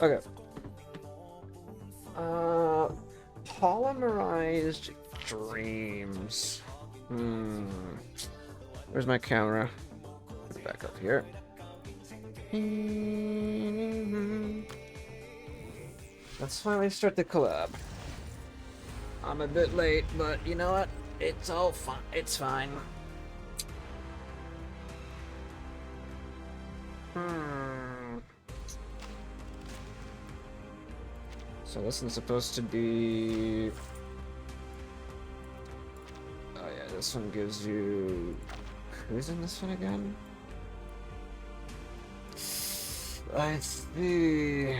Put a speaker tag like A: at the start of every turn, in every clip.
A: Okay. Uh, Polymerized dreams. Hmm. Where's my camera? Put it back up here. Let's finally start the collab. I'm a bit late, but you know what? It's all fine. It's fine. Hmm. So this one's supposed to be... Oh yeah, this one gives you... Who's in this one again? I see.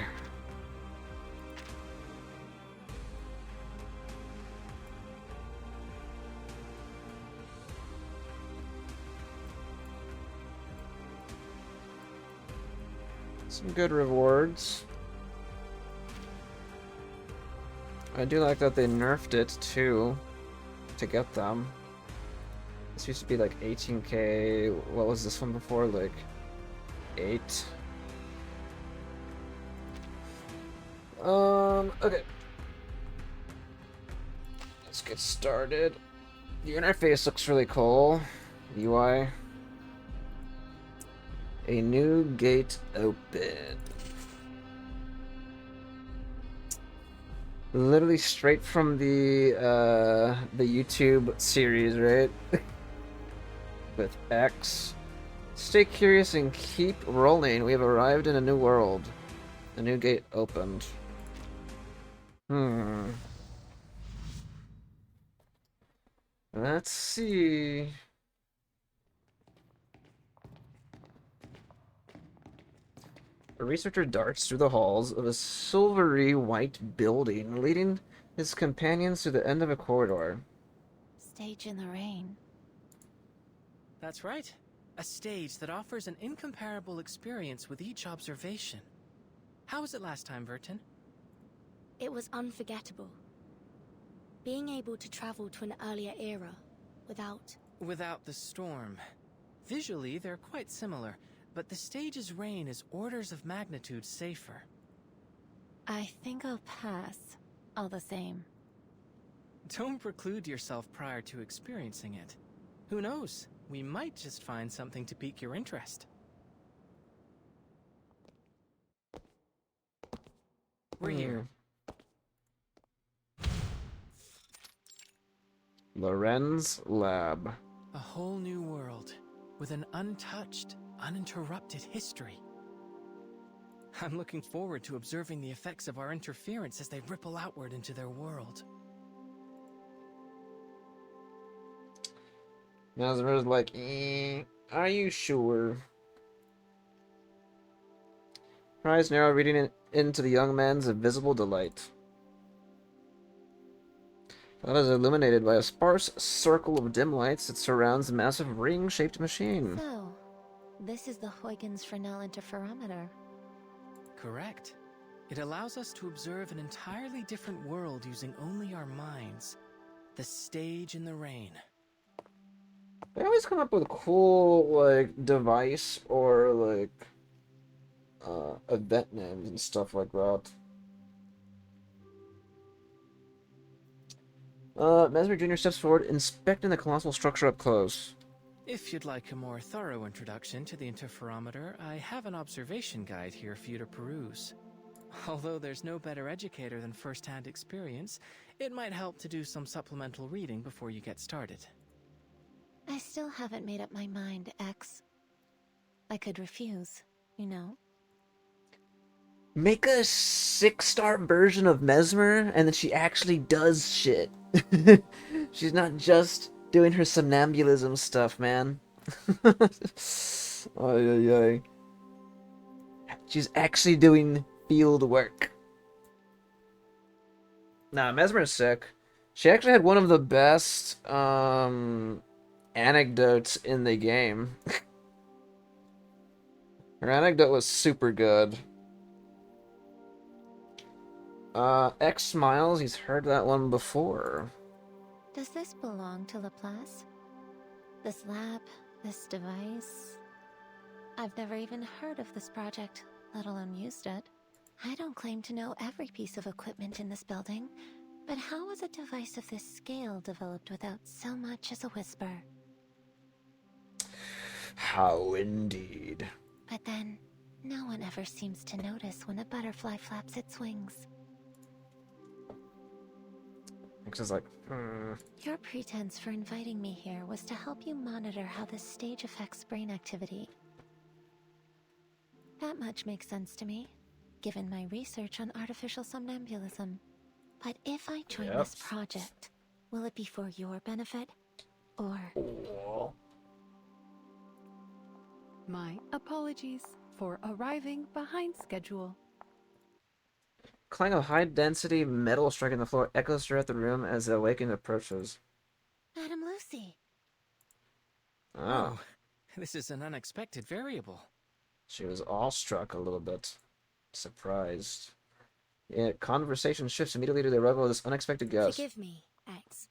A: Some good rewards. I do like that they nerfed it too to get them. This used to be like 18k. What was this one before? Like 8. Okay. Let's get started. The interface looks really cool. UI. A new gate open. Literally straight from the YouTube series, right? With X. Stay curious and keep rolling. We have arrived in a new world. A new gate opened. Let's see. A researcher darts through the halls of a silvery white building, leading his companions to the end of a corridor.
B: Stage in the rain.
C: That's right. A stage that offers an incomparable experience with each observation. How was it last time, Vertin?
B: It was unforgettable. Being able to travel to an earlier era without...
C: Without the storm. Visually, they're quite similar, but the stage's rain is orders of magnitude safer.
B: I think I'll pass, all the same.
C: Don't preclude yourself prior to experiencing it. Who knows? We might just find something to pique your interest. We're here.
A: Lorenz Lab.
C: A whole new world, with an untouched, uninterrupted history. I'm looking forward to observing the effects of our interference as they ripple outward into their world.
A: Nazar's like, are you sure? Her eyes narrow, reading it into the young man's invisible delight. The lab is illuminated by a sparse circle of dim lights that surrounds the massive ring-shaped machine.
B: So, this is the Huygens Fresnel interferometer.
C: Correct. It allows us to observe an entirely different world using only our minds. The stage in the rain.
A: They always come up with cool, like, device or, like, event names and stuff like that. Mesmer Jr. steps forward, inspecting the colossal structure up close.
C: If you'd like a more thorough introduction to the interferometer, I have an observation guide here for you to peruse. Although there's no better educator than first-hand experience, it might help to do some supplemental reading before you get started.
B: I still haven't made up my mind, X. I could refuse, you know?
A: Make a 6-star version of Mesmer, and then she actually does shit. She's not just doing her somnambulism stuff, man. Ay, ay, ay. She's actually doing field work. Nah, Mesmer is sick. She actually had one of the best anecdotes in the game. Her anecdote was super good. X smiles. He's heard that one before.
B: Does this belong to Laplace? This lab, this device? I've never even heard of this project, let alone used it.
D: I don't claim to know every piece of equipment in this building, but how was a device of this scale developed without so much as a whisper?
A: How indeed.
D: But then, no one ever seems to notice when a butterfly flaps its wings.
A: It's just like,
D: Your pretense for inviting me here was to help you monitor how this stage affects brain activity. That much makes sense to me, given my research on artificial somnambulism. But if I join
A: Yep.
D: this project, will it be for your benefit? Or...
A: Oh.
E: My apologies for arriving behind schedule.
A: Clang of high-density metal striking the floor echoes throughout the room as the awakening approaches.
D: Madam Lucy!
A: Oh.
C: This is an unexpected variable.
A: She was awestruck a little bit. Surprised. Yeah, conversation shifts immediately to the arrival of this unexpected guest.
B: Forgive me, X.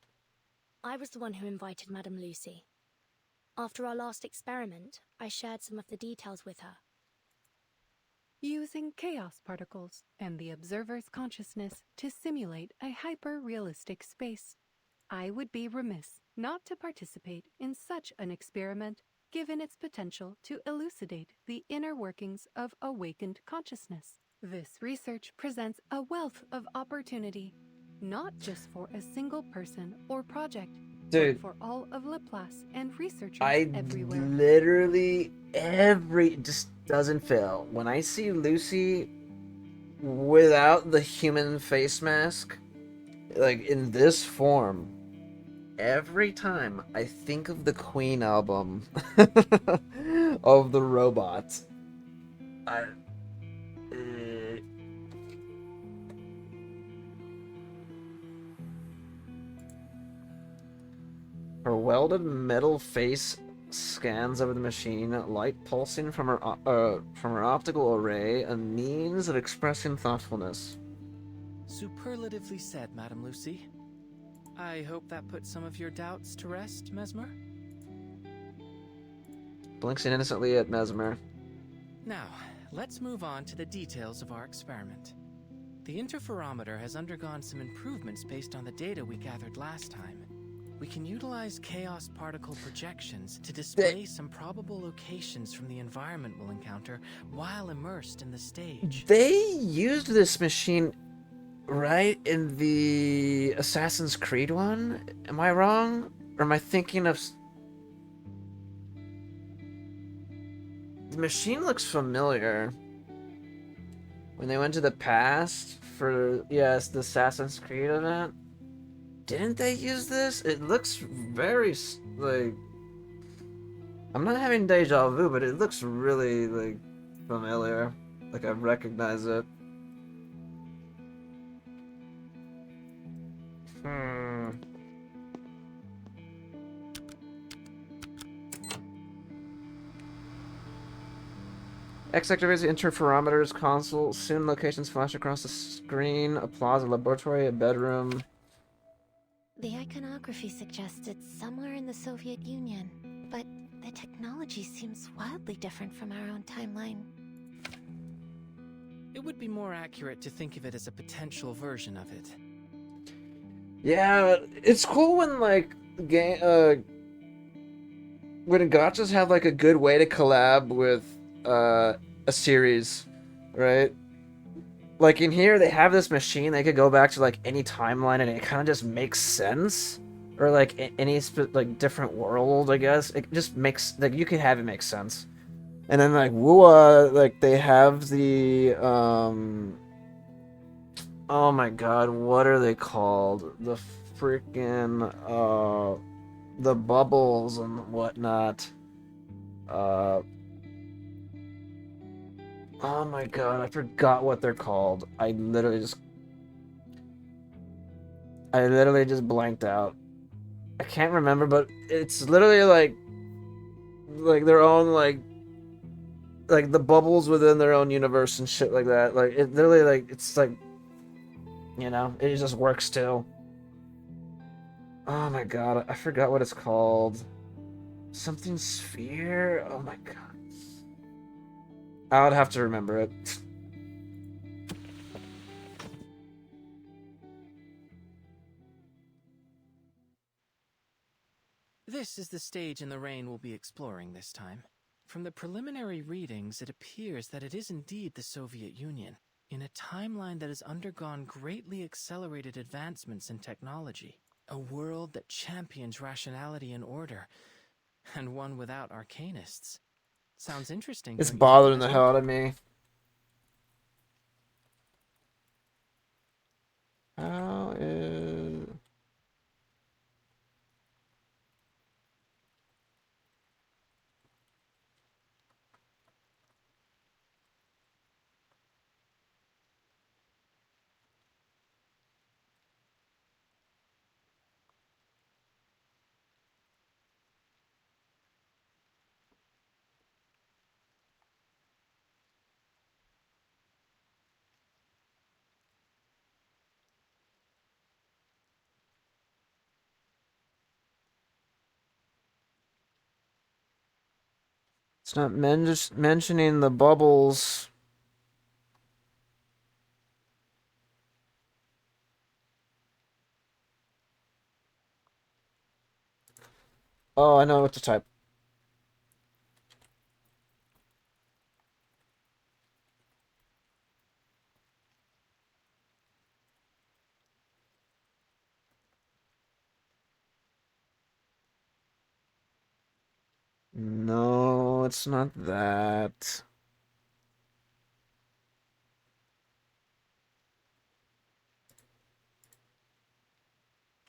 B: I was the one who invited Madame Lucy. After our last experiment, I shared some of the details with her.
E: Using chaos particles and the observer's consciousness to simulate a hyper-realistic space. I would be remiss not to participate in such an experiment, given its potential to elucidate the inner workings of awakened consciousness. This research presents a wealth of opportunity, not just for a single person or project,
A: Dude,
E: but for all of Laplace and researchers
A: I
E: everywhere.
A: literally just doesn't fail. When I see Lucy without the human face mask, like in this form, every time I think of the Queen album of the robot. Her welded metal face scans over the machine, light pulsing from her optical array, a means of expressing thoughtfulness.
C: Superlatively said, Madam Lucy. I hope that puts some of your doubts to rest, Mesmer?
A: Blinks innocently at Mesmer.
C: Now, let's move on to the details of our experiment. The interferometer has undergone some improvements based on the data we gathered last time. We can utilize chaos particle projections to display some probable locations from the environment we'll encounter while immersed in the stage.
A: They used this machine right in the Assassin's Creed one? Am I wrong? Or am I thinking of... The machine looks familiar. When they went to the past for, yes, the Assassin's Creed event. Didn't they use this? It looks very, like... I'm not having deja vu, but it looks really, like, familiar. Like, I recognize it. X activates the interferometer's console. Soon locations flash across the screen. A plaza, laboratory, a bedroom.
D: The iconography suggests it's somewhere in the Soviet Union, but the technology seems wildly different from our own timeline.
C: It would be more accurate to think of it as a potential version of it.
A: Yeah, it's cool when, like, when gachas have, like, a good way to collab with, a series, right? Like, in here, they have this machine, they could go back to, like, any timeline, and it kind of just makes sense. Or, like, any, like, different world, I guess. It just makes, like, you can have it make sense. And then, like, Wua, like, they have the, oh my god, what are they called? The freaking, the bubbles and whatnot. Oh my god, I forgot what they're called. I literally just blanked out. I can't remember, but it's literally like their own, like the bubbles within their own universe and shit like that. Like, it literally, like, it's like, you know, it just works too. Oh my god, I forgot what it's called. Something sphere? Oh my god. I would have to remember it.
C: This is the stage in the rain we'll be exploring this time. From the preliminary readings, it appears that it is indeed the Soviet Union, in a timeline that has undergone greatly accelerated advancements in technology. A world that champions rationality and order, and one without arcanists. Sounds interesting,
A: It's
C: don't you think,
A: bothering the
C: Mesmer?
A: hell out of me. How is... It's not mentioning the bubbles. Oh, I know what to type. No, it's not that.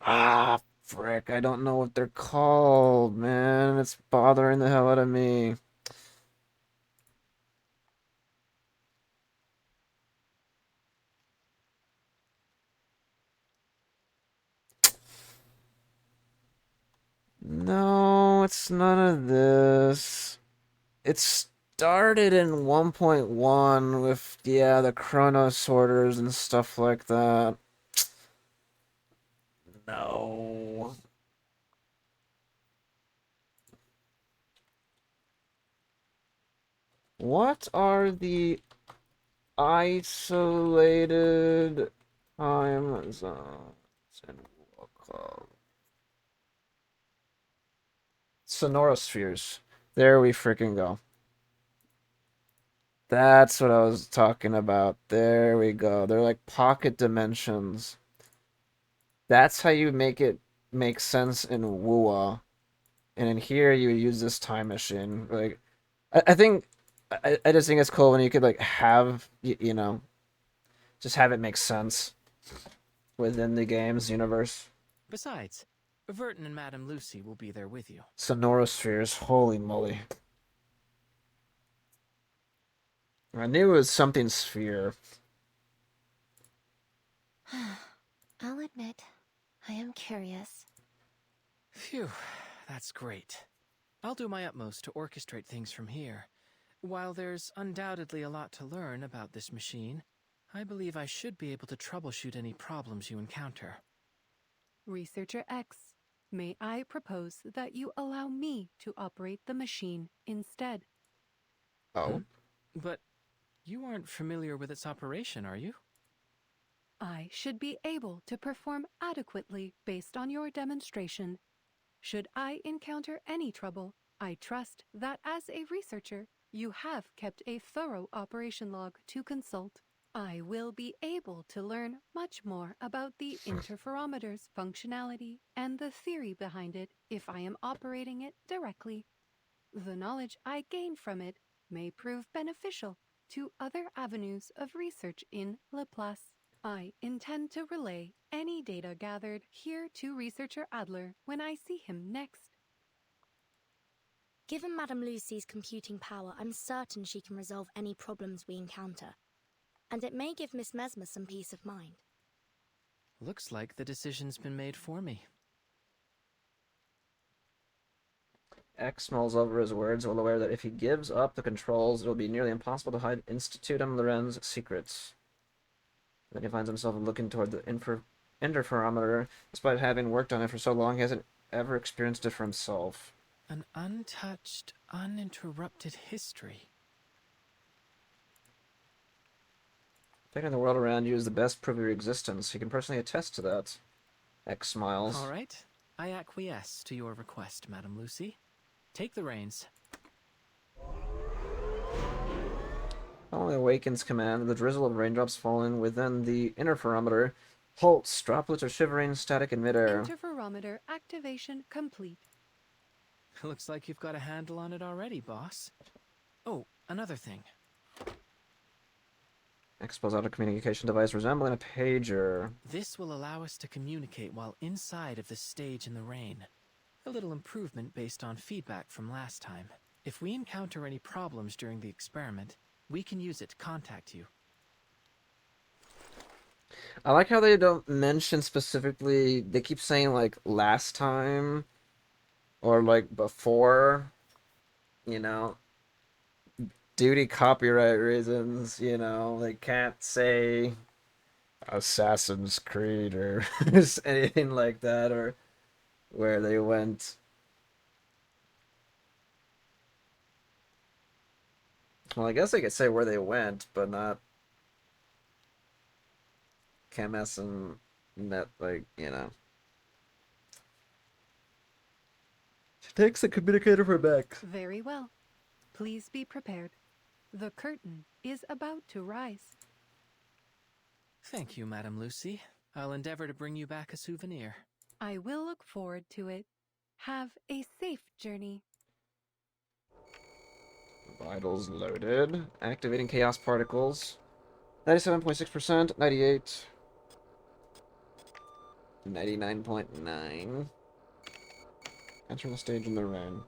A: Ah, frick. I don't know what they're called, man. It's bothering the hell out of me. No, it's none of this. It started in 1.1 with, yeah, the chrono sorters and stuff like that. No. What are the isolated time zones in Qualcomm? Sonorospheres. There we freaking go. That's what I was talking about. There we go. They're like pocket dimensions. That's how you make it make sense in Wua. And in here, you use this time machine. Like, I think, I just think it's cool when you could, like, have, you know, just have it make sense within the game's universe.
C: Besides, Verton and Madame Lucy will be there with you.
A: Sonorospheres. Holy moly. I knew it was something sphere.
D: I'll admit, I am curious.
C: Phew, that's great. I'll do my utmost to orchestrate things from here. While there's undoubtedly a lot to learn about this machine, I believe I should be able to troubleshoot any problems you encounter.
E: Researcher X, may I propose that you allow me to operate the machine instead?
A: Oh.
C: But you aren't familiar with its operation, are you?
E: I should be able to perform adequately based on your demonstration. Should I encounter any trouble, I trust that as a researcher, you have kept a thorough operation log to consult. I will be able to learn much more about the interferometer's functionality and the theory behind it if I am operating it directly. The knowledge I gain from it may prove beneficial to other avenues of research in Laplace. I intend to relay any data gathered here to Researcher Adler when I see him next.
B: Given Madame Lucy's computing power, I'm certain she can resolve any problems we encounter. And it may give Miss Mesmer some peace of mind.
C: Looks like the decision's been made for me.
A: X mulls over his words, well aware that if he gives up the controls, it will be nearly impossible to hide Institut M. Lorenz's secrets. Then he finds himself looking toward the interferometer. Despite having worked on it for so long, he hasn't ever experienced it for himself.
C: An untouched, uninterrupted history.
A: Taking the world around you is the best proof of your existence. He can personally attest to that. X smiles.
C: All right, I acquiesce to your request, Madam Lucy. Take the reins.
A: Following Awakens command, the drizzle of raindrops falling within the interferometer halts. Droplets are shivering, static in midair.
E: Interferometer activation complete.
C: Looks like you've got a handle on it already, boss. Oh, another thing.
A: Expose auto communication device resembling a pager.
C: This will allow us to communicate while inside of the stage in the rain. A little improvement based on feedback from last time. If we encounter any problems during the experiment, we can use it to contact you.
A: I like how they don't mention specifically, they keep saying like last time or like before, you know, due to copyright reasons, you know, they can't say Assassin's Creed or anything like that, or where they went. Well, I guess they could say where they went, but not Chemis and net, like, you know. She takes the communicator for Bex.
E: Very well. Please be prepared. The curtain is about to rise.
C: Thank you, Madam Lucy. I'll endeavor to bring you back a souvenir.
E: I will look forward to it. Have a safe journey.
A: Vitals loaded. Activating chaos particles. 97.6%, 98. 99.9. Entering the stage in the rain.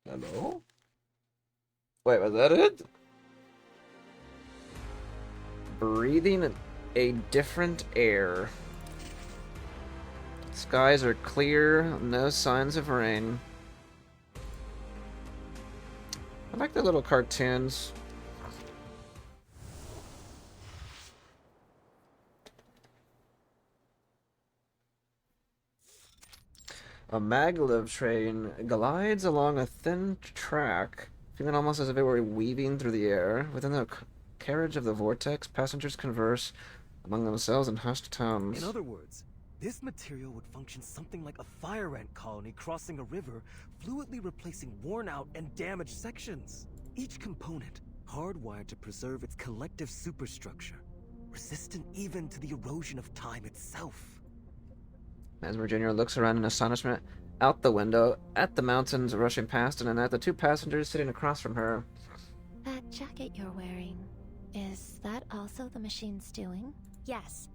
A: Hello? Wait, was that it? Breathing a different air. Skies are clear, no signs of rain. I like the little cartoons. A maglev train glides along a thin track, feeling almost as if it were weaving through the air. Within the carriage of the vortex, passengers converse among themselves in hushed tones.
F: In other words, this material would function something like a fire ant colony crossing a river, fluidly replacing worn-out and damaged sections. Each component hardwired to preserve its collective superstructure, resistant even to the erosion of time itself.
A: Mesmer Jr. looks around in astonishment, out the window, at the mountains rushing past, and at the two passengers sitting across from her.
D: That jacket you're wearing, is that also the machine's doing?
B: Yes.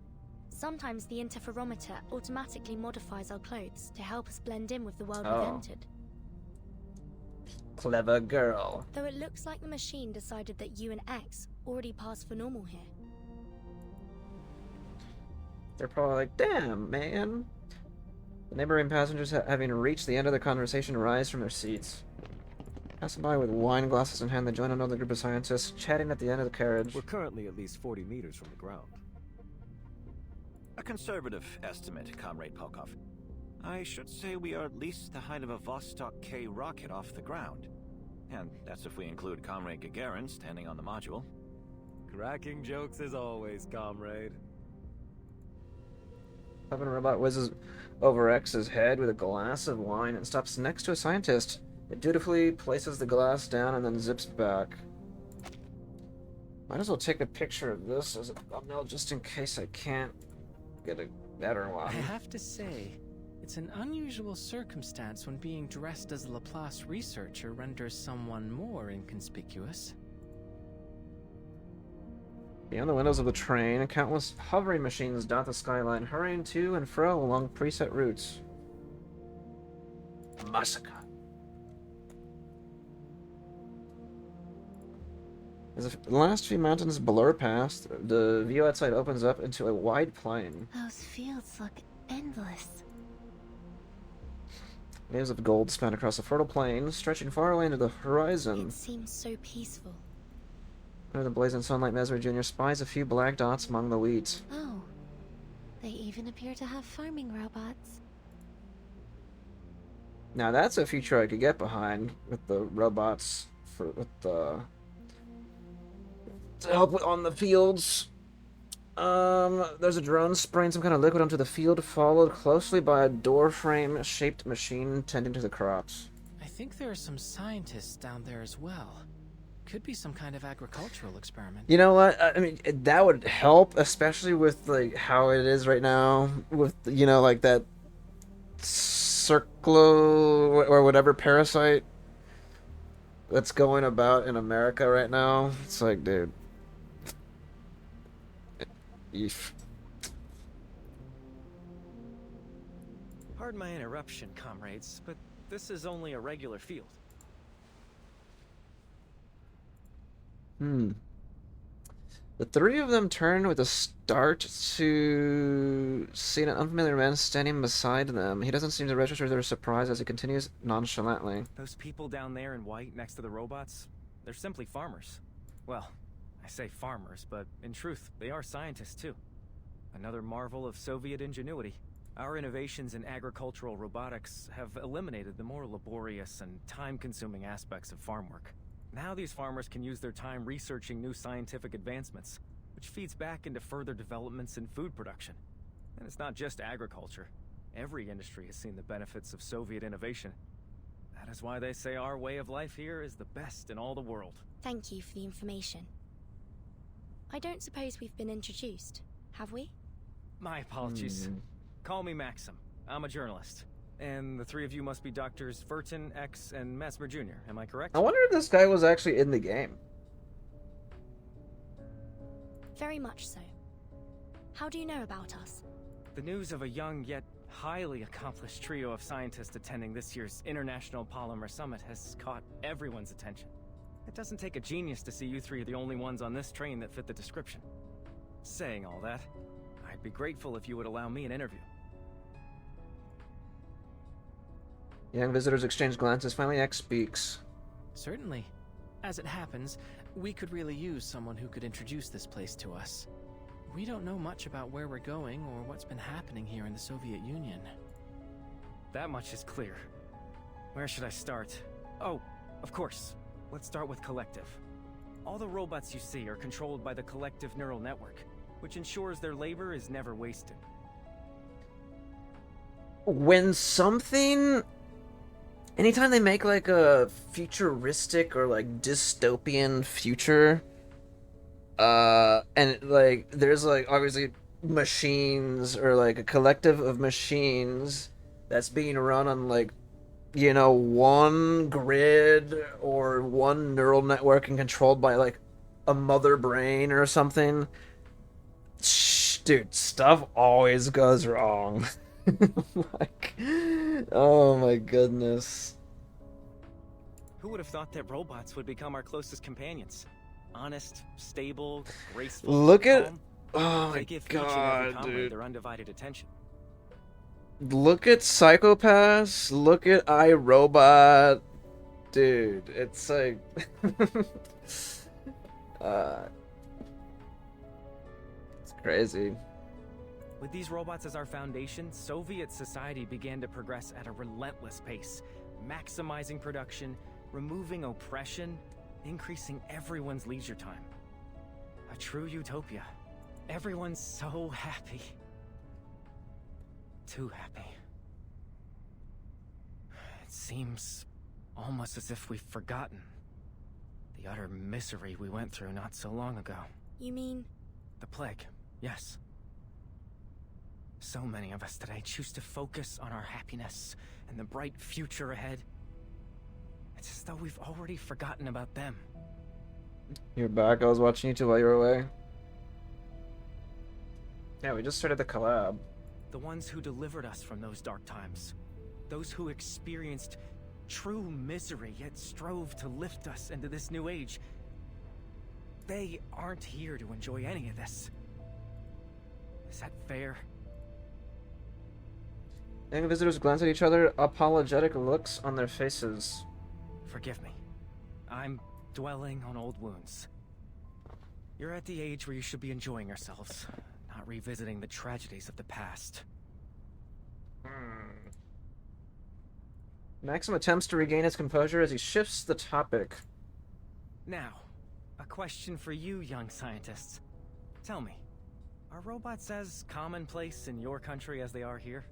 B: Sometimes the interferometer automatically modifies our clothes to help us blend in with the world we've entered.
A: Clever girl.
B: Though it looks like the machine decided that you and X already passed for normal here.
A: They're probably like, damn, man. The neighboring passengers, having reached the end of the conversation, rise from their seats. Passing by with wine glasses in hand, they join another group of scientists, chatting at the end of the carriage.
F: We're currently at least 40 meters from the ground.
G: A conservative estimate, Comrade Polkov. I should say we are at least the height of a Vostok K rocket off the ground. And that's if we include Comrade Gagarin standing on the module.
F: Cracking jokes as always, comrade.
A: Puppet robot whizzes over X's head with a glass of wine and stops next to a scientist. It dutifully places the glass down and then zips back. Might as well take a picture of this as a thumbnail just in case I can't get a better one.
C: I have to say, it's an unusual circumstance when being dressed as a Laplace researcher renders someone more inconspicuous.
A: Beyond the windows of the train, countless hovering machines dot the skyline, hurrying to and fro along preset routes. Massacre. As the last few mountains blur past, the view outside opens up into a wide plain.
D: Those fields look endless.
A: Waves of gold span across the fertile plain, stretching far away into the horizon.
B: It seems so peaceful.
A: Under the blazing sunlight, Mesmer Jr. spies a few black dots among the wheat.
D: Oh, they even appear to have farming robots.
A: Now that's a feature I could get behind with the robots with the to help on the fields. There's a drone spraying some kind of liquid onto the field, followed closely by a door frame shaped machine tending to the crops.
C: I think there are some scientists down there as well. Could be some kind of agricultural experiment.
A: You know what? I mean, that would help, especially with like how it is right now, with like that circlo or whatever parasite that's going about in America right now. It's like, dude. Eef.
H: Pardon my interruption, comrades, but this is only a regular field.
A: The three of them turn with a start to see an unfamiliar man standing beside them. He doesn't seem to register their surprise as he continues nonchalantly.
H: Those people down there in white next to the robots, they're simply farmers. Well, I say farmers, but in truth, they are scientists too. Another marvel of Soviet ingenuity. Our innovations in agricultural robotics have eliminated the more laborious and time-consuming aspects of farm work. Now these farmers can use their time researching new scientific advancements, which feeds back into further developments in food production. And it's not just agriculture. Every industry has seen the benefits of Soviet innovation. That is why they say our way of life here is the best in all the world.
B: Thank you for the information. I don't suppose we've been introduced, have we?
H: My apologies. Call me Maxim. I'm a journalist. And the three of you must be Doctors Verton, X, and Mesmer Jr., am I correct?
A: I wonder if this guy was actually in the game.
B: Very much so. How do you know about us?
H: The news of a young yet highly accomplished trio of scientists attending this year's International Polymer Summit has caught everyone's attention. It doesn't take a genius to see you three are the only ones on this train that fit the description. Saying all that, I'd be grateful if you would allow me an interview.
A: Young visitors exchange glances. Finally, X speaks.
C: Certainly. As it happens, we could really use someone who could introduce this place to us. We don't know much about where we're going or what's been happening here in the Soviet Union.
H: That much is clear. Where should I start? Oh, of course. Let's start with Collective. All the robots you see are controlled by the Collective neural network, which ensures their labor is never wasted.
A: When something... Anytime they make like a futuristic or like dystopian future, and like there's like obviously machines or like a collective of machines that's being run on like, one grid or one neural network and controlled by like a mother brain or something. Dude, stuff always goes wrong. Like, oh my goodness.
H: Who would have thought that robots would become our closest companions? Honest, stable, graceful,
A: Look at...
H: calm.
A: Oh
H: They
A: my
H: give each and every
A: god,
H: comrade
A: dude.
H: their undivided attention.
A: Look at Psychopaths. Look at iRobot. Dude, it's like... it's crazy.
H: With these robots as our foundation, Soviet society began to progress at a relentless pace, maximizing production, removing oppression, increasing everyone's leisure time. A true utopia. Everyone's so happy. Too happy. It seems almost as if we've forgotten the utter misery we went through not so long ago.
B: You mean...
H: The plague, yes. So many of us today choose to focus on our happiness and the bright future ahead. It's as though we've already forgotten about them.
A: You're back. I was watching you two while you were away. Yeah, we just started the collab.
H: The ones who delivered us from those dark times. Those who experienced true misery yet strove to lift us into this new age. They aren't here to enjoy any of this. Is that fair?
A: Young visitors glance at each other, apologetic looks on their faces.
H: Forgive me. I'm dwelling on old wounds. You're at the age where you should be enjoying yourselves, not revisiting the tragedies of the past.
A: Maxim attempts to regain his composure as he shifts the topic.
H: Now, a question for you young scientists. Tell me, are robots as commonplace in your country as they are here?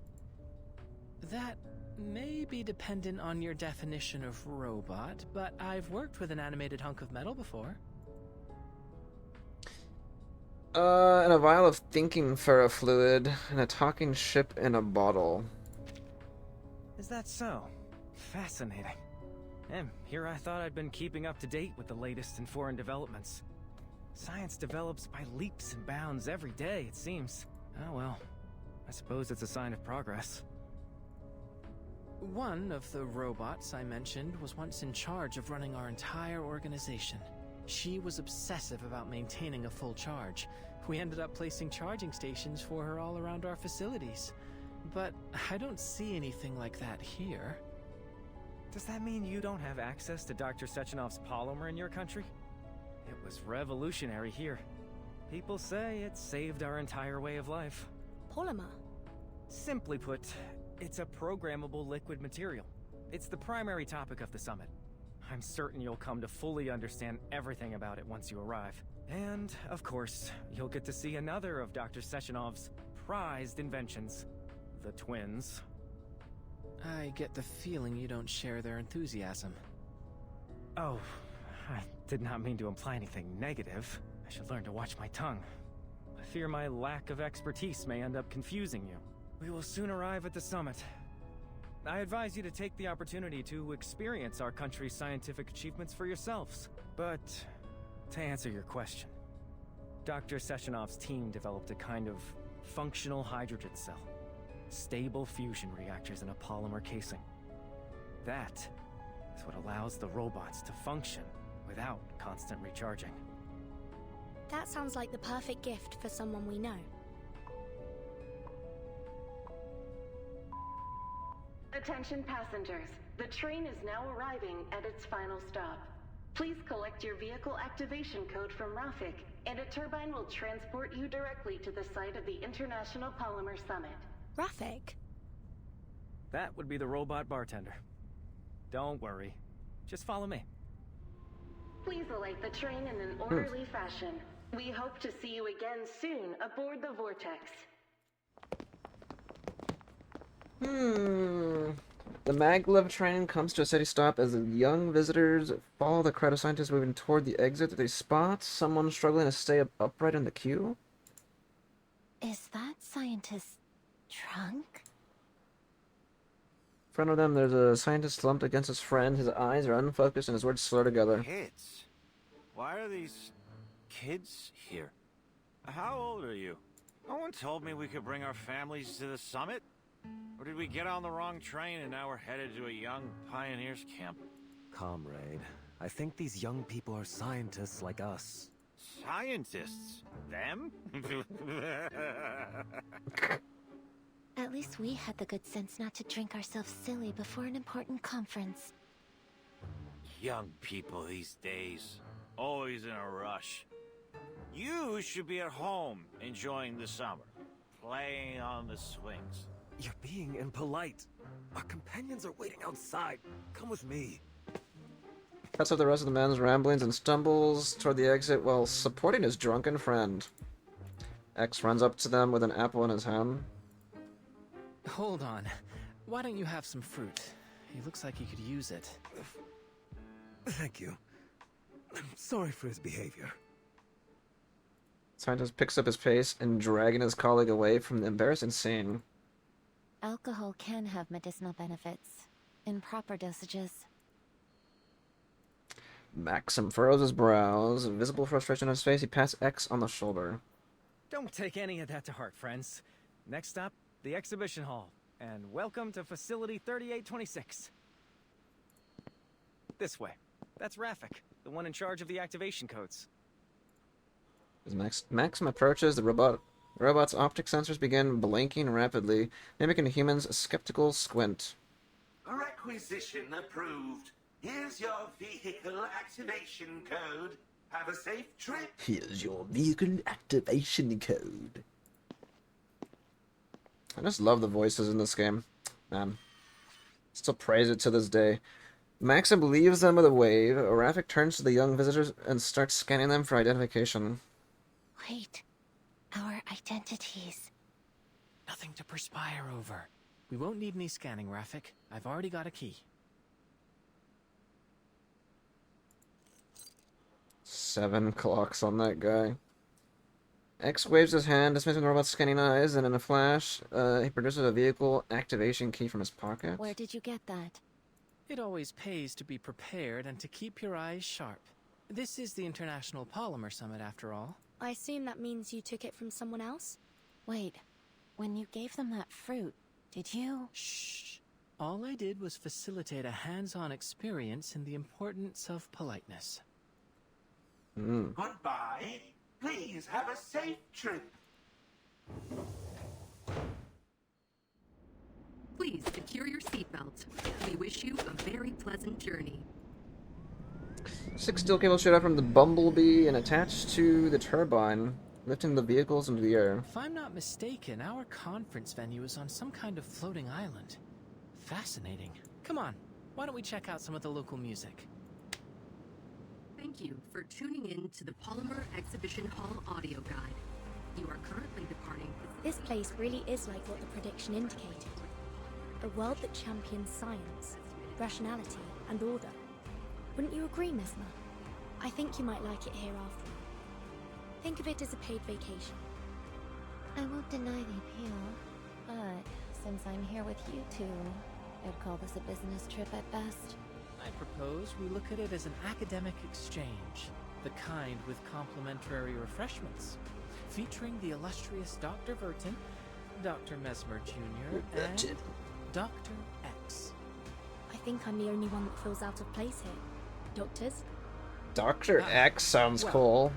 C: That may be dependent on your definition of robot, but I've worked with an animated hunk of metal before.
A: And a vial of thinking ferrofluid, and a talking ship in a bottle.
H: Is that so? Fascinating. And here I thought I'd been keeping up to date with the latest in foreign developments. Science develops by leaps and bounds every day, it seems. Oh well, I suppose it's a sign of progress.
C: One of the robots I mentioned was once in charge of running our entire organization. She was obsessive about maintaining a full charge. We ended up placing charging stations for her all around our facilities. But I don't see anything like that here.
H: Does that mean you don't have access to Dr. Sechenov's polymer in your country? It was revolutionary here. People say it saved our entire way of life.
B: Polymer?
H: Simply put, it's a programmable liquid material. It's the primary topic of the summit. I'm certain you'll come to fully understand everything about it once you arrive. And, of course, you'll get to see another of Dr. Sechenov's prized inventions. The twins.
C: I get the feeling you don't share their enthusiasm.
H: Oh, I did not mean to imply anything negative. I should learn to watch my tongue. I fear my lack of expertise may end up confusing you. We will soon arrive at the summit. I advise you to take the opportunity to experience our country's scientific achievements for yourselves. But, to answer your question, Dr. Sechenov's team developed a kind of functional hydrogen cell. Stable fusion reactors in a polymer casing. That is what allows the robots to function without constant recharging.
B: That sounds like the perfect gift for someone we know.
I: Attention passengers, the train is now arriving at its final stop. Please collect your vehicle activation code from Rafik, and a turbine will transport you directly to the site of the International Polymer Summit.
B: Rafik?
H: That would be the robot bartender. Don't worry, just follow me.
I: Please alight the train in an orderly fashion. We hope to see you again soon aboard the Vortex.
A: The maglev train comes to a steady stop as the young visitors follow the crowd of scientists moving toward the exit. They spot someone struggling to stay upright in the queue.
D: Is that scientist's trunk?
A: In front of them, there's a scientist slumped against his friend. His eyes are unfocused and his words slur together.
G: Kids? Why are these kids here? How old are you? No one told me we could bring our families to the summit. Or did we get on the wrong train and now we're headed to a young pioneers camp?
F: Comrade, I think these young people are scientists like us.
G: Scientists? Them?
D: At least we had the good sense not to drink ourselves silly before an important conference.
G: Young people these days. Always in a rush. You should be at home enjoying the summer. Playing on the swings.
F: You're being impolite. Our companions are waiting outside. Come with me.
A: Cuts up the rest of the man's ramblings and stumbles toward the exit while supporting his drunken friend. X runs up to them with an apple in his hand.
C: Hold on. Why don't you have some fruit? He looks like he could use it.
F: Thank you. I'm sorry for his behavior.
A: Scientist picks up his pace and dragging his colleague away from the embarrassing scene.
D: Alcohol can have medicinal benefits, in proper dosages.
A: Maxim furrows his brows, visible frustration on his face. He pats X on the shoulder.
H: Don't take any of that to heart, friends. Next stop, the exhibition hall. And welcome to Facility 3826. This way. That's Rafik, the one in charge of the activation codes.
A: As Maxim approaches, the robot's optic sensors begin blinking rapidly, mimicking a human's skeptical squint.
J: Requisition approved. Here's your vehicle activation code. Have a safe trip.
A: Here's your vehicle activation code. I just love the voices in this game, man. Still praise it to this day. Maxim leaves them with a wave. Rafik turns to the young visitors and starts scanning them for identification.
D: Wait. Our identities.
C: Nothing to perspire over. We won't need any scanning, Rafik. I've already got a key.
A: 7 clocks on that guy. X waves his hand, dismissing the robot's scanning eyes, and in a flash, he produces a vehicle activation key from his pocket.
D: Where did you get that?
C: It always pays to be prepared and to keep your eyes sharp. This is the International Polymer Summit, after all.
B: I assume that means you took it from someone else?
D: Wait, when you gave them that fruit, did you?
C: Shh. All I did was facilitate a hands-on experience in the importance of politeness.
J: Goodbye. Please have a safe trip.
K: Please secure your seatbelt. We wish you a very pleasant journey.
A: 6 steel cables shoot out from the Bumblebee and attach to the turbine, lifting the vehicles into the air.
C: If I'm not mistaken, our conference venue is on some kind of floating island. Fascinating. Come on, why don't we check out some of the local music?
K: Thank you for tuning in to the Polymer Exhibition Hall audio guide. You are currently departing.
B: This place really is like what the prediction indicated. A world that champions science, rationality, and order. Wouldn't you agree, Mesmer? I think you might like it here after all. Think of it as a paid vacation.
D: I won't deny the appeal, but since I'm here with you two, I'd call this a business trip at best.
C: I propose we look at it as an academic exchange, the kind with complimentary refreshments, featuring the illustrious Dr. Verton, Dr. Mesmer Jr., and Dr. X.
B: I think I'm the only one that feels out of place here. Doctors?
A: Dr. X sounds
C: well,
A: cool.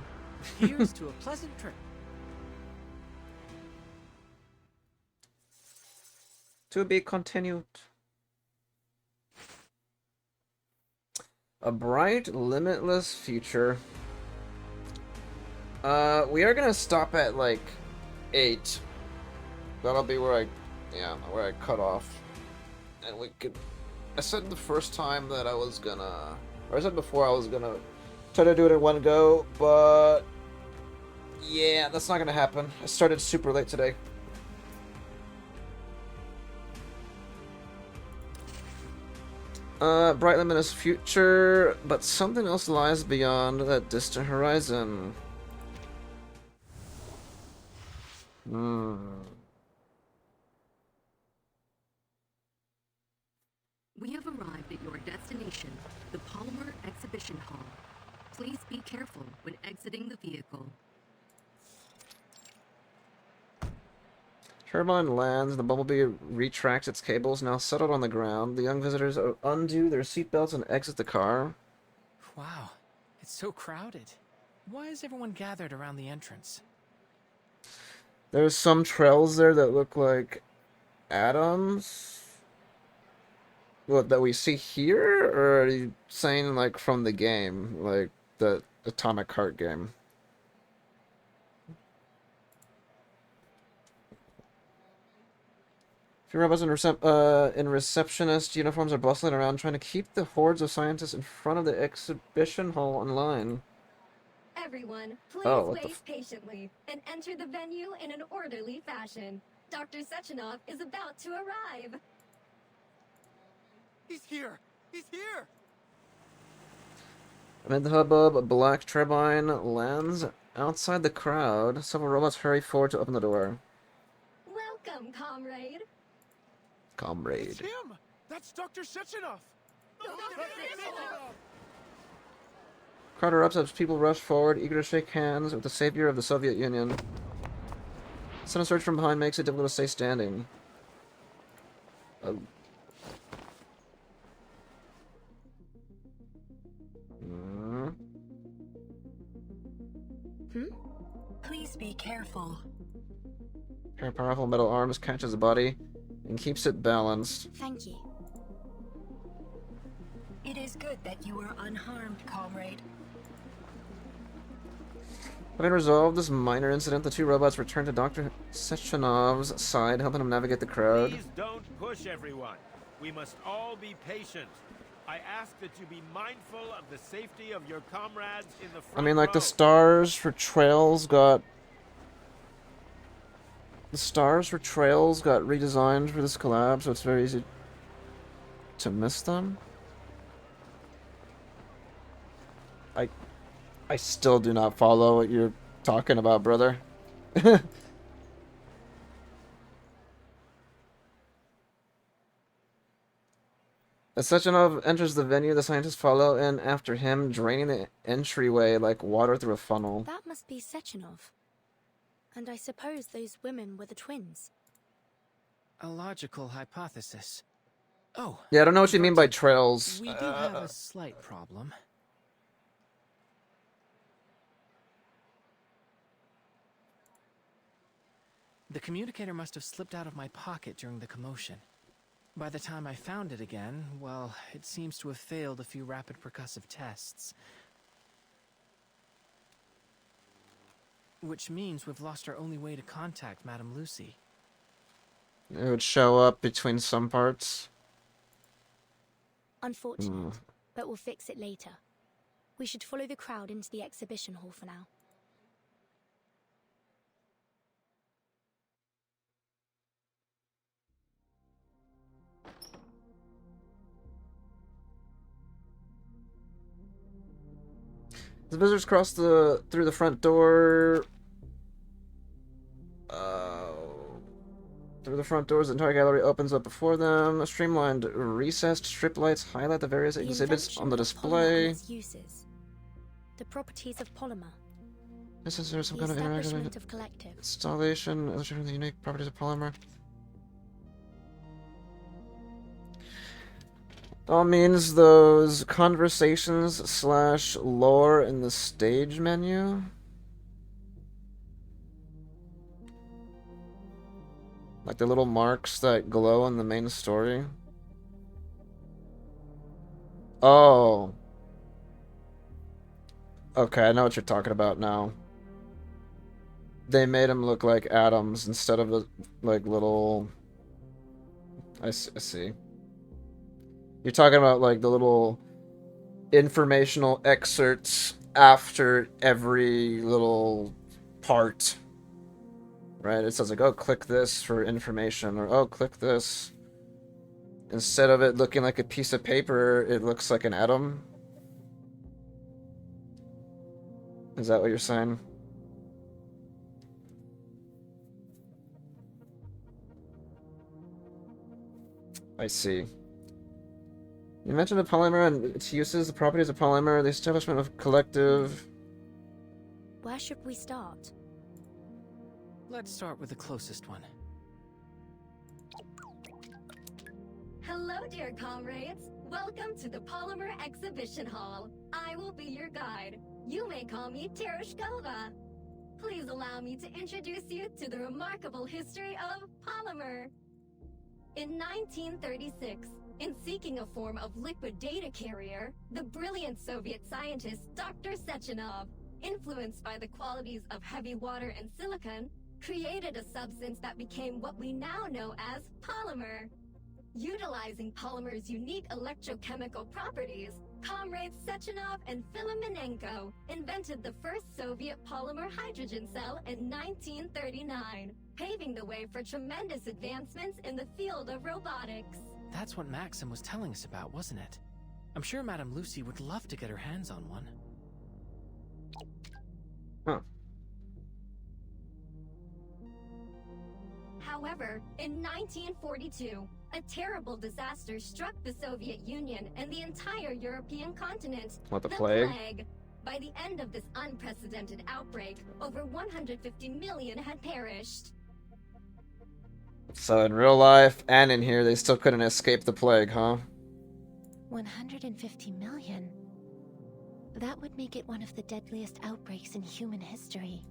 C: Here's to a pleasant trip.
A: To be continued. A bright, limitless future. We are gonna stop at like 8. That'll be where I cut off. And we could. I said the first time that I was gonna, or I said before I was gonna try to do it in one go, but yeah, that's not gonna happen. I started super late today. Bright luminous future, but something else lies beyond that distant horizon.
K: We have arrived at your destination, the Polymer Exhibition Hall. Please be careful when exiting the vehicle.
A: Turbine lands, the Bumblebee retracts its cables, now settled on the ground. The young visitors undo their seatbelts and exit the car.
C: Wow, it's so crowded. Why is everyone gathered around the entrance?
A: There's some trails there that look like atoms. What, that we see here? Or are you saying like from the game? Like the Atomic Heart game? A few robots in receptionist uniforms are bustling around trying to keep the hordes of scientists in front of the exhibition hall in line.
L: Everyone, please wait patiently and enter the venue in an orderly fashion. Dr. Sechenov is about to arrive.
F: He's here! He's here!
A: Amid the hubbub, a black turbine lands outside the crowd. Several robots hurry forward to open the door.
L: Welcome, comrade.
A: Comrade.
F: It's him! That's Dr. Sechenov!
A: Crowd erupts as people rush forward, eager to shake hands with the savior of the Soviet Union. Sudden surge from behind makes it difficult to stay standing.
K: Please be careful.
A: A pair of powerful metal arms catches the body and keeps it balanced.
B: Thank you.
K: It is good that you are unharmed, comrade.
A: Having resolved this minor incident, the two robots return to Dr. Sechenov's side, helping him navigate the crowd.
M: Please don't push everyone. We must all be patient. I ask that you be mindful of the safety of your comrades in the front
A: I mean, like,
M: row.
A: the stars for trails got redesigned for this collab, so it's very easy to miss them. I still do not follow what you're talking about, brother. As Sechenov enters the venue, the scientists follow in after him, draining the entryway like water through a funnel.
B: That must be Sechenov. And I suppose those women were the twins.
C: A logical hypothesis. Oh.
A: Yeah, I don't know what you mean by trails.
C: We do have a slight problem. The communicator must have slipped out of my pocket during the commotion. By the time I found it again, well, it seems to have failed a few rapid percussive tests. Which means we've lost our only way to contact Madame Lucy.
A: It would show up between some parts.
B: Unfortunate, but we'll fix it later. We should follow the crowd into the exhibition hall for now.
A: The visitors cross through the front door. Through the front doors, the entire gallery opens up before them. Streamlined, recessed strip lights highlight the various exhibits on the display.
B: And its uses. The properties of polymer.
A: This is some
B: The
A: kind of
B: establishment of collective.
A: installation, illustrating the unique properties of polymer. All means those conversations / lore in the stage menu. Like the little marks that glow in the main story. Oh. Okay, I know what you're talking about now. They made them look like atoms instead of like little... I see. You're talking about like the little informational excerpts after every little part. Right? It says like, oh, click this for information, or oh, click this. Instead of it looking like a piece of paper, it looks like an atom. Is that what you're saying? I see. You mentioned a polymer and its uses, the properties of polymer, the establishment of collective.
B: Where should we start?
C: Let's start with the closest one.
L: Hello, dear comrades. Welcome to the Polymer Exhibition Hall. I will be your guide. You may call me Terushkova. Please allow me to introduce you to the remarkable history of polymer. In 1936, in seeking a form of liquid data carrier, the brilliant Soviet scientist Dr. Sechenov, influenced by the qualities of heavy water and silicon, created a substance that became what we now know as polymer. Utilizing polymer's unique electrochemical properties, comrades Sechenov and Filamenenko invented the first Soviet polymer hydrogen cell in 1939, paving the way for tremendous advancements in the field of robotics.
C: That's what Maxim was telling us about, wasn't it? I'm sure Madame Lucy would love to get her hands on one.
A: Huh.
L: However, in 1942, a terrible disaster struck the Soviet Union and the entire European continent.
A: What, the plague?
L: By the end of this unprecedented outbreak, over 150 million had perished.
A: So in real life and in here, they still couldn't escape the plague, huh?
D: 150 million? That would make it one of the deadliest outbreaks in human history.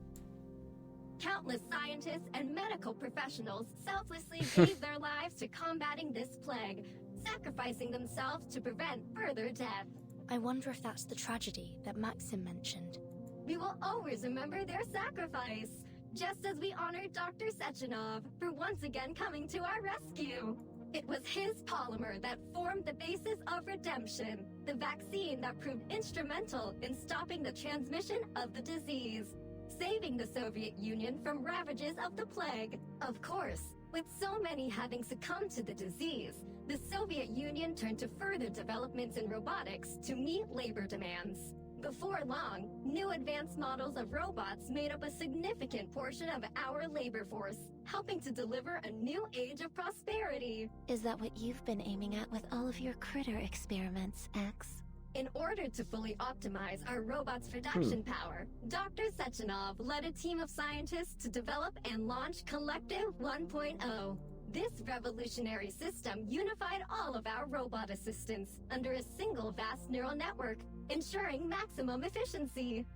L: Countless scientists and medical professionals selflessly gave their lives to combating this plague, sacrificing themselves to prevent further death.
B: I wonder if that's the tragedy that Maxim mentioned.
L: We will always remember their sacrifice, just as we honored Dr. Sechenov for once again coming to our rescue. It was his polymer that formed the basis of redemption, the vaccine that proved instrumental in stopping the transmission of the disease, saving the Soviet Union from ravages of the plague. Of course, with so many having succumbed to the disease, the Soviet Union turned to further developments in robotics to meet labor demands. Before long, new advanced models of robots made up a significant portion of our labor force, helping to deliver a new age of prosperity.
D: Is that what you've been aiming at with all of your critter experiments, X?
L: In order to fully optimize our robot's production power, Dr. Sechenov led a team of scientists to develop and launch Collective 1.0. This revolutionary system unified all of our robot assistants under a single vast neural network, ensuring maximum efficiency.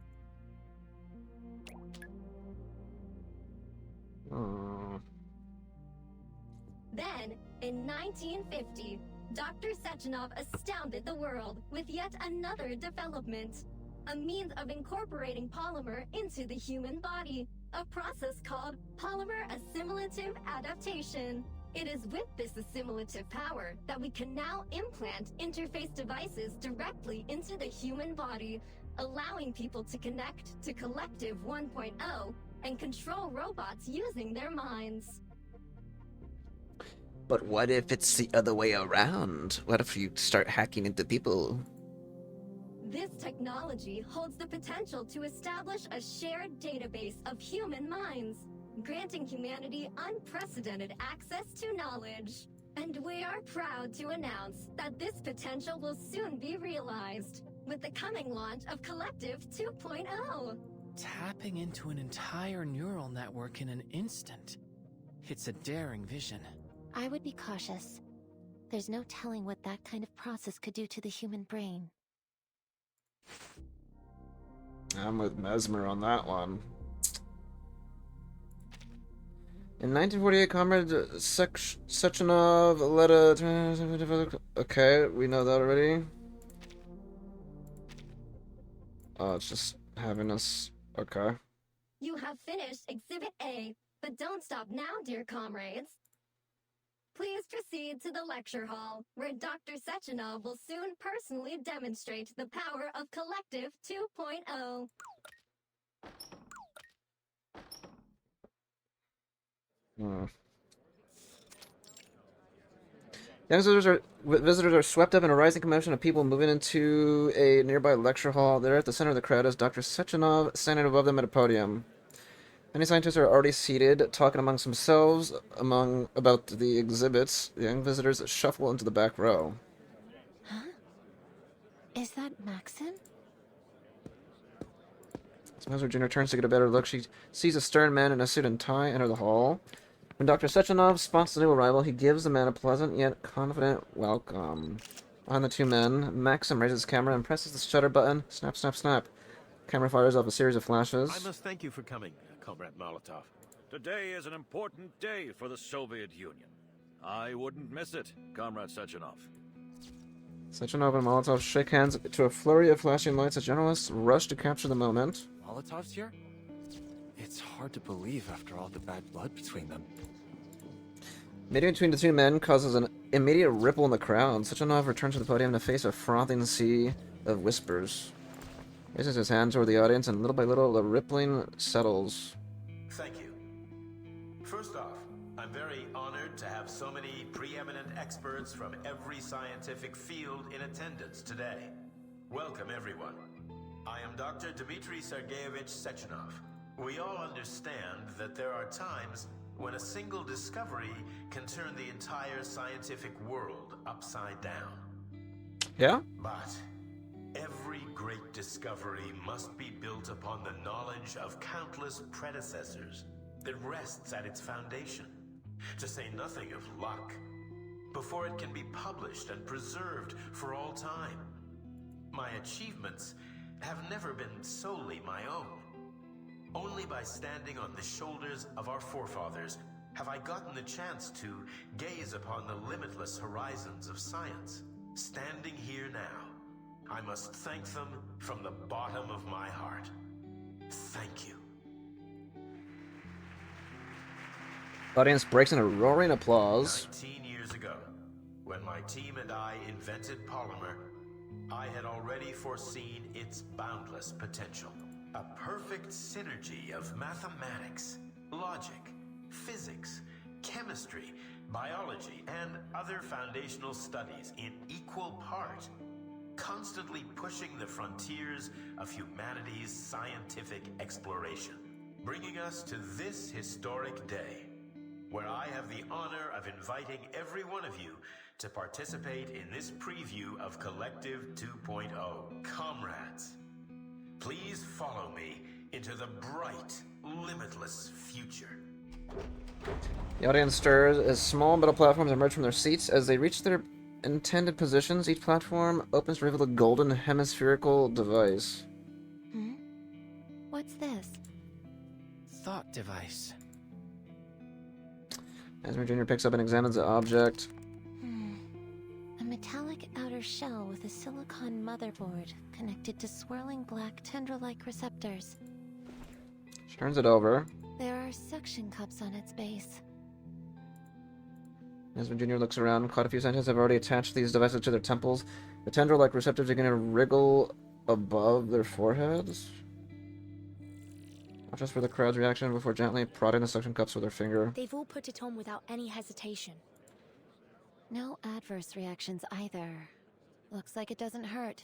L: Then, in 1950, Dr. Sechenov astounded the world with yet another development, a means of incorporating polymer into the human body, a process called polymer assimilative adaptation. It is with this assimilative power that we can now implant interface devices directly into the human body, allowing people to connect to Collective 1.0 and control robots using their minds.
A: But what if it's the other way around? What if you start hacking into people?
L: This technology holds the potential to establish a shared database of human minds, granting humanity unprecedented access to knowledge. And we are proud to announce that this potential will soon be realized with the coming launch of Collective 2.0.
C: Tapping into an entire neural network in an instant. It's a daring vision.
D: I would be cautious. There's no telling what that kind of process could do to the human brain.
A: I'm with Mesmer on that one. In 1948, Comrade Sechenov led a... Okay, we know that already. Oh, it's just having us... Okay.
L: You have finished Exhibit A, but don't stop now, dear comrades. Please proceed to the lecture hall, where Dr. Sechenov will soon personally demonstrate the power of Collective 2.0.
A: Young visitors are swept up in a rising commotion of people moving into a nearby lecture hall. There at the center of the crowd is Dr. Sechenov, standing above them at a podium. Many scientists are already seated, talking amongst themselves about the exhibits. The young visitors shuffle into the back row.
D: Huh? Is that Maxim?
A: As Mesmer Jr. turns to get a better look, she sees a stern man in a suit and tie enter the hall. When Dr. Sechenov spots the new arrival, he gives the man a pleasant yet confident welcome. On the two men, Maxim raises his camera and presses the shutter button. Snap, snap, snap. Camera fires off a series of flashes.
M: I must thank you for coming, Comrade Molotov. Today is an important day for the Soviet Union. I wouldn't miss it, Comrade Sechenov.
A: Sechenov and Molotov shake hands to a flurry of flashing lights. The journalists rush to capture the moment.
N: Molotov's here? It's hard to believe after all the bad blood between them.
A: Meeting between the two men causes an immediate ripple in the crowd. Sechenov returns to the podium to face a frothing sea of whispers. He raises his hand toward the audience, and little by little, the rippling settles.
J: Thank you. First off, I'm very honored to have so many preeminent experts from every scientific field in attendance today. Welcome, everyone. I am Dr. Dmitry Sergeyevich Sechenov. We all understand that there are times when a single discovery can turn the entire scientific world upside down.
A: Yeah?
J: But every great discovery must be built upon the knowledge of countless predecessors that rests at its foundation, to say nothing of luck, before it can be published and preserved for all time. My achievements have never been solely my own. Only by standing on the shoulders of our forefathers have I gotten the chance to gaze upon the limitless horizons of science. Standing here now, I must thank them from the bottom of my heart. Thank you.
A: Audience breaks into roaring applause.
J: 19 years ago, my team and I invented Polymer, I had already foreseen its boundless potential. A perfect synergy of mathematics, logic, physics, chemistry, biology, and other foundational studies in equal part, constantly pushing the frontiers of humanity's scientific exploration, bringing us to this historic day, where I have the honor of inviting every one of you to participate in this preview of Collective 2.0. Comrades, please follow me into the bright, limitless future.
A: The audience stirs as small metal platforms emerge from their seats. As they reach their intended positions, each platform opens to reveal a golden hemispherical device.
D: Hmm? What's this?
C: Thought device.
A: Asmer Jr. picks up and examines the object.
D: A metallic outer shell with a silicon motherboard connected to swirling black tendril-like receptors.
A: She turns it over.
D: There are suction cups on its base.
A: Asmer Jr. looks around. Quite a few scientists have already attached these devices to their temples. The tendril-like receptors are going to wriggle above their foreheads. Watch us for the crowd's reaction before gently prodding the suction cups with their finger.
B: They've all put it on without any hesitation.
D: No adverse reactions either. Looks like it doesn't hurt.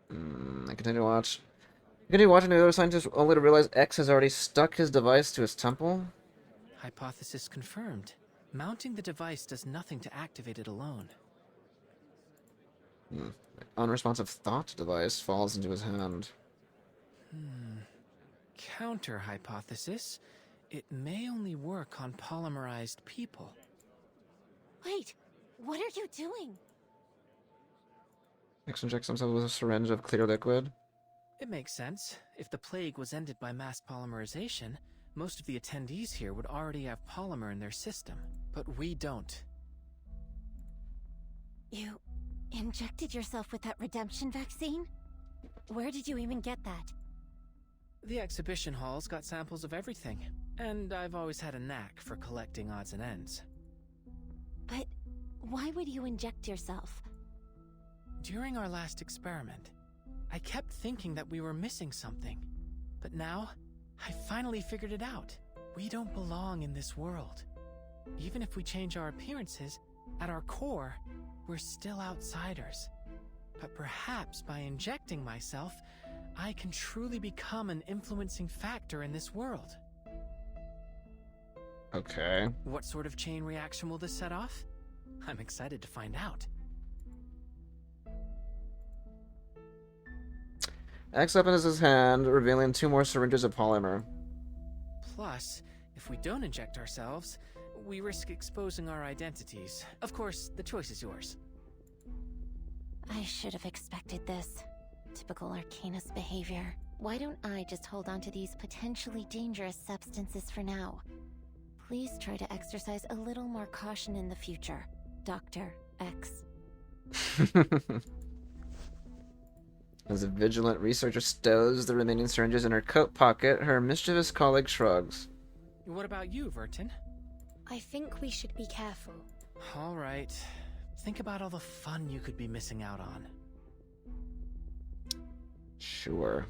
A: I continue to watch. I continue watching the other scientists only to realize X has already stuck his device to his temple.
C: Hypothesis confirmed. Mounting the device does nothing to activate it alone.
A: Unresponsive thought device falls into his hand.
C: Counter hypothesis. It may only work on polymerized people.
D: Wait, what are you doing?
A: X injects himself with a syringe of clear liquid.
C: It makes sense. If the plague was ended by mass polymerization, most of the attendees here would already have polymer in their system. But we don't.
D: You injected yourself with that redemption vaccine? Where did you even get that?
C: The exhibition hall's got samples of everything, and I've always had a knack for collecting odds and ends.
D: But why would you inject yourself?
C: During our last experiment, I kept thinking that we were missing something. But now, I finally figured it out. We don't belong in this world. Even if we change our appearances, at our core, we're still outsiders. But perhaps by injecting myself, I can truly become an influencing factor in this world.
A: Okay.
C: What sort of chain reaction will this set off? I'm excited to find out.
A: X opens his hand, revealing 2 more syringes of polymer.
C: Plus, if we don't inject ourselves, we risk exposing our identities. Of course, the choice is yours.
D: I should have expected this. Typical Arcanist behavior. Why don't I just hold on to these potentially dangerous substances for now? Please try to exercise a little more caution in the future, Dr. X.
A: As a vigilant researcher stows the remaining syringes in her coat pocket, her mischievous colleague shrugs.
C: What about you, Vertin?
B: I think we should be careful.
C: All right. Think about all the fun you could be missing out on.
A: Sure.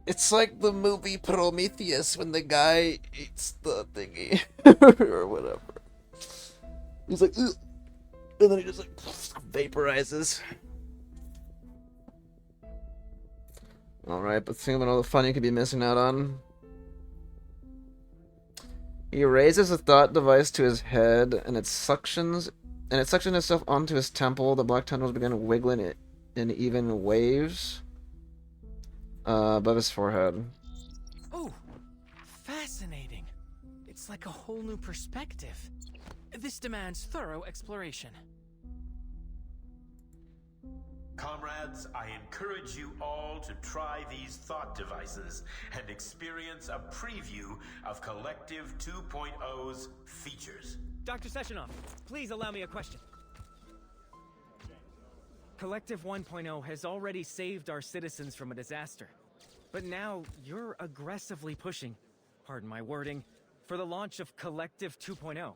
A: It's like the movie Prometheus when the guy eats the thingy or whatever. He's like, ugh, and then he just like vaporizes. Alright, but think about all the fun you could be missing out on. He raises a thought device to his head, and it suctions itself onto his temple. The black tendrils begin wiggling it in even waves above his forehead.
C: Oh, fascinating. It's like a whole new perspective. This demands thorough exploration.
J: Comrades, I encourage you all to try these thought devices and experience a preview of Collective 2.0's features.
H: Dr. Sechenov, please allow me a question. Collective 1.0 has already saved our citizens from a disaster. But now you're aggressively pushing, pardon my wording, for the launch of Collective 2.0.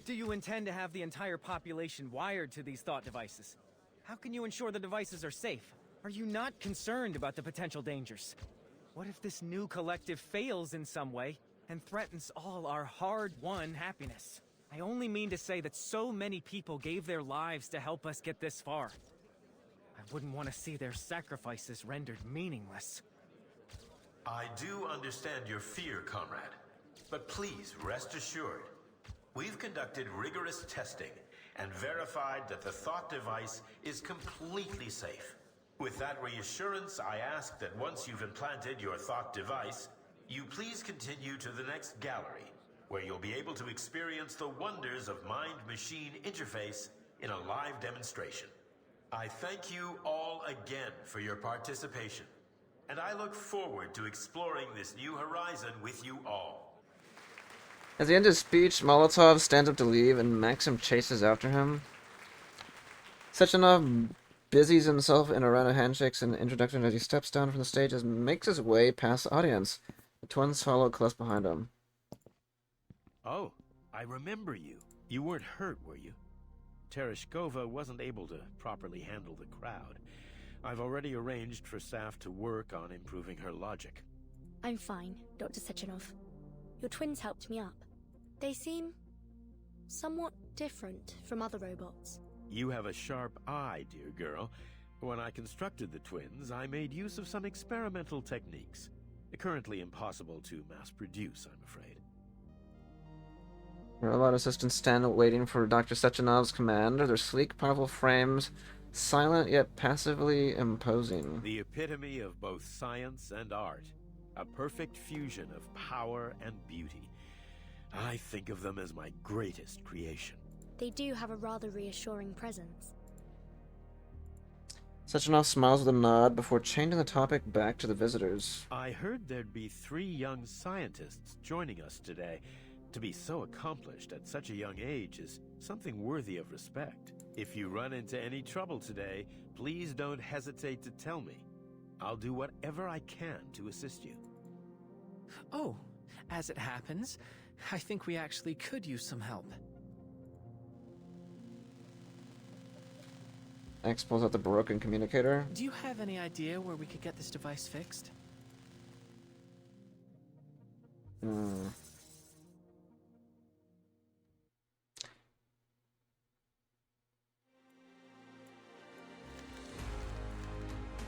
H: Do you intend to have the entire population wired to these thought devices? How can you ensure the devices are safe? Are you not concerned about the potential dangers? What if this new collective fails in some way and threatens all our hard-won happiness? I only mean to say that so many people gave their lives to help us get this far. I wouldn't want to see their sacrifices rendered meaningless.
J: I do understand your fear, comrade. But please rest assured, we've conducted rigorous testing and verified that the thought device is completely safe. With that reassurance, I ask that once you've implanted your thought device, you please continue to the next gallery, where you'll be able to experience the wonders of mind-machine interface in a live demonstration. I thank you all again for your participation, and I look forward to exploring this new horizon with you all.
A: At the end of his speech, Molotov stands up to leave, and Maxim chases after him. Sechenov busies himself in a round of handshakes and introduction as he steps down from the stage and makes his way past the audience. The twins follow close behind him.
J: Oh, I remember you. You weren't hurt, were you? Tereshkova wasn't able to properly handle the crowd. I've already arranged for staff to work on improving her logic.
B: I'm fine, Dr. Sechenov. Your twins helped me up. They seem somewhat different from other robots.
J: You have a sharp eye, dear girl. When I constructed the twins, I made use of some experimental techniques. Currently impossible to mass-produce, I'm afraid.
A: Robot assistants stand waiting for Dr. Sechenov's command. Their sleek, powerful frames, silent yet passively imposing.
J: The epitome of both science and art. A perfect fusion of power and beauty. I think of them as my greatest creation.
B: They do have a rather reassuring presence.
A: Sechenov smiles with a nod before changing the topic back to the visitors.
J: I heard there'd be 3 young scientists joining us today. To be so accomplished at such a young age is something worthy of respect. If you run into any trouble today, please don't hesitate to tell me. I'll do whatever I can to assist you.
C: Oh, as it happens, I think we actually could use some help.
A: X pulls out the broken communicator.
C: Do you have any idea where we could get this device fixed?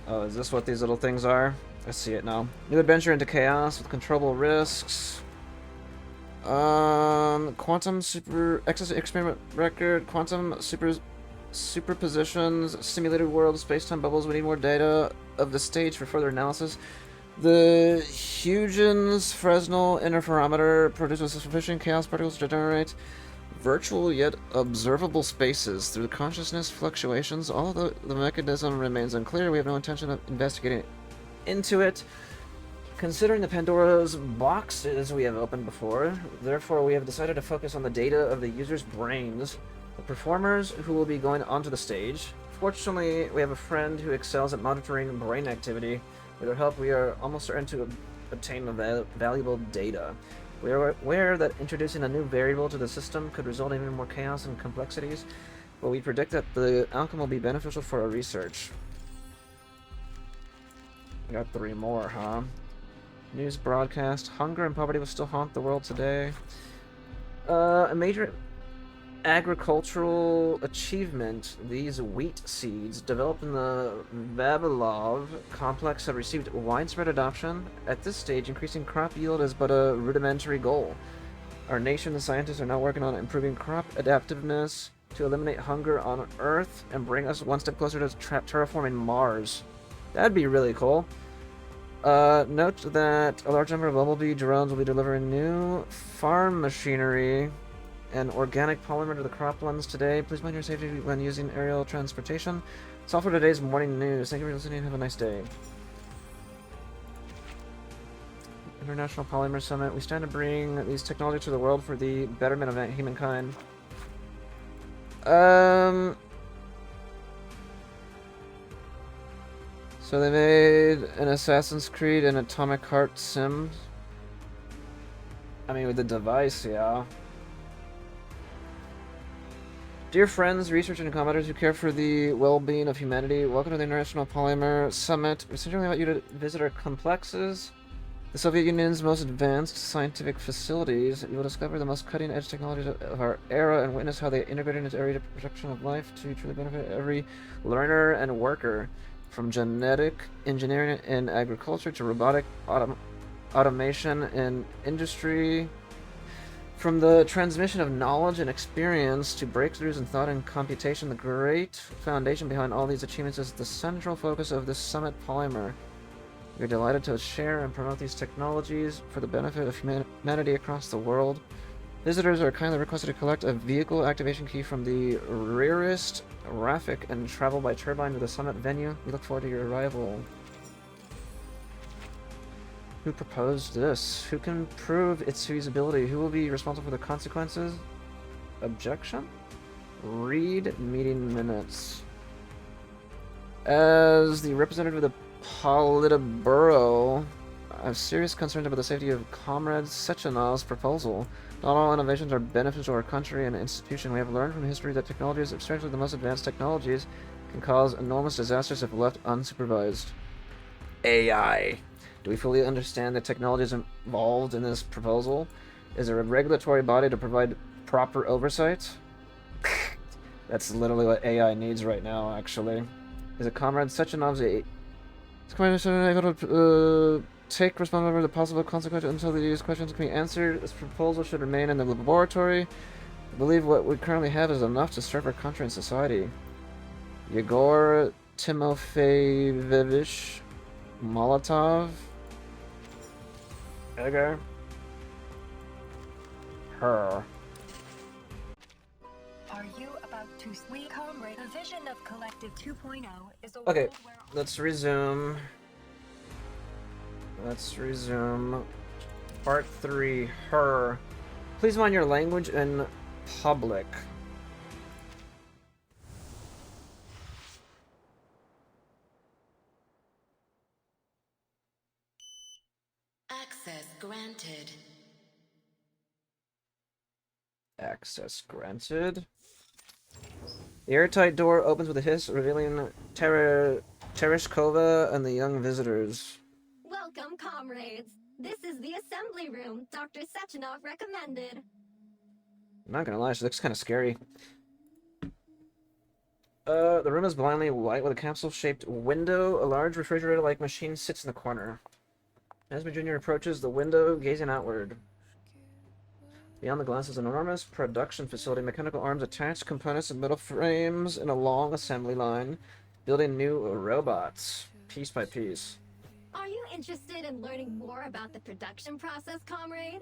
A: Oh, is this what these little things are? I see it now. New adventure into chaos with controllable risks. Quantum super experiment record. Quantum superpositions. Simulated world. Space-time bubbles. We need more data of the stage for further analysis. The Huygens Fresnel interferometer produces sufficient chaos particles to generate virtual yet observable spaces through consciousness fluctuations. Although the mechanism remains unclear, we have no intention of investigating into it. Considering the Pandora's boxes we have opened before, therefore we have decided to focus on the data of the user's brains, the performers who will be going onto the stage. Fortunately, we have a friend who excels at monitoring brain activity. With her help, we are almost certain to obtain valuable data. We are aware that introducing a new variable to the system could result in even more chaos and complexities, but we predict that the outcome will be beneficial for our research. We got 3 more, huh? News broadcast. Hunger and poverty will still haunt the world today. A major agricultural achievement. These wheat seeds developed in the Vavilov complex have received widespread adoption. At this stage, increasing crop yield is but a rudimentary goal. Our nation and scientists are now working on improving crop adaptiveness to eliminate hunger on Earth and bring us one step closer to terraforming Mars. That'd be really cool. Note that a large number of bumblebee drones will be delivering new farm machinery and organic polymer to the croplands today. Please mind your safety when using aerial transportation. That's all for today's morning news. Thank you for listening and have a nice day. International Polymer Summit. We stand to bring these technologies to the world for the betterment of humankind. So they made an Assassin's Creed and Atomic Heart sim. I mean, with the device, yeah. Dear friends, researchers, and commenters who care for the well-being of humanity, welcome to the International Polymer Summit. We sincerely invite you to visit our complexes, the Soviet Union's most advanced scientific facilities. You will discover the most cutting-edge technologies of our era and witness how they integrate into area to protection of life to truly benefit every learner and worker, from genetic engineering in agriculture to robotic automation in industry. From the transmission of knowledge and experience to breakthroughs in thought and computation, the great foundation behind all these achievements is the central focus of this Summit Polymer. We are delighted to share and promote these technologies for the benefit of humanity across the world. Visitors are kindly requested to collect a vehicle activation key from the rearest Rafik and travel by turbine to the Summit venue. We look forward to your arrival. Who proposed this? Who can prove its feasibility? Who will be responsible for the consequences? Objection? Read meeting minutes. As the representative of the Politburo, I have serious concerns about the safety of Comrade Sechenov's proposal. Not all innovations are beneficial to our country and institution. We have learned from history that technologies, especially the most advanced technologies, can cause enormous disasters if left unsupervised. AI. Do we fully understand the technologies involved in this proposal? Is there a regulatory body to provide proper oversight? That's literally what AI needs right now, actually. Is it Comrade Sechenov's able to take responsibility for the possible consequences until these questions can be answered? This proposal should remain in the laboratory. I believe what we currently have is enough to serve our country and society. Yegor Timofeyevich Molotov. Okay. Her.
O: Are you about to sweet comrade? The vision of Collective 2.0 is a
A: Okay,
O: world where
A: let's resume. Let's resume. Part 3, her. Please mind your language in public.
L: Access granted.
A: Access granted. The airtight door opens with a hiss, revealing Tereshkova and the young visitors.
L: Welcome, comrades. This is the assembly room Dr. Sechenov recommended.
A: I'm not gonna lie, she looks kind of scary. The room is blindly white with a capsule-shaped window. A large refrigerator-like machine sits in the corner. Esme Jr. approaches the window, gazing outward. Beyond the glass is an enormous production facility, mechanical arms attached, components and metal frames in a long assembly line, building new robots, piece by piece.
L: Are you interested in learning more about the production process, comrade?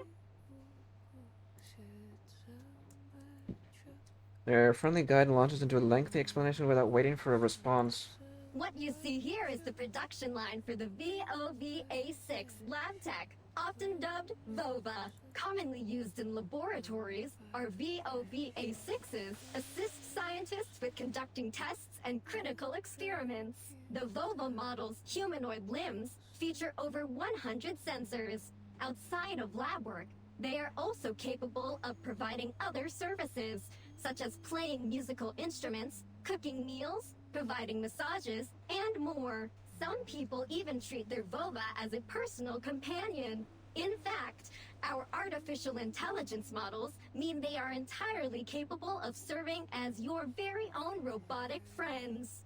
A: Their friendly guide launches into a lengthy explanation without waiting for a response.
L: What you see here is the production line for the VOVA6 lab tech, often dubbed VOVA. Commonly used in laboratories, our VOVA6s assist scientists with conducting tests and critical experiments. The VOVA model's humanoid limbs feature over 100 sensors. Outside of lab work, they are also capable of providing other services, such as playing musical instruments, cooking meals, providing massages, and more. Some people even treat their VOVA as a personal companion. In fact, our artificial intelligence models mean they are entirely capable of serving as your very own robotic friends.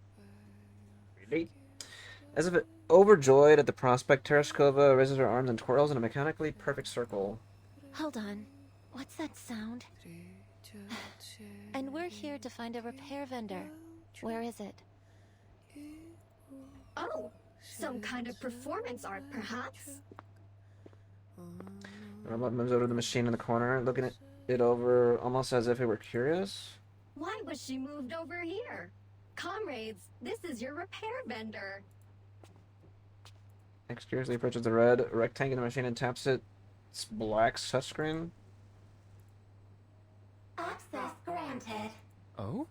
A: Really? As if overjoyed at the prospect, Tereshkova raises her arms and twirls in a mechanically perfect circle.
D: Hold on. What's that sound? And we're here to find a repair vendor. Where is it?
L: Oh, some kind of performance art, perhaps?
A: The robot moves over to the machine in the corner, looking it over almost as if it were curious.
L: Why was she moved over here? Comrades, this is your repair vendor.
A: X curiously approaches the red rectangle in the machine and taps its black touchscreen.
L: Access granted.
H: Oh?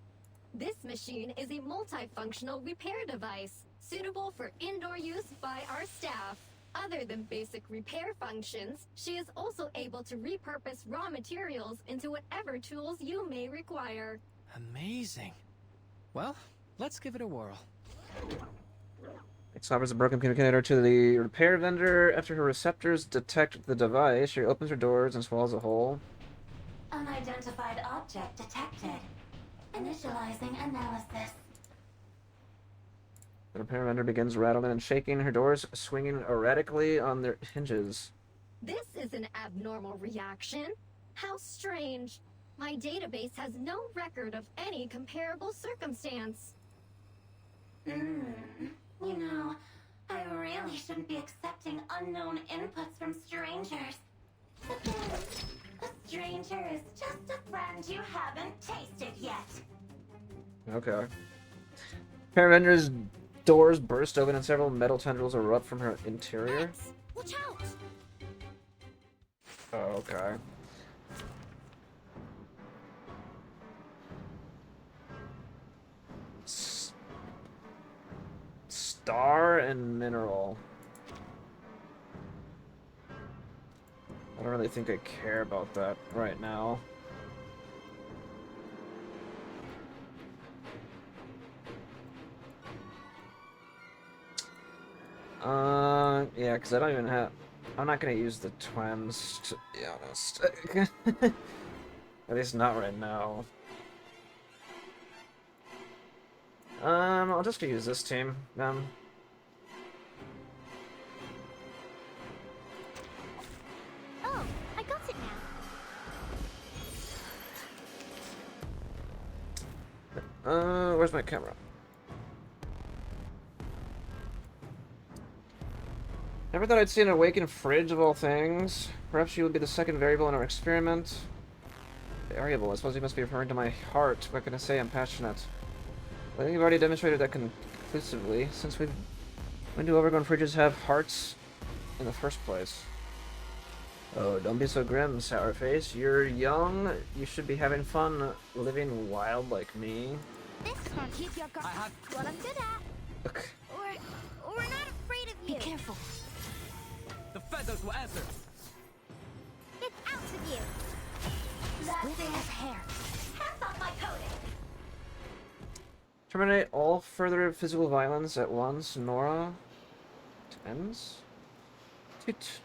L: This machine is a multifunctional repair device, suitable for indoor use by our staff. Other than basic repair functions, she is also able to repurpose raw materials into whatever tools you may require.
C: Amazing. Well, let's give it a whirl.
A: X offers a broken communicator to the repair vendor. After her receptors detect the device, she opens her doors and swallows a hole.
L: Unidentified object detected. Initializing analysis.
A: The repair vendor begins rattling and shaking, her doors swinging erratically on their hinges.
L: This is an abnormal reaction. How strange. My database has no record of any comparable circumstance. You know, I really shouldn't be accepting unknown inputs from strangers. But then, a stranger is just a friend you haven't tasted yet.
A: Okay. Repair vendor's doors burst open and several metal tendrils erupt from her interior.
B: X, watch out!
A: Oh, okay. Star and mineral. I don't really think I care about that right now. Yeah, because I don't even have... I'm not going to use the twins, to be honest. At least not right now. I'll just use this team, then.
B: Oh, I got it now.
A: Where's my camera? Never thought I'd see an awakened fridge of all things. Perhaps she would be the second variable in our experiment. Variable? I suppose you must be referring to my heart. What can I say? I'm passionate. I think you've already demonstrated that conclusively, since when do overgrown fridges have hearts in the first place? Oh, don't be so grim, sour face. You're young. You should be having fun living wild like me.
B: This can't keep your guard. What I'm good at.
A: Okay.
B: We're not afraid of you.
D: Be careful.
H: The feathers will answer.
B: Get out of you.
L: That thing is hair. Hands off my coating.
A: Terminate all further physical violence at once, Nora. Ends. Toot.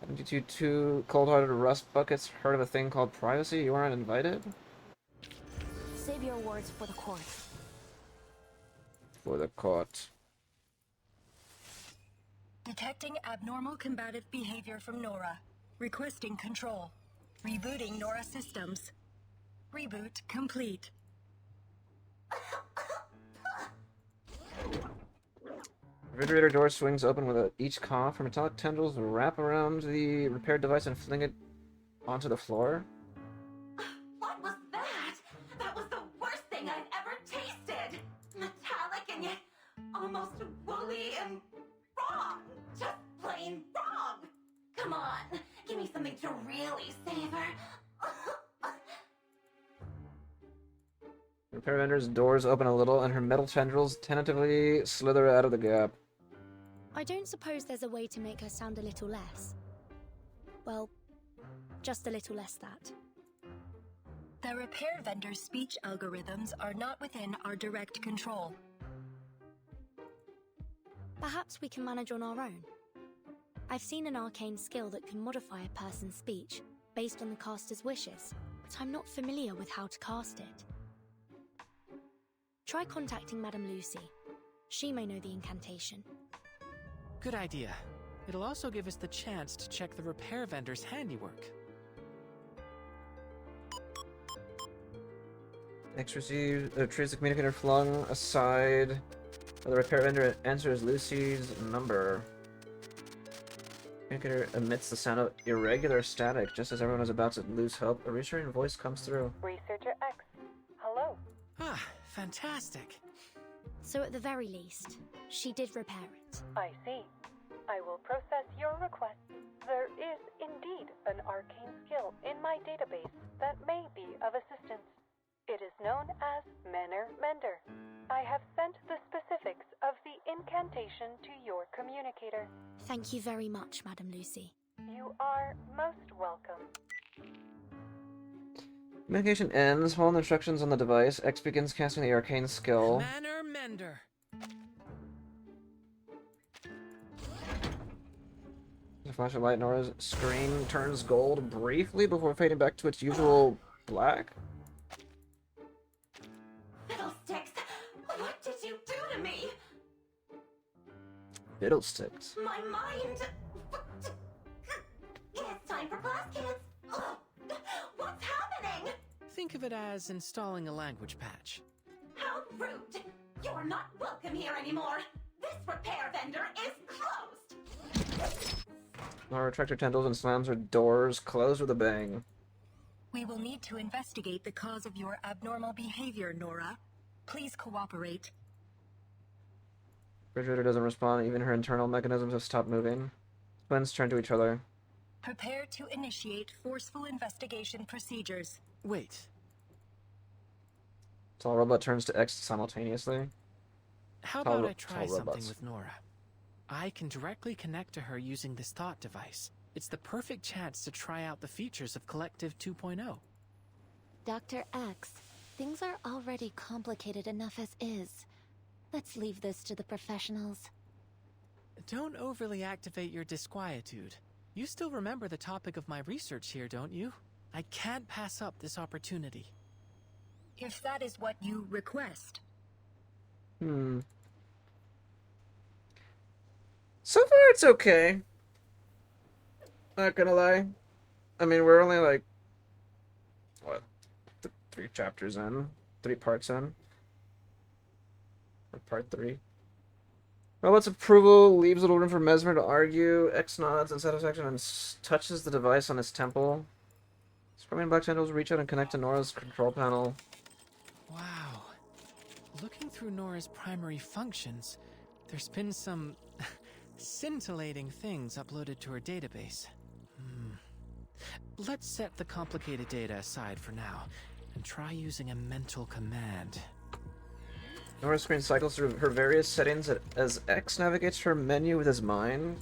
A: Haven't you two cold-hearted rust buckets heard of a thing called privacy? You aren't invited?
B: Save your words for the court.
A: For the court.
O: Detecting abnormal combative behavior from Nora. Requesting control. Rebooting Nora systems. Reboot complete.
A: Refrigerator door swings open with each cough. Her metallic tendrils wrap around the repaired device and fling it onto the floor.
L: What was that? That was the worst thing I've ever tasted. Metallic and yet almost woolly and wrong. Just plain wrong. Come on, give me something to really savor.
A: Repair vendor's doors open a little and her metal tendrils tentatively slither out of the gap.
B: I don't suppose there's a way to make her sound a little less. Well, just a little less that.
O: The repair vendor's speech algorithms are not within our direct control.
B: Perhaps we can manage on our own. I've seen an arcane skill that can modify a person's speech based on the caster's wishes, but I'm not familiar with how to cast it. Try contacting Madame Lucy. She may know the incantation.
C: Good idea. It'll also give us the chance to check the repair vendor's handiwork.
A: X receives, retrieves the communicator flung aside. The repair vendor answers Lucy's number. Communicator emits the sound of irregular static. Just as everyone is about to lose hope, a reassuring voice comes through.
P: Researcher X, hello.
C: Ah, fantastic.
B: So at the very least, she did repair it.
P: I see. I will process your request. There is indeed an arcane skill in my database that may be of assistance. It is known as Manner Mender. I have sent the specifics of the incantation to your communicator.
B: Thank you very much, Madame Lucy.
P: You are most welcome.
A: Communication ends. Following the instructions on the device, X begins casting the arcane skill.
C: Manner Mender.
A: The flash of light, Nora's screen turns gold briefly before fading back to its usual black.
L: Fiddlesticks! What did you do to me?
A: Fiddlesticks.
L: My mind... It's time for class, kids! What's happening?
C: Think of it as installing a language patch.
L: How rude! You're not welcome here anymore! This repair vendor is closed!
A: Nora retracts her tendrils and slams her doors closed with a bang.
O: We will need to investigate the cause of your abnormal behavior, Nora. Please cooperate.
A: Refrigerator doesn't respond. Even her internal mechanisms have stopped moving. Twins turn to each other.
O: Prepare to initiate forceful investigation procedures.
C: Wait.
A: Tall robot turns to X simultaneously.
C: How about I try something with Nora? I can directly connect to her using this thought device. It's the perfect chance to try out the features of Collective 2.0.
D: Dr. X, things are already complicated enough as is. Let's leave this to the professionals.
C: Don't overly activate your disquietude. You still remember the topic of my research here, don't you? I can't pass up this opportunity.
O: If that is what you request.
A: So far, it's okay. Not gonna lie. I mean, we're only like, what, 3 chapters in? 3 parts in? Or part 3? Robot's approval leaves little room for Mesmer to argue. X nods in satisfaction and touches the device on his temple. Scrubbing black tendrils reach out and connect to Nora's control panel.
C: Wow. Looking through Nora's primary functions, there's been some scintillating things uploaded to her database. Let's set the complicated data aside for now, and try using a mental command.
A: Nora's screen cycles through her various settings as X navigates her menu with his mind.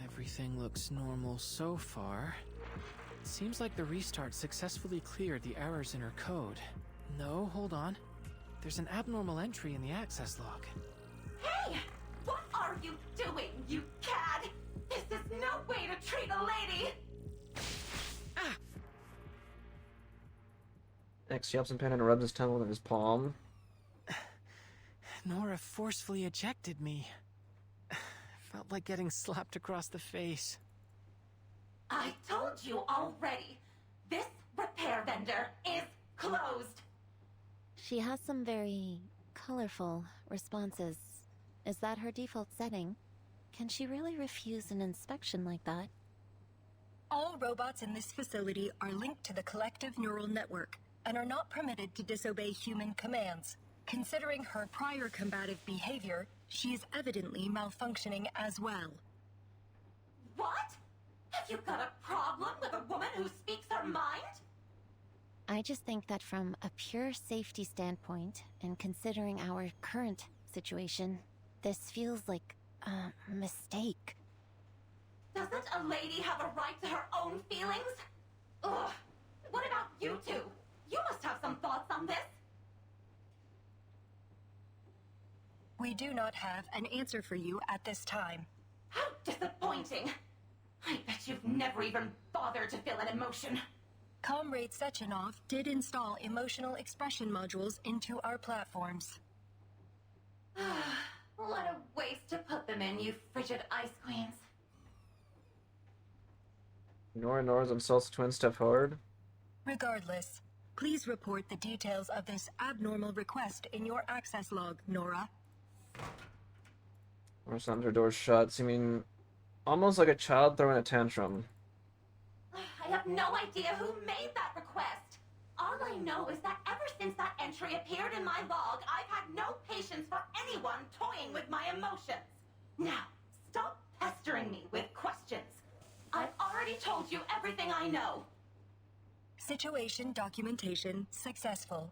C: Everything looks normal so far. It seems like the restart successfully cleared the errors in her code. No, hold on. There's an abnormal entry in the access log.
L: Hey! What are you doing, you cad? This is no way to treat a lady!
A: X yelps in pain and rubs his temple with his palm.
C: Nora forcefully ejected me. Felt like getting slapped across the face.
L: I told you already. This repair vendor is closed.
D: She has some very colorful responses. Is that her default setting? Can she really refuse an inspection like that?
O: All robots in this facility are linked to the collective neural network and are not permitted to disobey human commands. Considering her prior combative behavior, she is evidently malfunctioning as well.
L: What? Have you got a problem with a woman who speaks her mind?
D: I just think that from a pure safety standpoint, and considering our current situation, this feels like a mistake.
L: Doesn't a lady have a right to her own feelings? Ugh. What about you two? You must have some thoughts on this.
O: We do not have an answer for you at this time.
L: How disappointing. I bet you've never even bothered to feel an emotion.
O: Comrade Sechenov did install emotional expression modules into our platforms.
L: What a waste to put them in, you frigid ice queens.
A: Nora's insults twin step forward.
O: Regardless, please report the details of this abnormal request in your access log, Nora.
A: Nora slams her door shut, seeming almost like a child throwing a tantrum.
L: I have no idea who made that request. All I know is that ever since that entry appeared in my log, I've had no patience for anyone toying with my emotions. Now, stop pestering me with questions. I've already told you everything I know.
O: Situation documentation successful.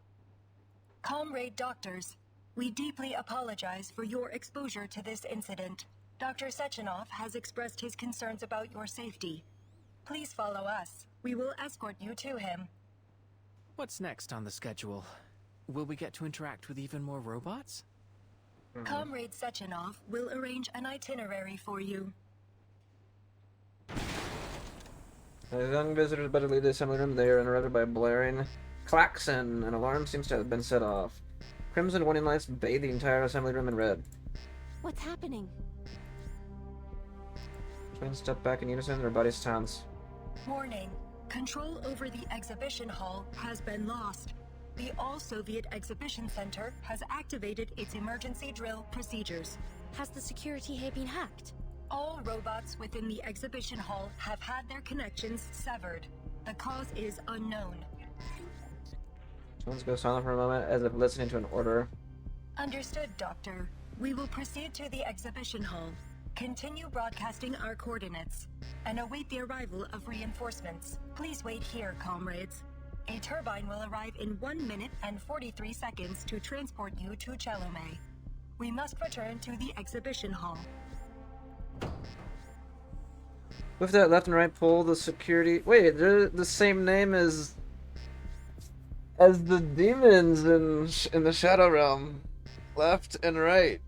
O: Comrade doctors, we deeply apologize for your exposure to this incident. Dr. Sechenov has expressed his concerns about your safety. Please follow us. We will escort you to him.
C: What's next on the schedule? Will we get to interact with even more robots?
O: Comrade Sechenov will arrange an itinerary for you.
A: As young visitors better leave the assembly room, they are interrupted by a blaring klaxon. An alarm seems to have been set off. Crimson warning lights bathe the entire assembly room in red.
D: What's happening?
A: Twins step back in unison, their bodies tense.
O: Warning. Control over the exhibition hall has been lost. The All-Soviet Exhibition Center has activated its emergency drill procedures.
B: Has the security here been hacked?
O: All robots within the exhibition hall have had their connections severed. The cause is unknown.
A: Twins go silent for a moment as if listening to an order.
O: Understood, Doctor. We will proceed to the exhibition hall. Continue broadcasting our coordinates and await the arrival of reinforcements. Please wait here, comrades. A turbine will arrive in 1 minute and 43 seconds to transport you to Chelome. We must return to the exhibition hall.
A: With that left and right pull, the security... Wait, they're the same name as the demons in the Shadow Realm. Left and right.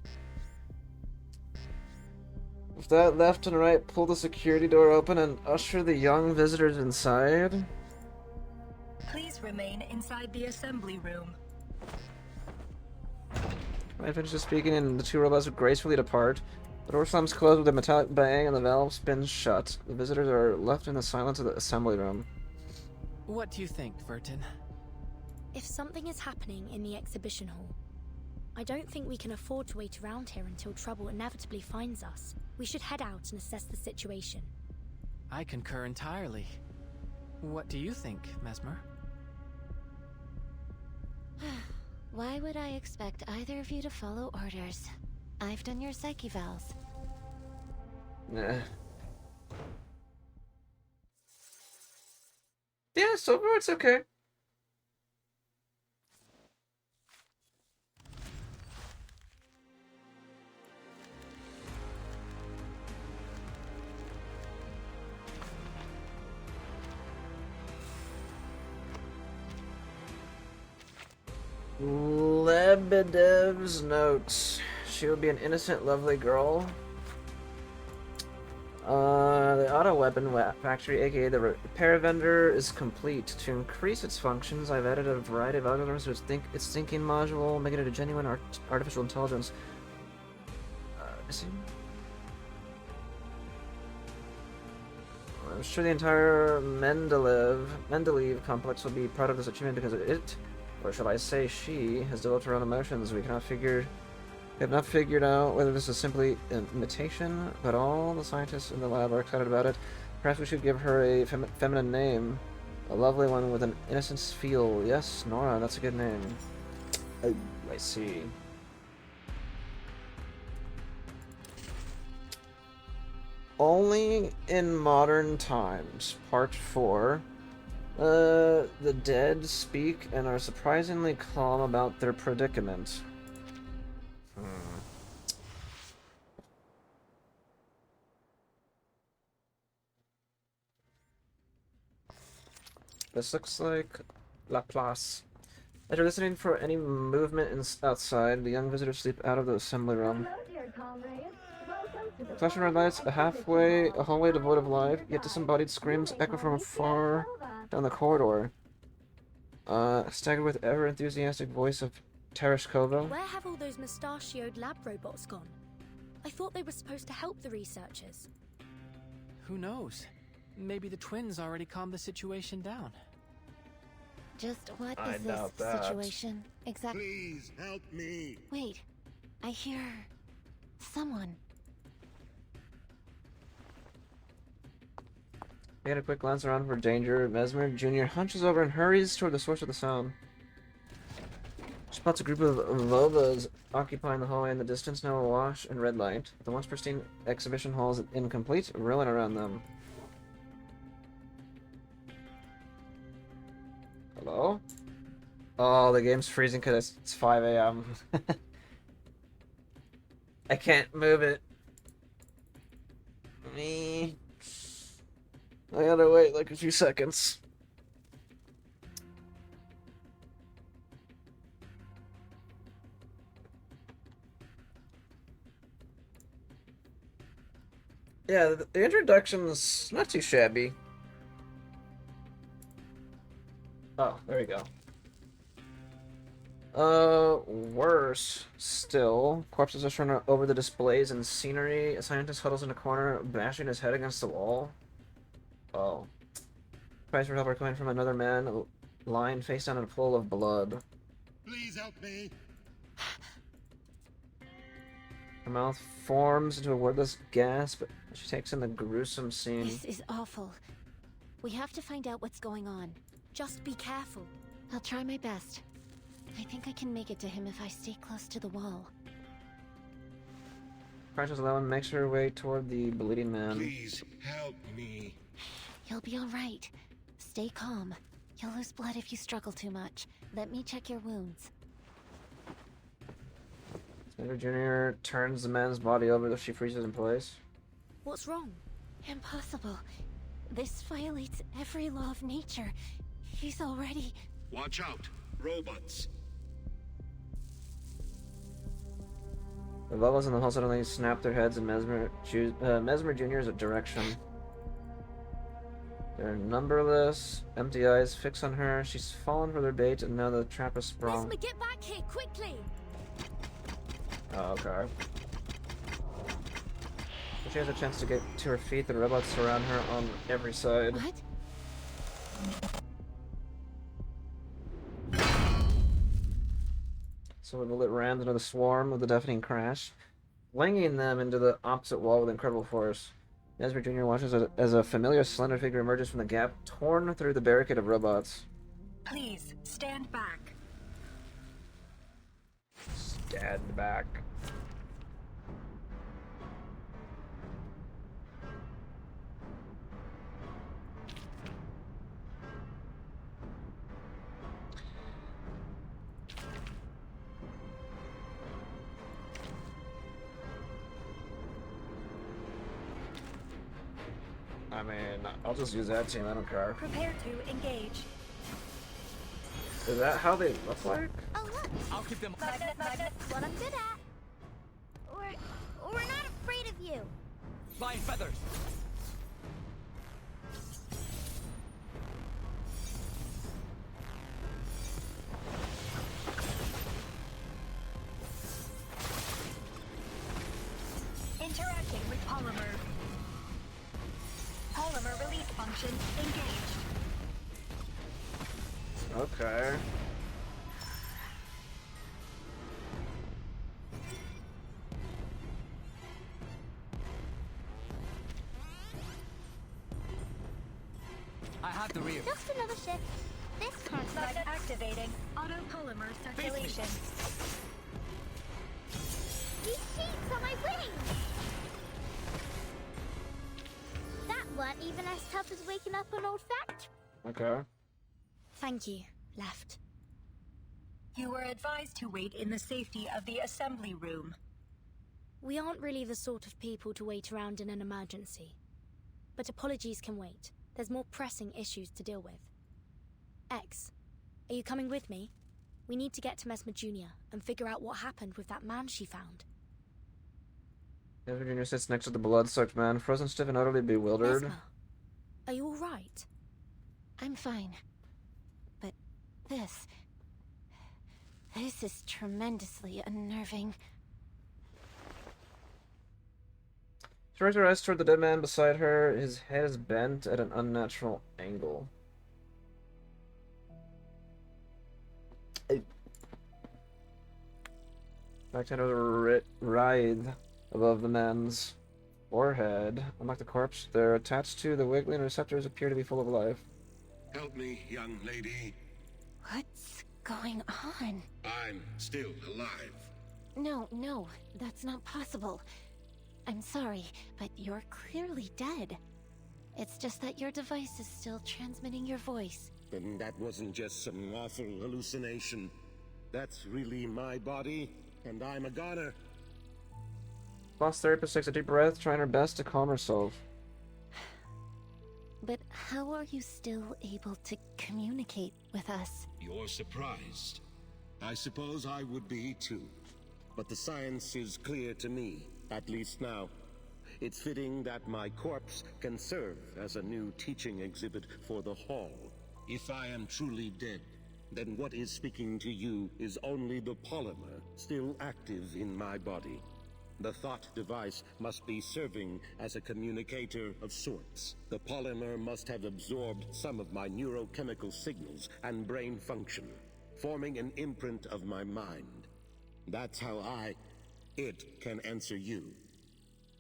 A: With that left and right, pull the security door open and usher the young visitors inside.
O: Please remain inside the assembly room.
A: I finishes speaking and the two robots gracefully depart. The door slams closed with a metallic bang and the valve spins shut. The visitors are left in the silence of the assembly room.
C: What do you think, Vertin?
B: If something is happening in the exhibition hall, I don't think we can afford to wait around here until trouble inevitably finds us. We should head out and assess the situation.
C: I concur entirely. What do you think, Mesmer?
D: Why would I expect either of you to follow orders? I've done your psyche vals.
A: Nah. Yeah, so far it's okay. Lebedev's notes. She would be an innocent, lovely girl. The auto weapon factory, aka the repair vendor, is complete. To increase its functions, I've added a variety of algorithms to its thinking module, making it a genuine artificial intelligence. I'm sure the entire Mendeleev complex will be proud of this achievement because it, or shall I say she, has developed her own emotions. We have not figured out whether this is simply an imitation, but all the scientists in the lab are excited about it. Perhaps we should give her a feminine name. A lovely one with an innocent feel. Yes, Nora, that's a good name. Oh, I see. Only in modern times, part 4. The dead speak and are surprisingly calm about their predicament. This looks like La Place. After listening for any movement outside, the young visitors sleep out of the assembly room. Flashing red lights, a hallway devoid of life, yet disembodied screams echo from far down the corridor. Staggered with ever-enthusiastic voice of Tereshkova.
B: Where have all those mustachioed lab robots gone? I thought they were supposed to help the researchers.
C: Who knows? Maybe the twins already calmed the situation down.
D: Just what is this situation exactly?
J: Please help me.
D: Wait, I hear someone.
A: I get a quick glance around for danger. Mesmer Jr. hunches over and hurries toward the source of the sound. Spots a group of Vovas occupying the hallway in the distance, now awash in red light. The once pristine exhibition hall is in complete ruin around them. Hello? Oh, the game's freezing because it's 5 a.m. I can't move it. Me. I gotta wait like a few seconds. Yeah, the introduction's not too shabby. Oh, there we go. Worse still. Corpses are thrown over the displays and scenery. A scientist huddles in a corner, bashing his head against the wall. Oh. Cries for help are coming from another man, lying face down in a pool of blood.
J: Please help me.
A: Her mouth forms into a wordless gasp. She takes in the gruesome scene.
D: This is awful. We have to find out what's going on.
B: Just be careful.
D: I'll try my best. I think I can make it to him if I stay close to the wall.
A: Precious Lemon makes her way toward the bleeding man.
J: Please help me.
D: You'll be alright. Stay calm. You'll lose blood if you struggle too much. Let me check your wounds.
A: Spencer Jr. turns the man's body over as she freezes in place.
B: What's wrong?
D: Impossible. This violates every law of nature. He's already...
J: Watch out, robots.
A: The levels in the hall suddenly snap their heads in Mesmer Jr.'s direction. They're numberless, empty eyes fix on her. She's fallen for their bait, and now the trap is sprung.
B: Mesmer, get back here, quickly!
A: Oh, okay. If she has a chance to get to her feet, the robots surround her on every side.
D: What?
A: So the bullet rams into the swarm with a deafening crash, flinging them into the opposite wall with incredible force. Mesmer Jr. watches as a familiar slender figure emerges from the gap, torn through the barricade of robots.
O: Please, stand back.
A: Stand back. I mean, I'll just use that team, I don't care.
O: Prepare to engage.
A: Is that how they look like?
B: Oh, look!
H: I'll keep them.
B: What I'm good at. We're not afraid of you.
H: Flying feathers.
O: Interacting with Polymer. Polymer release function engaged.
A: Okay.
H: I have the rear.
B: Just another shift. This can't
O: Slide activating auto polymer circulation.
B: These sheets are my wings! That weren't even as tough as waking up an old fact.
A: Okay.
B: Thank you, Left.
O: You were advised to wait in the safety of the assembly room.
B: We aren't really the sort of people to wait around in an emergency. But apologies can wait. There's more pressing issues to deal with. X, are you coming with me? We need to get to Mesmer Jr. and figure out what happened with that man she found.
A: Mesmer Jr. sits next to the blood-soaked man, frozen stiff and utterly bewildered.
B: Mesmer, are you alright?
D: I'm fine. But this is tremendously unnerving.
A: She turns her eyes toward the dead man beside her. His head is bent at an unnatural angle. Back to the writhe above the man's forehead. Unlike the corpse, they're attached to the wiggling receptors appear to be full of life.
J: Help me, young lady.
D: What's going on?
J: I'm still alive.
D: No, that's not possible. I'm sorry, but you're clearly dead. It's just that your device is still transmitting your voice.
J: And that wasn't just some awful hallucination. That's really my body, and I'm a goner.
A: Boss therapist takes a deep breath, trying her best to calm herself.
D: But how are you still able to communicate with us?
J: You're surprised. I suppose I would be too. But the science is clear to me, at least now. It's fitting that my corpse can serve as a new teaching exhibit for the Hall. If I am truly dead, then what is speaking to you is only the polymer still active in my body. The thought device must be serving as a communicator of sorts. The polymer must have absorbed some of my neurochemical signals and brain function, forming an imprint of my mind. That's how it can answer you.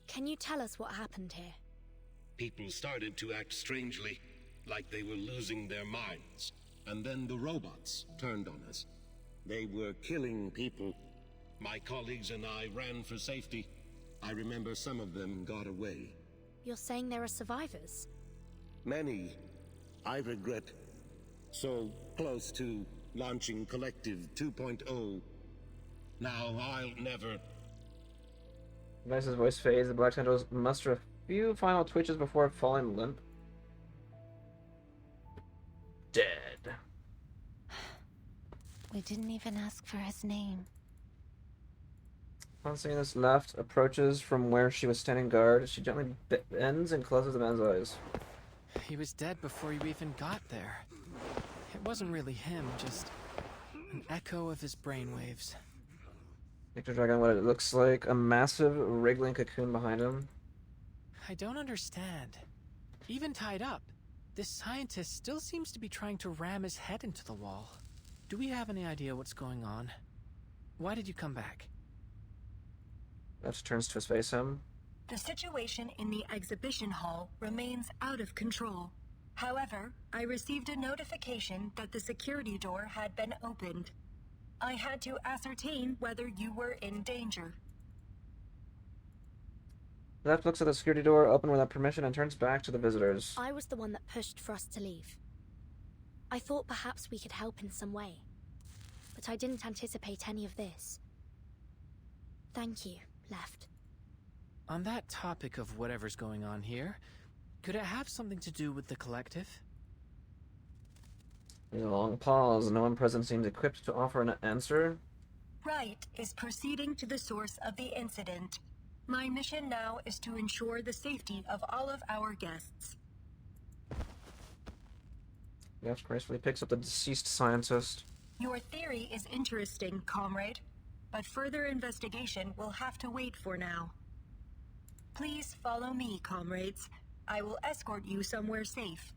B: Can you tell us what happened here?
J: People started to act strangely, like they were losing their minds. And then the robots turned on us. They were killing people. My colleagues and I ran for safety. I remember some of them got away.
B: You're saying there are survivors?
J: Many. I regret. So close to launching Collective 2.0. Now I'll never...
A: Vice's voice fades. The Black Tendrils muster a few final twitches before falling limp. Dead.
D: We didn't even ask for his name.
A: Poncinus left, approaches from where she was standing guard. She gently bends and closes the man's eyes.
C: He was dead before you even got there. It wasn't really him, just an echo of his brainwaves.
A: Victor Dragon, what it looks like, a massive wriggling cocoon behind him.
C: I don't understand. Even tied up, this scientist still seems to be trying to ram his head into the wall. Do we have any idea what's going on? Why did you come back?
A: Left turns to face him.
O: The situation in the exhibition hall remains out of control. However, I received a notification that the security door had been opened. I had to ascertain whether you were in danger.
A: Left looks at the security door, open without permission, and turns back to the visitors.
B: I was the one that pushed for us to leave. I thought perhaps we could help in some way, but I didn't anticipate any of this. Thank you, Left.
C: On that topic of whatever's going on here, could it have something to do with the Collective?
A: There's a long pause. No one present seems equipped to offer an answer.
O: Wright is proceeding to the source of the incident. My mission now is to ensure the safety of all of our guests.
A: Left gracefully picks up the deceased scientist.
O: Your theory is interesting, comrade, but further investigation will have to wait for now. Please follow me, comrades. I will escort you somewhere safe.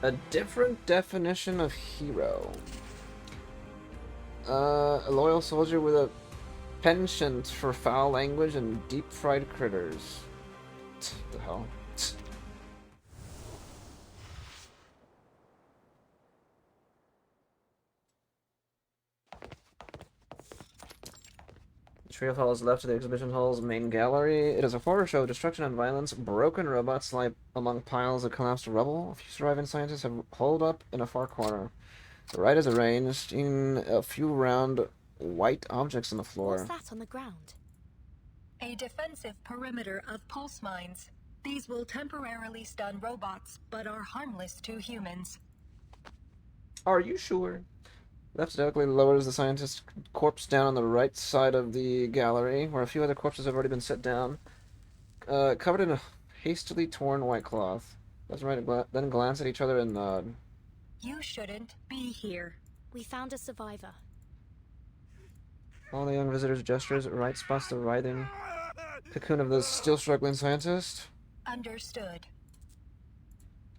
A: A different definition of hero. A loyal soldier with a penchant for foul language and deep-fried critters. The hell? The trio follows left to the exhibition hall's main gallery. It is a horror show of destruction and violence. Broken robots lie among piles of collapsed rubble. A few surviving scientists have holed up in a far corner. The right is arranged in a few round white objects on the floor.
B: What's that on the ground?
O: A defensive perimeter of pulse mines. These will temporarily stun robots, but are harmless to humans.
A: Are you sure? Left delicately lowers the scientist's corpse down on the right side of the gallery, where a few other corpses have already been set down, covered in a hastily torn white cloth. Left and right then glance at each other and nod.
O: You shouldn't be here.
B: We found a survivor.
A: All the young visitors' gestures, right spots the writhing cocoon of the still struggling scientist.
O: Understood.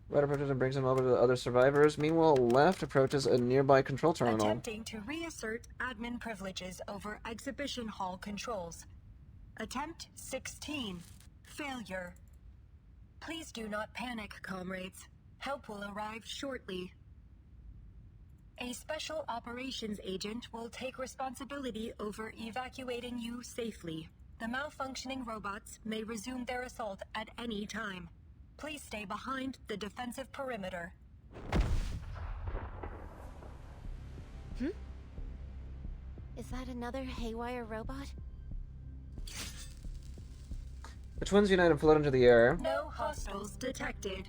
A: Right approaches and brings him over to the other survivors. Meanwhile, left approaches a nearby control terminal.
O: Attempting to reassert admin privileges over exhibition hall controls. Attempt 16. Failure. Please do not panic, comrades. Help will arrive shortly. A special operations agent will take responsibility over evacuating you safely. The malfunctioning robots may resume their assault at any time. Please stay behind the defensive perimeter.
D: Is that another haywire robot?
A: The twins unite and float into the air.
O: No hostiles detected.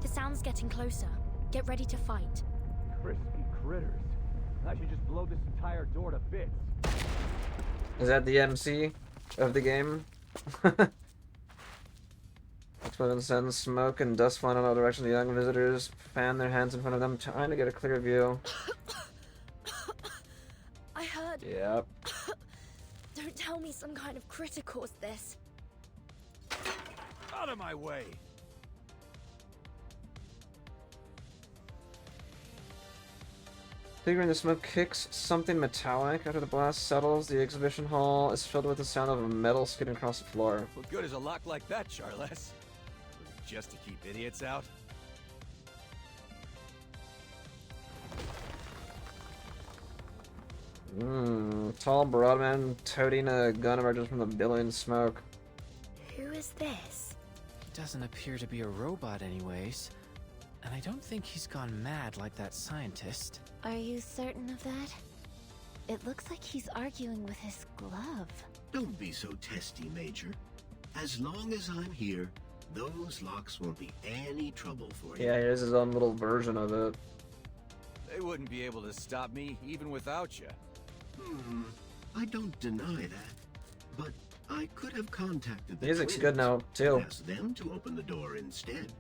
B: The sound's getting closer. Get ready to fight.
Q: Crispy critters. I should just blow this entire door to bits.
A: Is that the MC of the game? Explosion sends smoke and dust flying in all directions. The young visitors fan their hands in front of them, trying to get a clear view.
B: I heard.
A: Yep.
B: Don't tell me some kind of critter caused this.
M: Out of my way!
A: Figuring the smoke kicks something metallic. After the blast settles, the exhibition hall is filled with the sound of metal skidding across the floor.
M: What good is a lock like that, Charles? Just to keep idiots out?
A: Tall, broad man toting a gun emerges from the billowing smoke.
B: Who is this?
C: He doesn't appear to be a robot anyways. And I don't think he's gone mad like that scientist.
D: Are you certain of that? It looks like he's arguing with his glove.
R: Don't be so testy, Major. As long as I'm here, those locks won't be any trouble for you.
A: Yeah, here's his own little version of it.
M: They wouldn't be able to stop me, even without you.
R: I don't deny that. But I could have contacted the
A: Music's
R: twins
A: good now, too.
R: and asked them to open the door instead.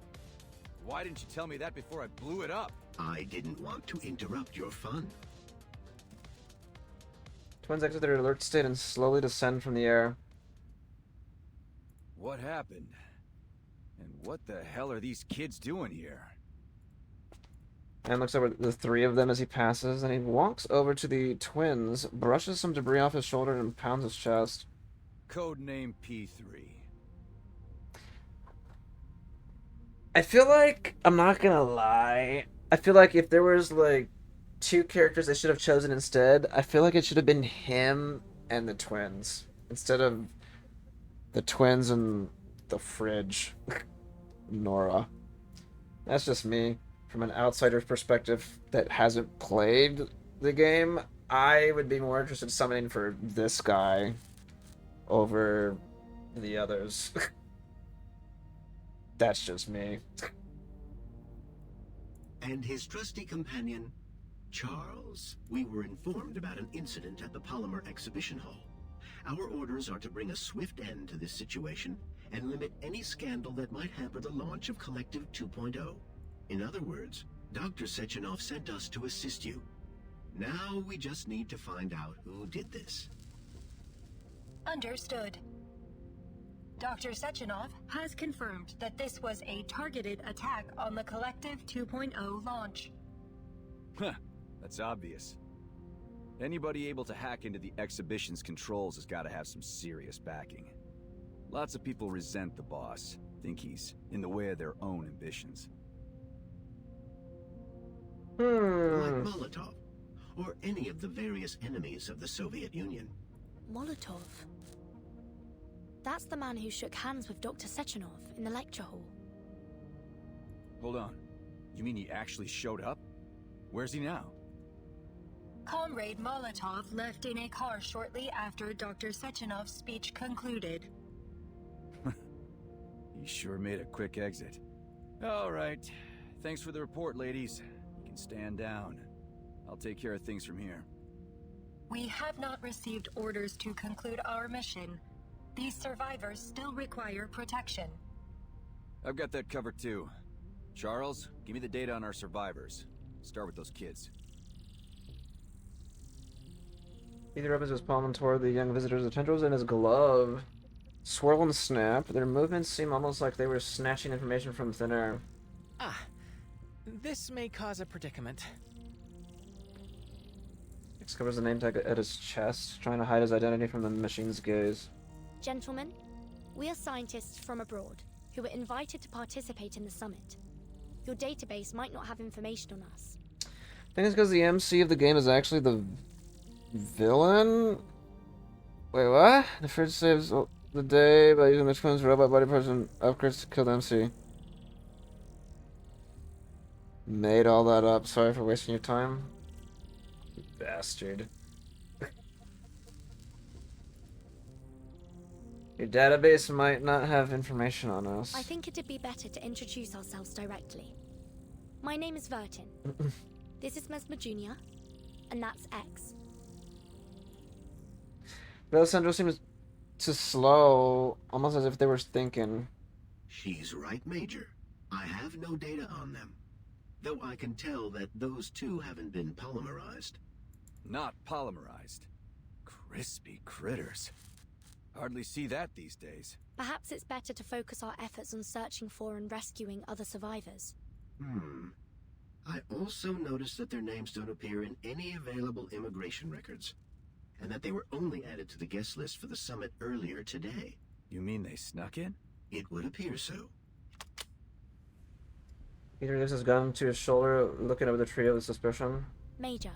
M: Why didn't you tell me that before I blew it up?
R: I didn't want to interrupt your fun.
A: Twins exit their alert state and slowly descend from the air.
M: What happened? And what the hell are these kids doing here?
A: And looks over at the three of them as he passes, and he walks over to the twins, brushes some debris off his shoulder, and pounds his chest.
M: Codename P3.
A: I feel like, I'm not gonna lie, I feel like if there was, like, two characters they should have chosen instead, I feel like it should have been him and the twins, instead of the twins and the fridge. Nora. That's just me. From an outsider's perspective that hasn't played the game, I would be more interested in summoning for this guy over the others. That's just me.
R: And his trusty companion, Charles. We were informed about an incident at the Polymer Exhibition Hall. Our orders are to bring a swift end to this situation and limit any scandal that might hamper the launch of Collective 2.0. In other words, Dr. Sechenov sent us to assist you. Now we just need to find out who did this.
O: Understood. Dr. Sechenov has confirmed that this was a targeted attack on the Collective 2.0 launch.
M: Huh, that's obvious. Anybody able to hack into the exhibition's controls has got to have some serious backing. Lots of people resent the boss, think he's in the way of their own ambitions.
R: Like Molotov, or any of the various enemies of the Soviet Union.
B: Molotov? That's the man who shook hands with Dr. Sechenov in the lecture hall.
M: Hold on. You mean he actually showed up? Where's he now?
O: Comrade Molotov left in a car shortly after Dr. Sechenov's speech concluded.
M: He sure made a quick exit. All right. Thanks for the report, ladies. You can stand down. I'll take care of things from here.
O: We have not received orders to conclude our mission. These survivors still require protection.
M: I've got that covered too. Charles, give me the data on our survivors. Start with those kids.
A: He rubs his palm toward the young visitor's tendrils in his glove. Swirl and snap. Their movements seem almost like they were snatching information from thin air.
C: Ah, this may cause a predicament.
A: He covers the name tag at his chest, trying to hide his identity from the machine's gaze.
B: Gentlemen, we are scientists from abroad who were invited to participate in the summit. Your database might not have information on us.
A: I think it's because the MC of the game is actually the villain. Wait, what? The fridge saves the day by using the twins' robot body parts and upgrades to kill the MC. Made all that up. Sorry for wasting your time. You bastard. Your database might not have information on us.
B: I think it'd be better to introduce ourselves directly. My name is Vertin. This is Mesmer Jr. And that's X.
A: Belisandro seems to slow, almost as if they were thinking.
R: She's right, Major. I have no data on them. Though I can tell that those two haven't been polymerized.
M: Not polymerized. Crispy critters. Hardly see that these days.
B: Perhaps it's better to focus our efforts on searching for and rescuing other survivors.
R: I also noticed that their names don't appear in any available immigration records, and that they were only added to the guest list for the summit earlier today.
M: You mean they snuck in?
R: It would appear so.
A: He releases his gun to his shoulder, looking over the trio with suspicion.
B: Major.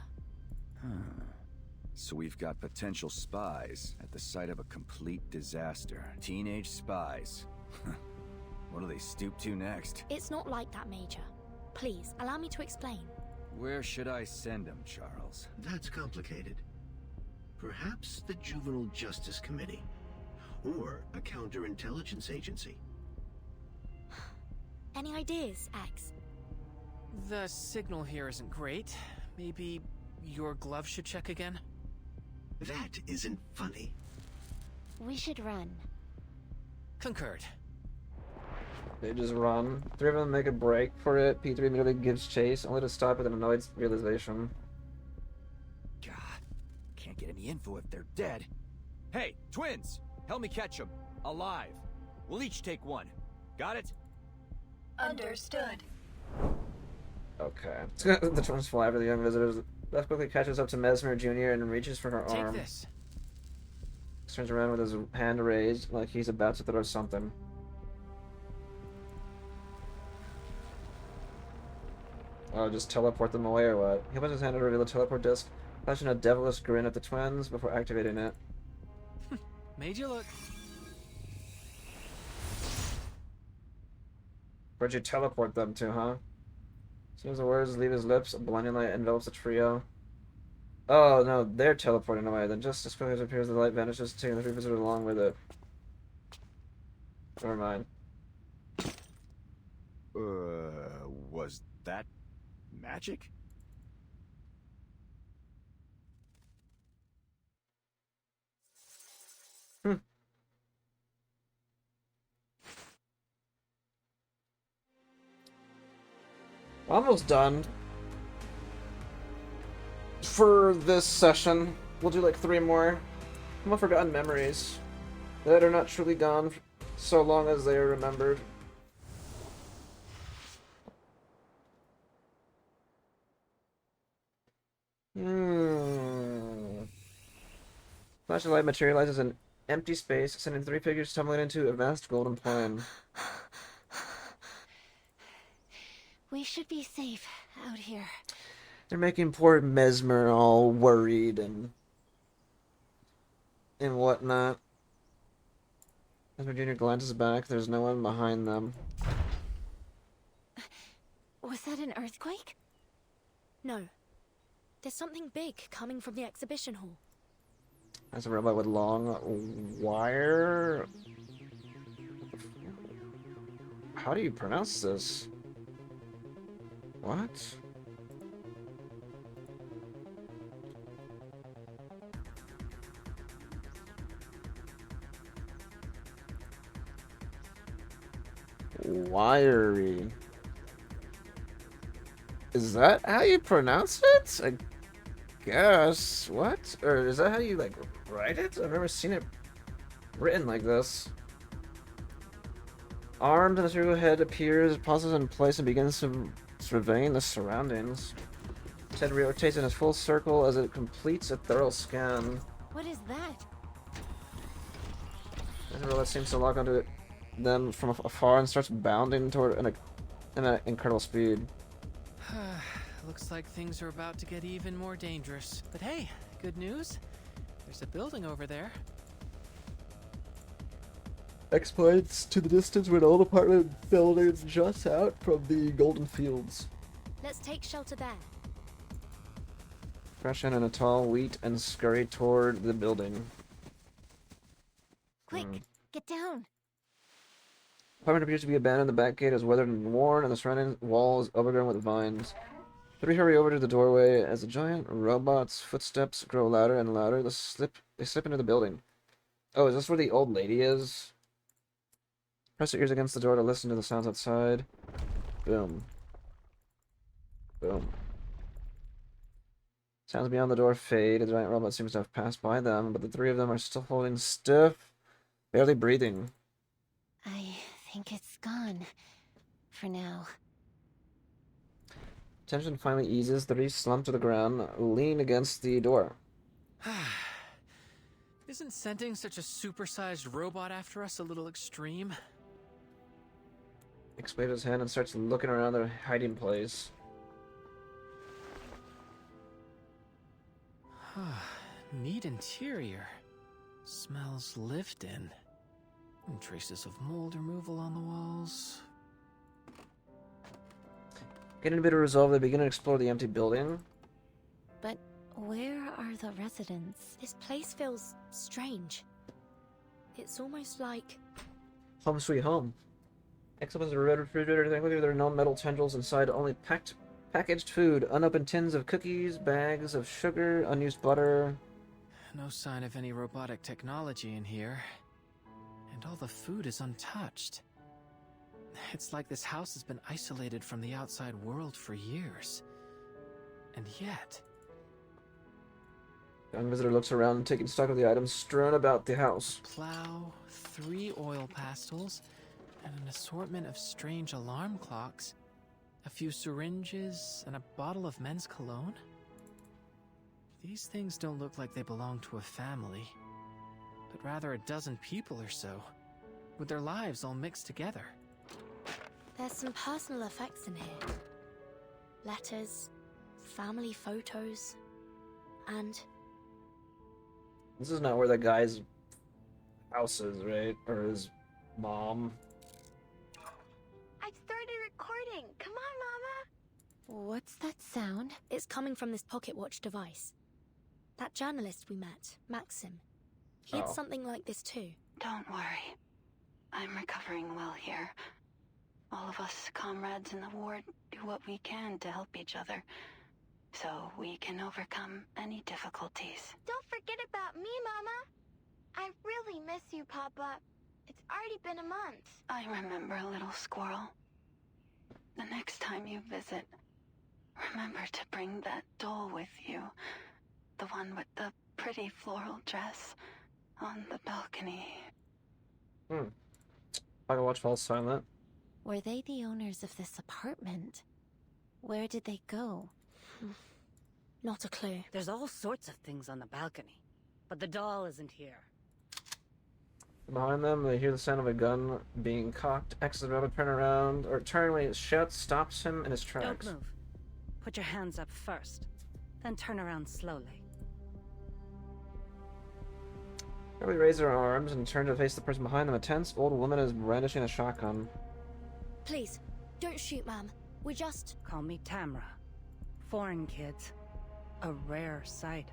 M: So we've got potential spies at the site of a complete disaster. Teenage spies. What do they stoop to next?
B: It's not like that, Major. Please, allow me to explain.
M: Where should I send them, Charles?
R: That's complicated. Perhaps the Juvenile Justice Committee, or a counterintelligence agency.
B: Any ideas, X?
C: The signal here isn't great. Maybe your glove should check again?
R: That isn't funny.
D: We should run.
C: Concurred.
A: They just run. Three of them make a break for it. P3 immediately gives chase, only to stop with an annoyed realization.
M: God, can't get any info if they're dead. Hey, twins! Help me catch them. Alive. We'll each take one. Got it?
O: Understood.
A: Okay. The twins fly after the young visitors. Beth quickly catches up to Mesmer Jr. and reaches for her arm.
C: Take this.
A: He turns around with his hand raised, like he's about to throw something. Oh, just teleport them away or what? He puts his hand to reveal the teleport disc, flashing a devilish grin at the twins before activating it.
C: Made you look.
A: Where'd you teleport them to, huh? As soon as the words leave his lips, a blinding light envelops the trio. Oh, no, they're teleporting away. Then just as quickly as it appears, the light vanishes, taking the three visitors along with it. Never mind.
M: Was that magic?
A: Almost done for this session. We'll do like 3 more. More forgotten memories that are not truly gone so long as they are remembered. Flash of light materializes in empty space, sending 3 figures tumbling into a vast golden plain.
D: We should be safe out here.
A: They're making poor Mesmer all worried and whatnot. Mesmer Jr. glances back. There's no one behind them.
D: Was that an earthquake?
B: No. There's something big coming from the exhibition hall.
A: That's a robot with long wire. How do you pronounce this? What? Wiry. Is that how you pronounce it? I guess. What? Or is that how you, like, write it? I've never seen it written like this. Armed, and the material head appears, pauses in place, and begins to surveying the surroundings. Its head rotates in a full circle as it completes a thorough scan.
D: What is that?
A: The robot seems to lock onto them from afar and starts bounding toward an And at incredible speed.
C: Looks like things are about to get even more dangerous. But hey, good news. There's a building over there.
A: X points to the distance where an old apartment buildings just out from the golden fields.
B: Let's take shelter there.
A: Crash in a tall wheat and scurry toward the building.
D: Quick, get down.
A: Apartment appears to be abandoned. The back gate is weathered and worn, and the surrounding wall is overgrown with vines. The three hurry over to the doorway as the giant robot's footsteps grow louder and louder. They slip into the building. Oh, is this where the old lady is? Press your ears against the door to listen to the sounds outside. Boom. Boom. Sounds beyond the door fade. The giant robot seems to have passed by them, but the three of them are still holding stiff, barely breathing.
D: I think it's gone. For now.
A: Tension finally eases. The three slump to the ground, lean against the door.
C: Isn't sending such a supersized robot after us a little extreme?
A: X waves his hand and starts looking around their hiding place.
C: Neat interior. Smells lived in. And traces of mold removal on the walls.
A: Getting a bit of resolve, they begin to explore the empty building.
D: But where are the residents?
B: This place feels strange. It's almost like...
A: Home sweet home. X opens the red refrigerator. Thankfully, there are no metal tendrils inside, only packaged food, unopened tins of cookies, bags of sugar, unused butter.
C: No sign of any robotic technology in here. And all the food is untouched. It's like this house has been isolated from the outside world for years. And yet...
A: The young visitor looks around, taking stock of the items strewn about the house.
C: Plow, 3 oil pastels, and an assortment of strange alarm clocks. A few syringes, and a bottle of men's cologne? These things don't look like they belong to a family, but rather a dozen people or so, with their lives all mixed together.
B: There's some personal effects in here. Letters, family photos, and...
A: This is not where the guy's house is, right? Or his mom.
L: I've started recording. Come on, Mama.
D: What's that sound?
B: It's coming from this pocket watch device. That journalist we met, Maxim. He had something like this too.
S: Don't worry. I'm recovering well here. All of us comrades in the ward do what we can to help each other, so we can overcome any difficulties.
L: Don't forget about me, Mama. I really miss you, Papa. It's already been a month.
S: I remember, little squirrel. The next time you visit, remember to bring that doll with you. The one with the pretty floral dress on the balcony.
A: Pocket watch falls silent.
D: Were they the owners of this apartment? Where did they go?
B: Not a clue.
T: There's all sorts of things on the balcony, but the doll isn't here.
A: Behind them, they hear the sound of a gun being cocked. X is about to turn when he shouts, stops him in his tracks.
T: Don't move. Put your hands up first, then turn around slowly.
A: They raise their arms and turn to face the person behind them. A tense old woman is brandishing a shotgun.
B: Please, don't shoot, ma'am. We just...
T: Call me Tamra. Foreign kids. A rare sight.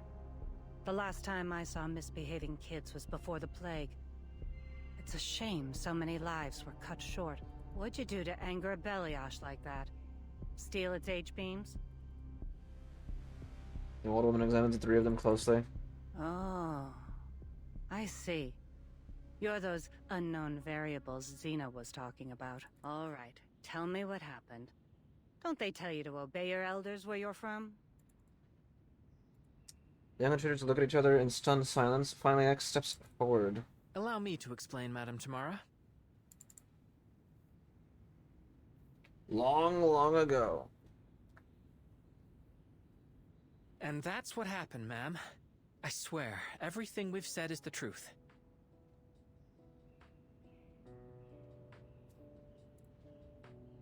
T: The last time I saw misbehaving kids was before the plague. It's a shame so many lives were cut short. What'd you do to anger a Beliash like that? Steal its H-beams?
A: The old woman examines the three of them closely.
T: Oh, I see. You're those unknown variables Xena was talking about. All right, tell me what happened. Don't they tell you to obey your elders where you're from?
A: The young intruders look at each other in stunned silence. Finally, X steps forward.
C: Allow me to explain, Madam Tamara.
A: Long, long ago.
C: And that's what happened, ma'am. I swear, everything we've said is the truth.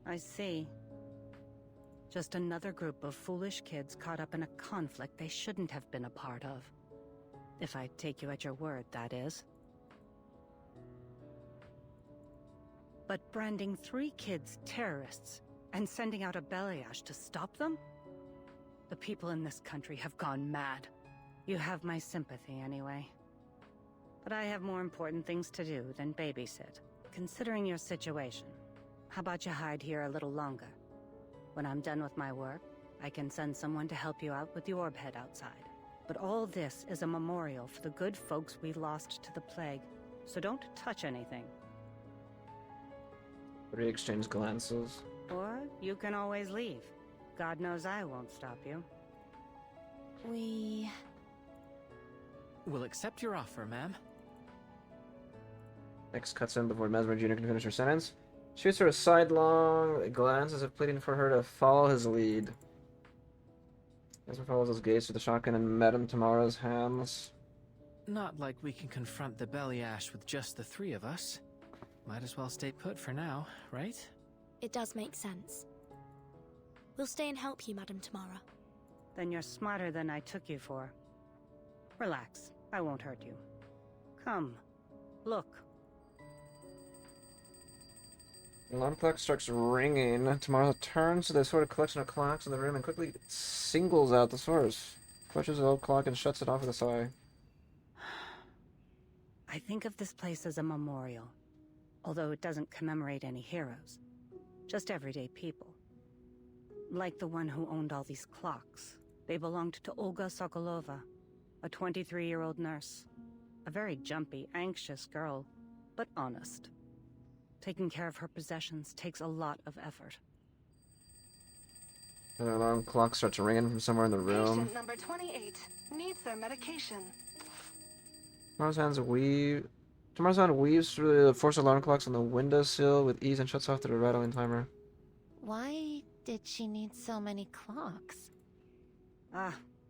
T: I see. Just another group of foolish kids caught up in a conflict they shouldn't have been a part of. If I take you at your word, that is. But branding 3 kids terrorists and sending out a balayage to stop them? The people in this country have gone mad. You have my sympathy anyway. But I have more important things to do than babysit. Considering your situation, how about you hide here a little longer? When I'm done with my work, I can send someone to help you out with the orb head outside. But all this is a memorial for the good folks we lost to the plague, so don't touch anything.
A: 3 exchange glances.
T: Or you can always leave. God knows I won't stop you.
C: We'll accept your offer, ma'am.
A: Next cuts in before Mesmer Jr. can finish her sentence. Shoots her a sidelong glance as if pleading for her to follow his lead. Mesmer follows his gaze to the shotgun and Madame Tamara's hands.
C: Not like we can confront the Balayage with just the 3 of us. Might as well stay put for now, right?
B: It does make sense. We'll stay and help you, Madame Tamara.
T: Then you're smarter than I took you for. Relax, I won't hurt you. Come, look.
A: The alarm clock starts ringing. Tamara turns to the assorted collection of clocks in the room and quickly singles out the source. Pushes the old clock and shuts it off with a sigh.
T: I think of this place as a memorial, although it doesn't commemorate any heroes. Just everyday people. Like the one who owned all these clocks. They belonged to Olga Sokolova, a 23-year-old nurse. A very jumpy, anxious girl, but honest. Taking care of her possessions takes a lot of effort.
A: The alarm clock starts ringing from somewhere in the room.
O: Patient number 28 needs their medication.
A: Tamara's hand weaves through the forced alarm clocks on the windowsill with ease and shuts off the rattling timer.
D: Why did she need so many clocks?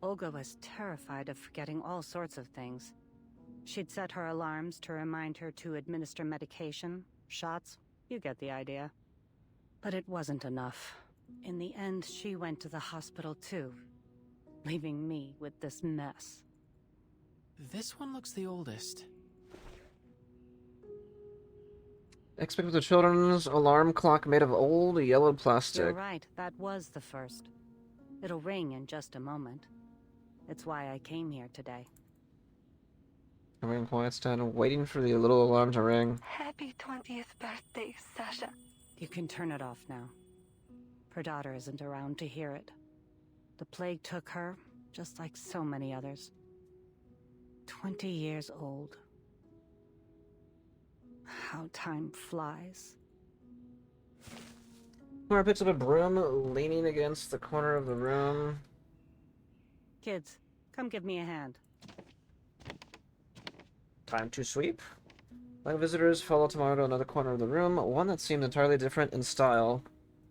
T: Olga was terrified of forgetting all sorts of things. She'd set her alarms to remind her to administer medication, shots, you get the idea. But it wasn't enough. In the end, she went to the hospital too, leaving me with this mess.
C: This one looks the oldest.
A: Expect the children's alarm clock made of old yellow plastic.
T: You're right, that was the first. It'll ring in just a moment. It's why I came here today.
A: I'm in quiet stand, waiting for the little alarm to ring.
O: Happy 20th birthday, Sasha.
T: You can turn it off now. Her daughter isn't around to hear it. The plague took her, just like so many others. 20 years old. How time flies.
A: Tamara picks up a broom, leaning against the corner of the room.
T: Kids, come give me a hand.
A: Time to sweep. Like visitors follow Tamara to another corner of the room, one that seemed entirely different in style.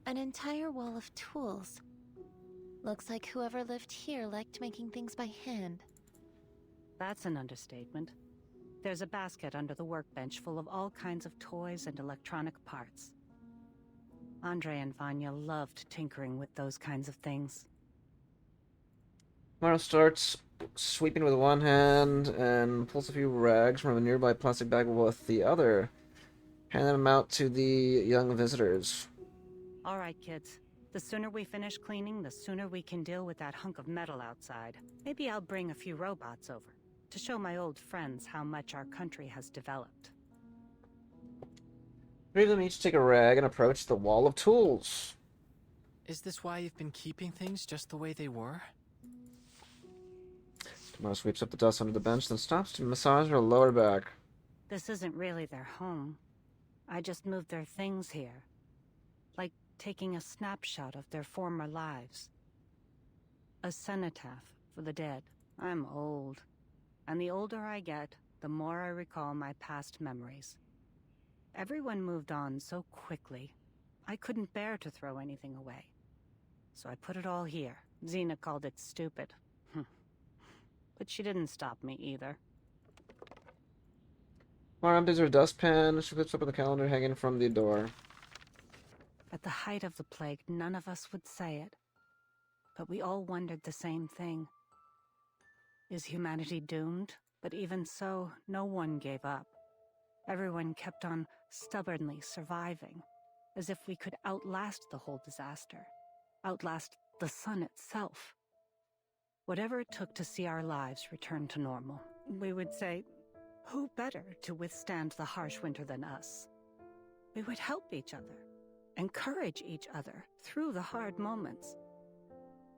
D: An entire wall of tools. Looks like whoever lived here liked making things by hand.
T: That's an understatement. There's a basket under the workbench full of all kinds of toys and electronic parts. Andre and Vanya loved tinkering with those kinds of things.
A: Tamara starts sweeping with one hand and pulls a few rags from a nearby plastic bag with the other, handing them out to the young visitors.
T: All right, kids. The sooner we finish cleaning, the sooner we can deal with that hunk of metal outside. Maybe I'll bring a few robots over to show my old friends how much our country has developed.
A: 3 of them each take a rag and approach the wall of tools.
C: Is this why you've been keeping things just the way they were?
A: Tamara sweeps up the dust under the bench, then stops to massage her lower back.
T: This isn't really their home. I just moved their things here. Like taking a snapshot of their former lives. A cenotaph for the dead. I'm old. And the older I get, the more I recall my past memories. Everyone moved on so quickly. I couldn't bear to throw anything away. So I put it all here. Xena called it stupid. But she didn't stop me either.
A: Tamara empties her dustpan. She flips open the calendar hanging from the door.
T: At the height of the plague, none of us would say it. But we all wondered the same thing. Is humanity doomed? But even so, no one gave up. Everyone kept on stubbornly surviving, as if we could outlast the whole disaster, outlast the sun itself. Whatever it took to see our lives return to normal. We would say, who better to withstand the harsh winter than us? We would help each other, encourage each other through the hard moments.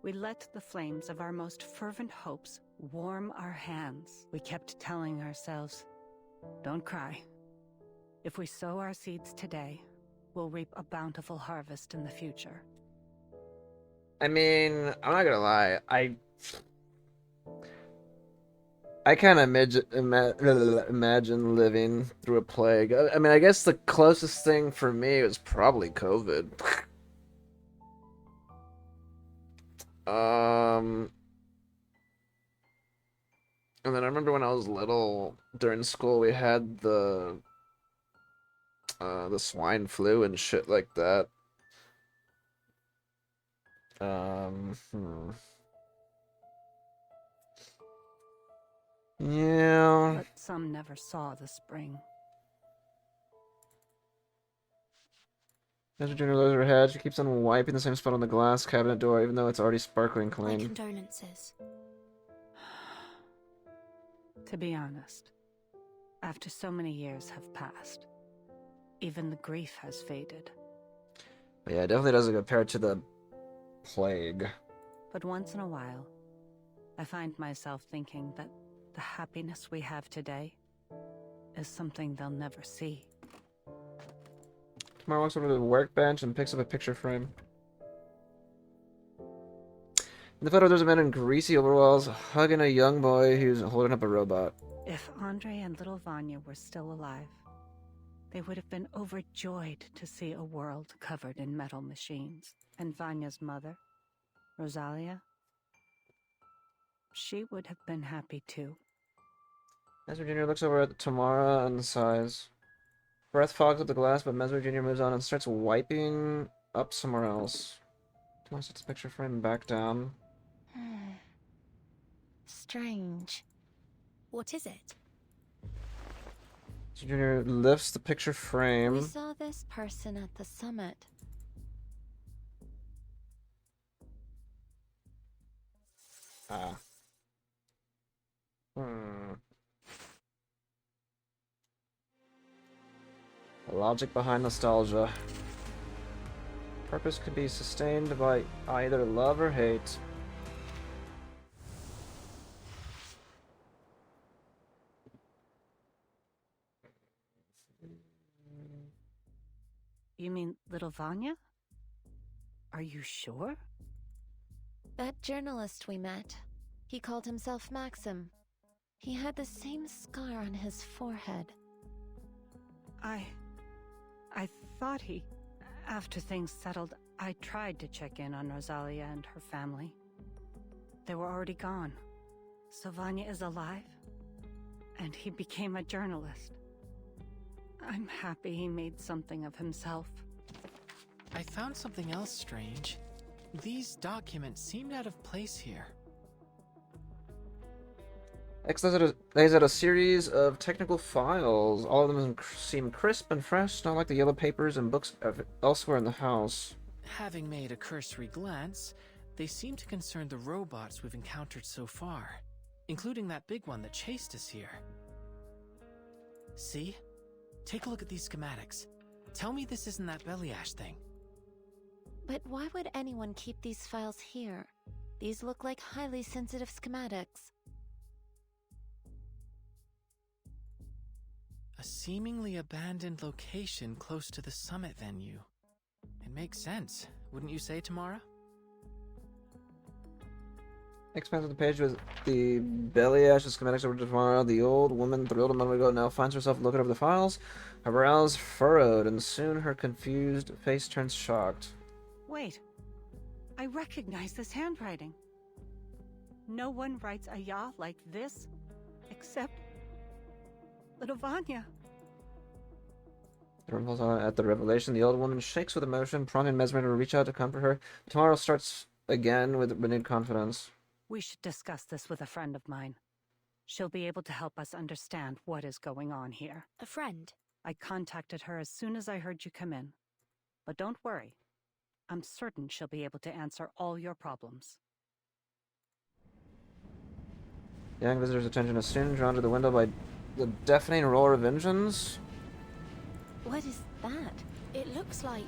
T: We let the flames of our most fervent hopes warm our hands. We kept telling ourselves, don't cry. If we sow our seeds today, we'll reap a bountiful harvest in the future.
A: I mean, I'm not gonna lie. I kind of imagine living through a plague. I mean, I guess the closest thing for me was probably COVID. And then I remember when I was little, during school, we had the swine flu and shit like that. Yeah.
T: But some never saw the spring.
A: Mr. Junior lowers her head. She keeps on wiping the same spot on the glass cabinet door, even though it's already sparkling
B: My
A: clean.
B: condolences.
T: To be honest, after so many years have passed, even the grief has faded.
A: But yeah, it definitely doesn't compare to the plague.
T: But once in a while, I find myself thinking that the happiness we have today is something they'll never see.
A: Tamara walks over to the workbench and picks up a picture frame. In the photo, there's a man in greasy overalls hugging a young boy who's holding up a robot.
T: If Andre and little Vanya were still alive, they would have been overjoyed to see a world covered in metal machines. And Vanya's mother, Rosalia, she would have been happy too.
A: Mesmer Jr. looks over at Tamara and sighs. Breath fogs up the glass, but Mesmer Jr. moves on and starts wiping up somewhere else. Tamara sets the picture frame back down.
D: Strange.
B: What is it?
A: Mesmer Jr. lifts the picture frame.
D: We saw this person at the summit.
A: The logic behind nostalgia. Purpose could be sustained by either love or hate.
T: You mean little Vanya? Are you sure?
D: That journalist we met, he called himself Maxim. He had the same scar on his forehead.
T: I thought he... After things settled, I tried to check in on Rosalia and her family. They were already gone. So Vanya is alive? And he became a journalist. I'm happy he made something of himself.
C: I found something else strange. These documents seemed out of place here.
A: X lays out a series of technical files. All of them seem crisp and fresh, not like the yellow papers and books elsewhere in the house.
C: Having made a cursory glance, they seem to concern the robots we've encountered so far, including that big one that chased us here. See? Take a look at these schematics. Tell me this isn't that belly ash thing.
D: But why would anyone keep these files here? These look like highly sensitive schematics.
C: A seemingly abandoned location close to the summit venue. It makes sense, wouldn't you say, Tamara?
A: Expands of the page with the belly ash schematics over to Tamara. The old woman, thrilled a moment ago, now finds herself looking over the files. Her brows furrowed, and soon her confused face turns shocked.
T: Wait. I recognize this handwriting. No one writes a ya like this, except... little Vanya.
A: At the revelation, the old woman shakes with emotion, prompting Mesmer to reach out to comfort her. Tomorrow starts again with renewed confidence.
T: We should discuss this with a friend of mine. She'll be able to help us understand what is going on here.
B: A friend?
T: I contacted her as soon as I heard you come in. But don't worry. I'm certain she'll be able to answer all your problems.
A: The young visitor's attention is soon drawn to the window by the deafening roar of engines.
B: What is that? It looks like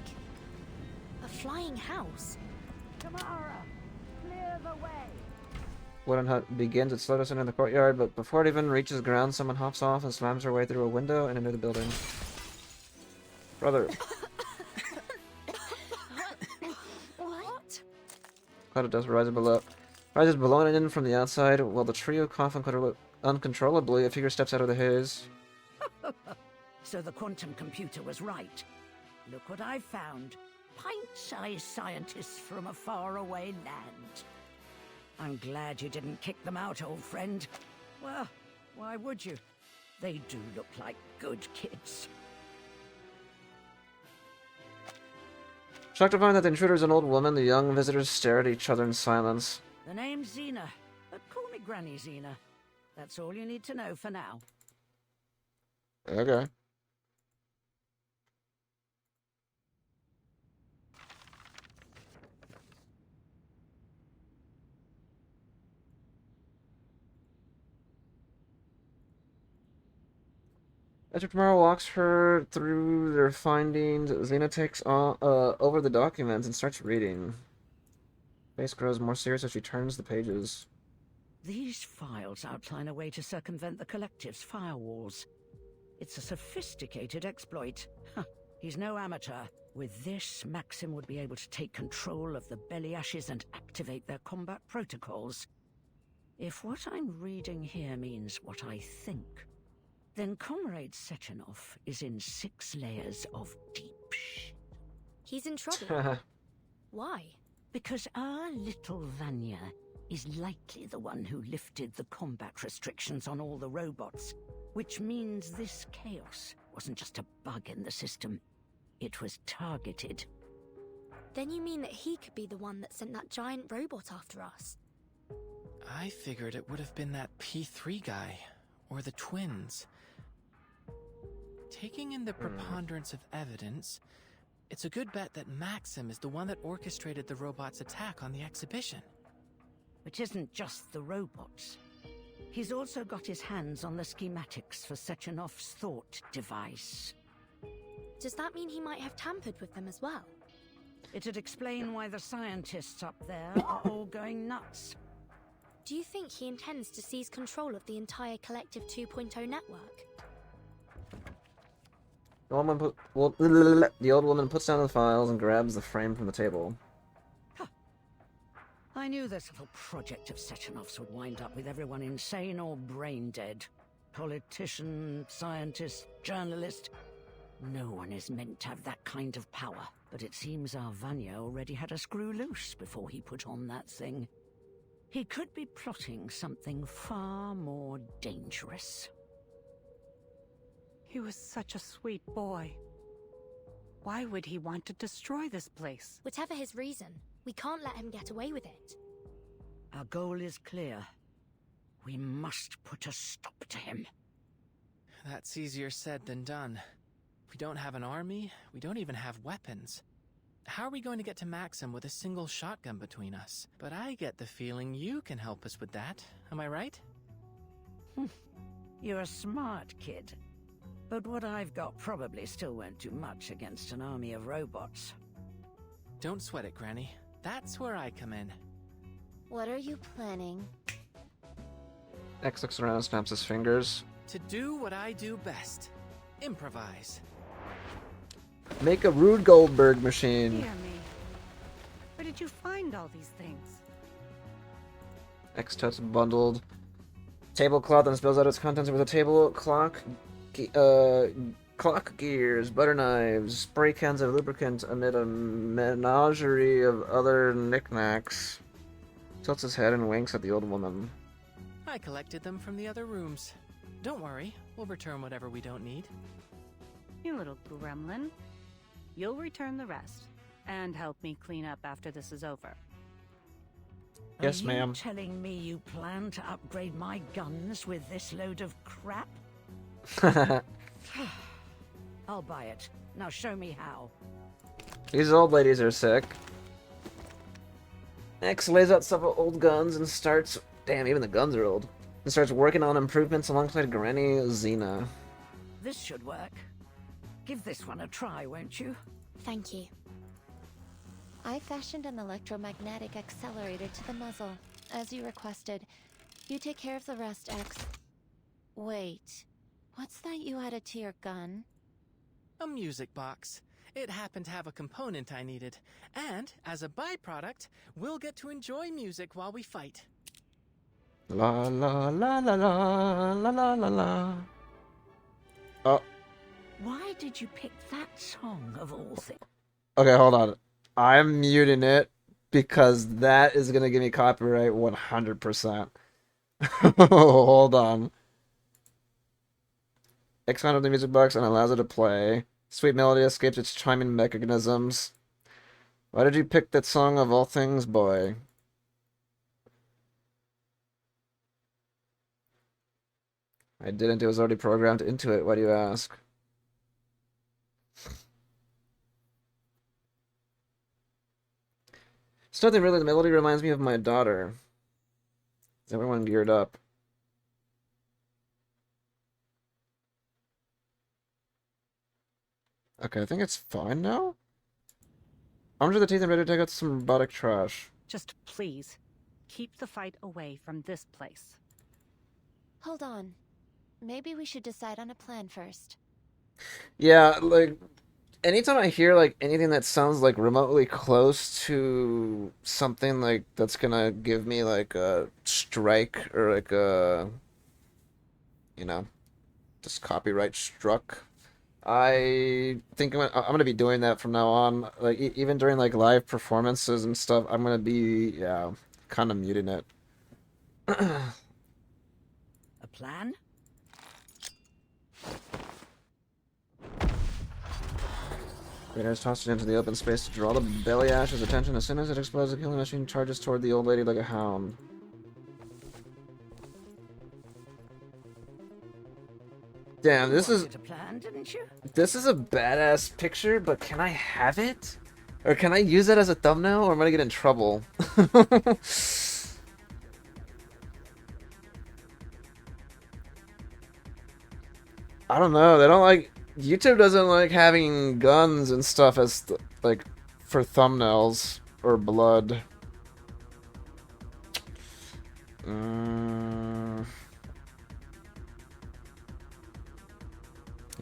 B: a flying house.
T: Tamara, clear the way!
A: Wooden hut begins its slow descent in the courtyard, but before it even reaches ground, someone hops off and slams her way through a window and into the building. Brother.
B: What?
A: Cloud of dust rises below and in from the outside, while the trio cough uncontrollably. A figure steps out of the haze.
U: So the quantum computer was right. Look what I found. Pint-sized scientists from a faraway land. I'm glad you didn't kick them out, old friend. Well, why would you? They do look like good kids.
A: Shocked to find that the intruder is an old woman, the young visitors stare at each other in silence.
U: The name's Xena, but call me Granny Xena. That's all you need to know for now.
A: Okay. After Tomorrow walks her through their findings, Xena takes over the documents and starts reading. Face grows more serious as she turns the pages.
U: These files outline a way to circumvent the Collective's firewalls. It's a sophisticated exploit. He's no amateur. With this, Maxim would be able to take control of the belly ashes and activate their combat protocols. If what I'm reading here means what I think, then Comrade Sechenov is in 6 layers of deep shit.
B: He's in trouble. Why?
U: Because our little Vanya is likely the one who lifted the combat restrictions on all the robots, which means this chaos wasn't just a bug in the system. It was targeted.
B: Then you mean that he could be the one that sent that giant robot after us?
C: I figured it would have been that P3 guy, or the twins. Taking in the preponderance of evidence, it's a good bet that Maxim is the one that orchestrated the robot's attack on the exhibition.
U: Which isn't just the robots. He's also got his hands on the schematics for Sechenov's thought device.
B: Does that mean he might have tampered with them as well?
U: It'd explain why the scientists up there are all going nuts.
B: Do you think he intends to seize control of the entire Collective 2.0 network?
A: The old woman puts down the files and grabs the frame from the table.
U: I knew this little project of Sechenov's would wind up with everyone insane or brain dead. Politician, scientist, journalist. No one is meant to have that kind of power. But it seems our Vanya already had a screw loose before he put on that thing. He could be plotting something far more dangerous.
T: He was such a sweet boy. Why would he want to destroy this place?
B: Whatever his reason, we can't let him get away with it.
U: Our goal is clear. We must put a stop to him.
C: That's easier said than done. We don't have an army, we don't even have weapons. How are we going to get to Maxim with a single shotgun between us? But I get the feeling you can help us with that, am I right?
U: You're a smart kid. But what I've got probably still won't do much against an army of robots.
C: Don't sweat it, Granny. That's where I come in.
D: What are you planning?
A: X looks around and snaps his fingers.
C: To do what I do best. Improvise.
A: Make a Rube Goldberg machine.
T: Dear me. Where did you find all these things?
A: X totes a bundled tablecloth and spills out its contents with a table clock, clock gears, butter knives, spray cans of lubricant amid a menagerie of other knickknacks. Tilts his head and winks at the old woman.
C: I collected them from the other rooms. Don't worry, we'll return whatever we don't need.
T: You little gremlin. You'll return the rest, and help me clean up after this is over.
A: Yes,
U: Are
A: ma'am.
U: you telling me you plan to upgrade my guns with this load of crap? I'll buy it. Now show me how.
A: These old ladies are sick. X lays out several old guns and starts... Damn, even the guns are old. And starts working on improvements alongside Granny Xena.
U: This should work. Give this one a try, won't you?
D: Thank you. I fashioned an electromagnetic accelerator to the muzzle, as you requested. You take care of the rest, X. Wait, what's that you added to your gun?
C: A music box. It happened to have a component I needed. And, as a byproduct, we'll get to enjoy music while we fight.
A: La la la la la la la la la. Oh.
U: Why did you pick that song of all things?
A: Okay, hold on. I'm muting it because that is gonna give me copyright 100%. Hold on. X found the music box and allows it to play. Sweet melody escapes its chiming mechanisms. Why did you pick that song of all things, boy? I didn't. It was already programmed into it. Why do you ask? It's nothing really. The melody reminds me of my daughter. Is everyone geared up? Okay, I think it's fine now. Armed to the teeth and ready to take out some robotic trash.
T: Just please, keep the fight away from this place.
D: Hold on. Maybe we should decide on a plan first.
A: Yeah, like, anytime I hear, like, anything that sounds, like, remotely close to something, like, that's gonna give me, like, a strike or, like, a, you know, just copyright struck, I think I'm gonna be doing that from now on. Like, even during, like, live performances and stuff, I'm gonna be, yeah, kind of muting it.
U: A plan?
A: Raiders tossed it into the open space to draw the belly ash's attention. As soon as it explodes, the killing machine charges toward the old lady like a hound. Damn, this is...
U: A plan, didn't you?
A: This is a badass picture, but can I have it? Or can I use it as a thumbnail, or am I gonna get in trouble? I don't know. They don't like... YouTube doesn't like having guns and stuff as, like, for thumbnails or blood.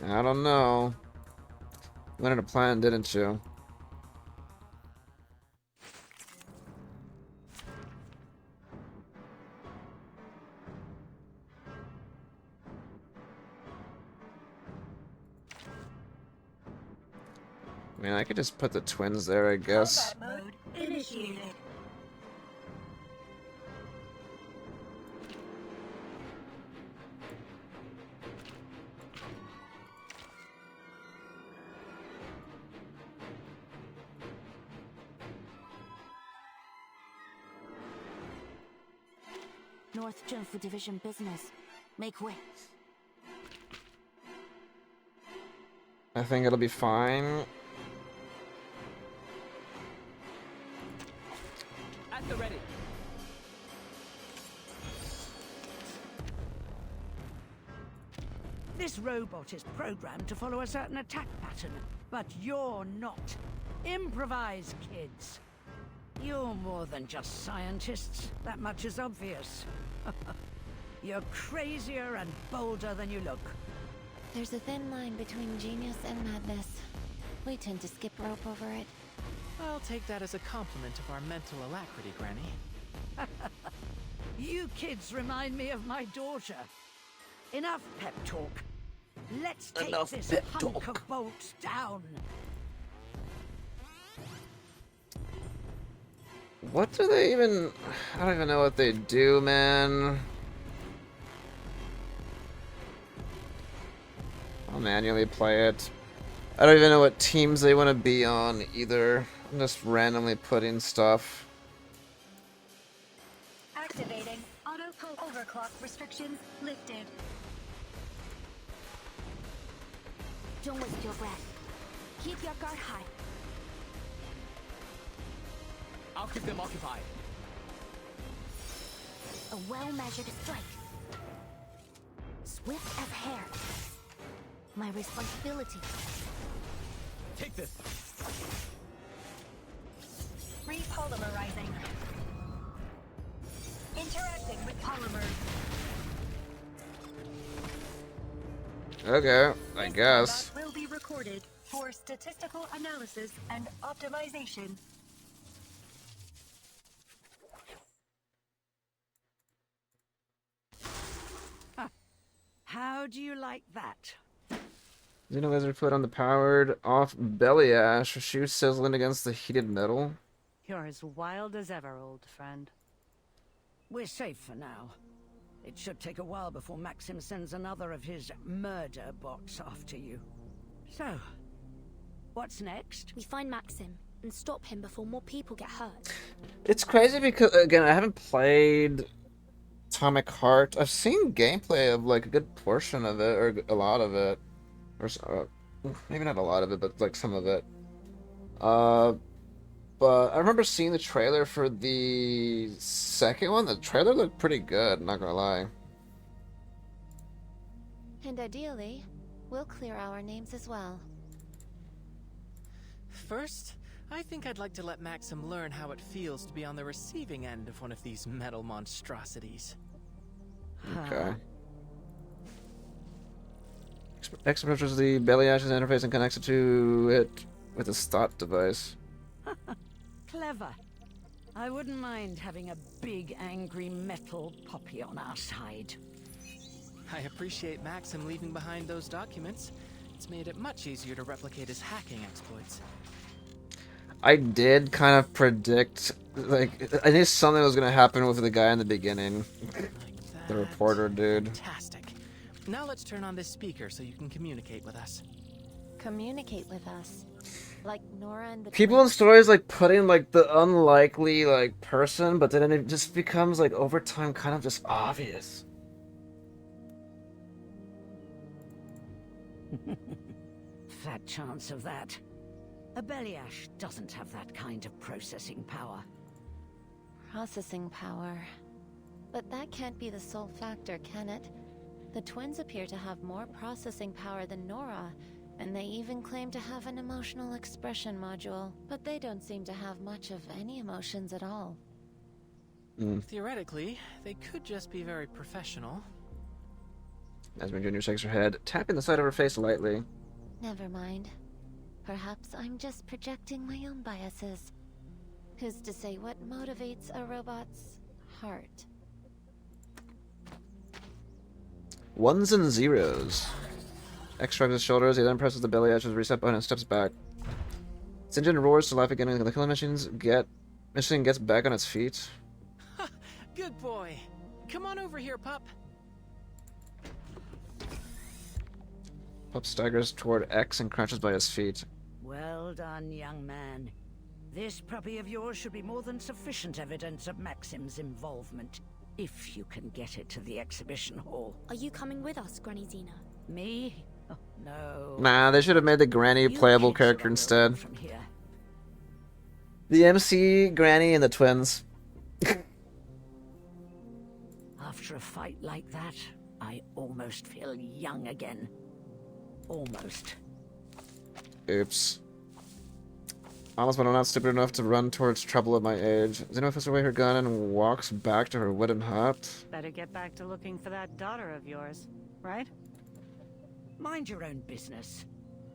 A: I don't know. You wanted a plan, didn't you? I mean, I could just put the twins there, I guess.
O: Combat mode initiated.
D: North Jump Division business. Make way.
A: I think it'll be fine.
H: At the ready.
U: This robot is programmed to follow a certain attack pattern, but you're not. Improvise, kids. You're more than just scientists. That much is obvious. You're crazier and bolder than you look.
D: There's a thin line between genius and madness. We tend to skip rope over it.
C: I'll take that as a compliment of our mental alacrity, Granny.
U: You kids remind me of my daughter. Enough pep talk. Let's take this hunk of bolts down.
A: What do they even... I don't even know what they do, man. I'll manually play it. I don't even know what teams they want to be on either. I'm just randomly putting stuff.
O: Activating auto overclock restrictions lifted.
B: Don't waste your breath. Keep your guard high.
H: I'll keep them occupied.
B: A well-measured strike. Swift as hair. My responsibility.
H: Take this.
O: Repolymerizing. Interacting with polymer.
A: Okay, I
O: This
A: guess.
O: combat will be recorded for statistical analysis and optimization.
U: How do you like that?
A: Xeno lizard foot on the powered off belly ash. Shoes sizzling against the heated metal.
T: You're as wild as ever, old friend.
U: We're safe for now. It should take a while before Maxim sends another of his murder bots after you. So, what's next?
B: We find Maxim and stop him before more people get hurt.
A: It's crazy because, again, I haven't played Atomic Heart. I've seen gameplay of like a good portion of it, or a lot of it. Or maybe not a lot of it, but like some of it. But I remember seeing the trailer for the second one. The trailer looked pretty good, not gonna lie.
D: And ideally, we'll clear our names as well.
C: First, I think I'd like to let Maxim learn how it feels to be on the receiving end of one of these metal monstrosities.
A: Okay. X approaches the belly ash's interface and connects it to it with a STOT device.
U: Clever. I wouldn't mind having a big angry metal poppy on our side.
C: I appreciate Maxim leaving behind those documents. It's made it much easier to replicate his hacking exploits.
A: I did kind of predict, like, I knew something was gonna happen with the guy in the beginning. The reporter dude.
C: Fantastic. Now let's turn on this speaker so you can communicate with us.
D: Communicate with us. Like Nora and the
A: People in stories like put in like the unlikely like person, but then it just becomes like over time kind of just obvious.
U: Fat chance of that. A Beliash doesn't have that kind of processing power.
D: Processing power. But that can't be the sole factor, can it? The twins appear to have more processing power than Nora, and they even claim to have an emotional expression module, but they don't seem to have much of any emotions at all.
C: Theoretically, they could just be very professional.
A: Esmond Jr. shakes her head, tapping the side of her face lightly.
D: Never mind. Perhaps I'm just projecting my own biases. Who's to say what motivates a robot's heart?
A: Ones and zeros. X shrugs his shoulders, he then presses the belly ash's reset button and steps back. Its engine roars to life again, and the killing machine gets back on its feet.
C: Good boy. Come on over here, pup.
A: Pup staggers toward X and crouches by his feet.
U: Well done, young man. This puppy of yours should be more than sufficient evidence of Maxim's involvement, if you can get it to the exhibition hall.
B: Are you coming with us, Granny Xena?
U: Me? Oh, no.
A: Nah, they should have made the Granny a playable character instead.
U: From here.
A: The MC, Granny, and the twins.
U: After a fight like that, I almost feel young again. Almost.
A: Oops. Almost, but I'm not stupid enough to run towards trouble at my age. Xena puts away her gun and walks back to her wooden hut.
T: Better get back to looking for that daughter of yours, right?
U: Mind your own business,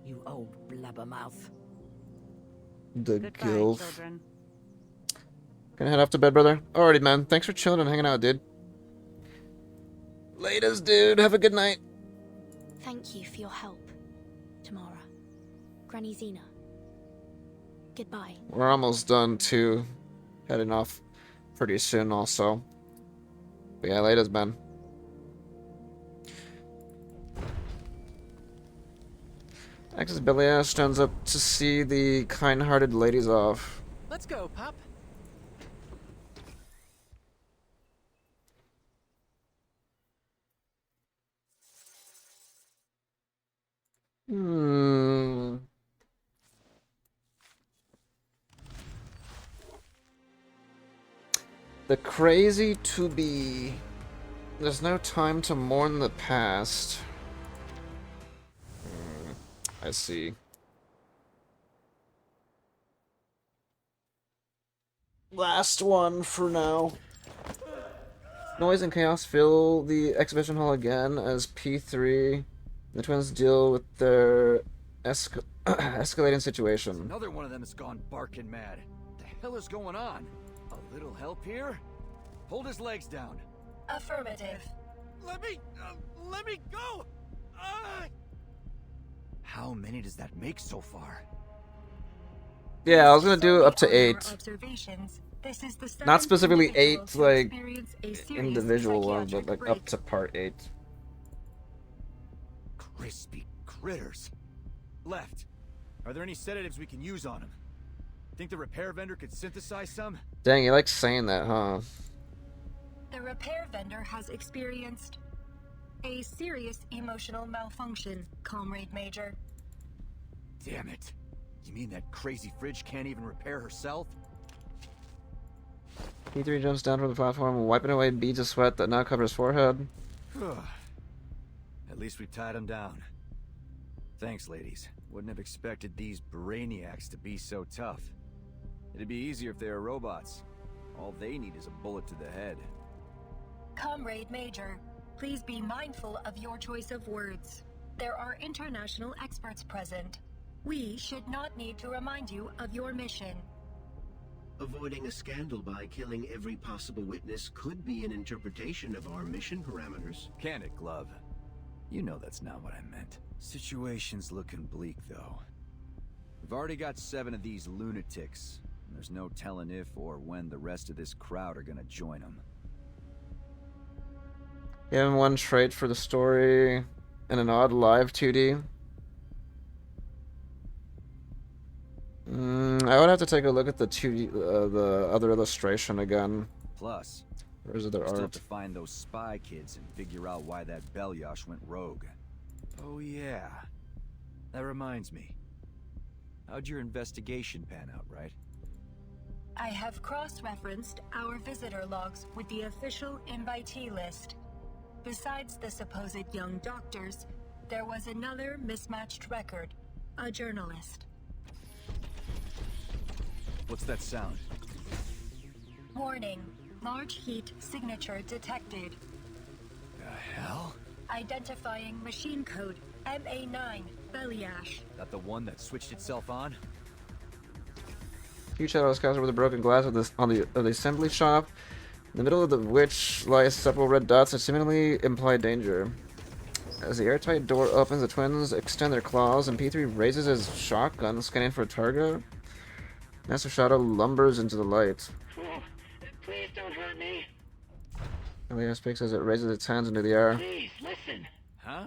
U: you old blabbermouth.
A: The
T: Goodbye,
A: gilf.
T: children.
A: Gonna head off to bed, brother? Alrighty, man. Thanks for chilling and hanging out, dude. Latest, dude. Have a good night.
B: Thank you for your help, Tamara. Granny Xena. Goodbye.
A: We're almost done, too. Heading off pretty soon, also. But yeah, latest, man. Axis Belial stands up to see the kind-hearted ladies off.
C: Let's go, pup.
A: Hmm. The crazy to be. There's no time to mourn the past. I see. Last one for now. Noise and chaos fill the exhibition hall again as P3 and the twins deal with their escalating situation.
M: Another one of them has gone barking mad. What the hell is going on? A little help here? Hold his legs down.
O: Affirmative.
M: Let me go! How many does that make so far?
A: Yeah, I was gonna do up to
O: On your
A: 8.
O: observations, this is the
A: Not
O: seventh
A: specifically
O: individual
A: 8,
O: to
A: like,
O: experience a serious
A: individual ones, but
O: psychiatric
A: like up
O: break.
A: to part 8.
M: Crispy critters. Left. Are there any sedatives we can use on him? Think the repair vendor could synthesize some?
A: Dang, you like saying that, huh?
O: The repair vendor has experienced a serious emotional malfunction, Comrade Major.
M: Damn it. You mean that crazy fridge can't even repair herself?
A: P3 jumps down from the platform, wiping away beads of sweat that now cover his forehead.
M: At least we tied him down. Thanks, ladies. Wouldn't have expected these brainiacs to be so tough. It'd be easier if they were robots. All they need is a bullet to the head.
O: Comrade Major, please be mindful of your choice of words. There are international experts present. We should not need to remind you of your mission.
R: Avoiding a scandal by killing every possible witness could be an interpretation of our mission parameters.
M: Can it, Glove? You know that's not what I meant. Situation's looking bleak, though. We've already got 7 of these lunatics, and there's no telling if or when the rest of this crowd are gonna join them.
A: Give him one trait for the story and an odd live 2D. I would have to take a look at the 2D, the other illustration again.
M: Plus,
A: or is it their
M: still have
A: art?
M: to find those spy kids and figure out why that Belyash went rogue. Oh yeah, that reminds me. How'd your investigation pan out, right?
O: I have cross-referenced our visitor logs with the official invitee list. Besides the supposed young doctors, there was another mismatched record, a journalist.
M: What's that sound?
O: Warning, large heat signature detected.
M: The hell?
O: Identifying machine code MA9 Belyash.
M: That the one that switched itself on?
A: Huge shadows cast over the broken glass of the assembly shop, in the middle of which lies several red dots that seemingly imply danger. As the airtight door opens, the twins extend their claws, and P3 raises his shotgun, scanning for a target. Master Shadow lumbers into the light.
E: Please don't hurt me.
A: Elias speaks as it raises its hands into the air.
E: Please, listen.
M: Huh?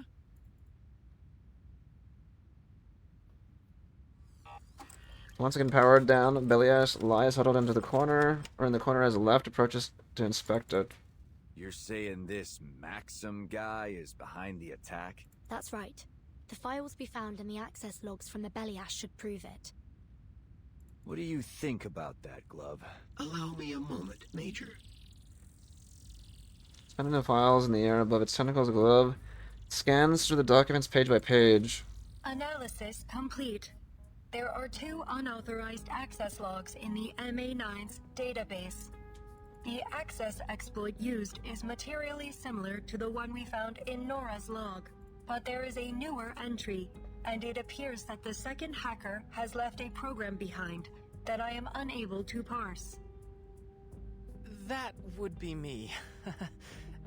A: Once again powered down, Belyash lies huddled into the corner, or in the corner as the left approaches to inspect it.
M: You're saying this Maxim guy is behind the attack?
B: That's right. The files we found in the access logs from the Belyash should prove it.
M: What do you think about that, Glove?
R: Allow me a moment, Major.
A: Spinning the files in the air above its tentacles, Glove scans through the documents page by page.
O: Analysis complete. There are 2 unauthorized access logs in the MA9's database. The access exploit used is materially similar to the one we found in Nora's log, but there is a newer entry, and it appears that the second hacker has left a program behind that I am unable to parse.
C: That would be me.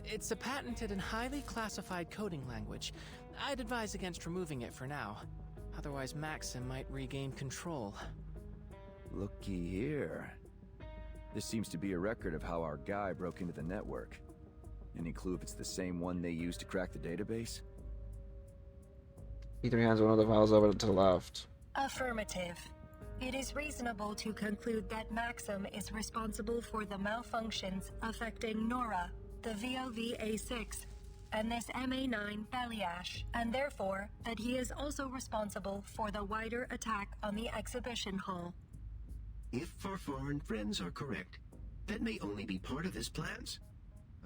C: It's a patented and highly classified coding language. I'd advise against removing it for now. Otherwise, Maxim might regain control.
M: Looky here. This seems to be a record of how our guy broke into the network. Any clue if it's the same one they used to crack the database?
A: E3 hands one of the files over to the left.
O: Affirmative. It is reasonable to conclude that Maxim is responsible for the malfunctions affecting Nora, the VOV-A6, and this MA9 Bellyash, and therefore that he is also responsible for the wider attack on the exhibition hall.
R: If our foreign friends are correct, that may only be part of his plans.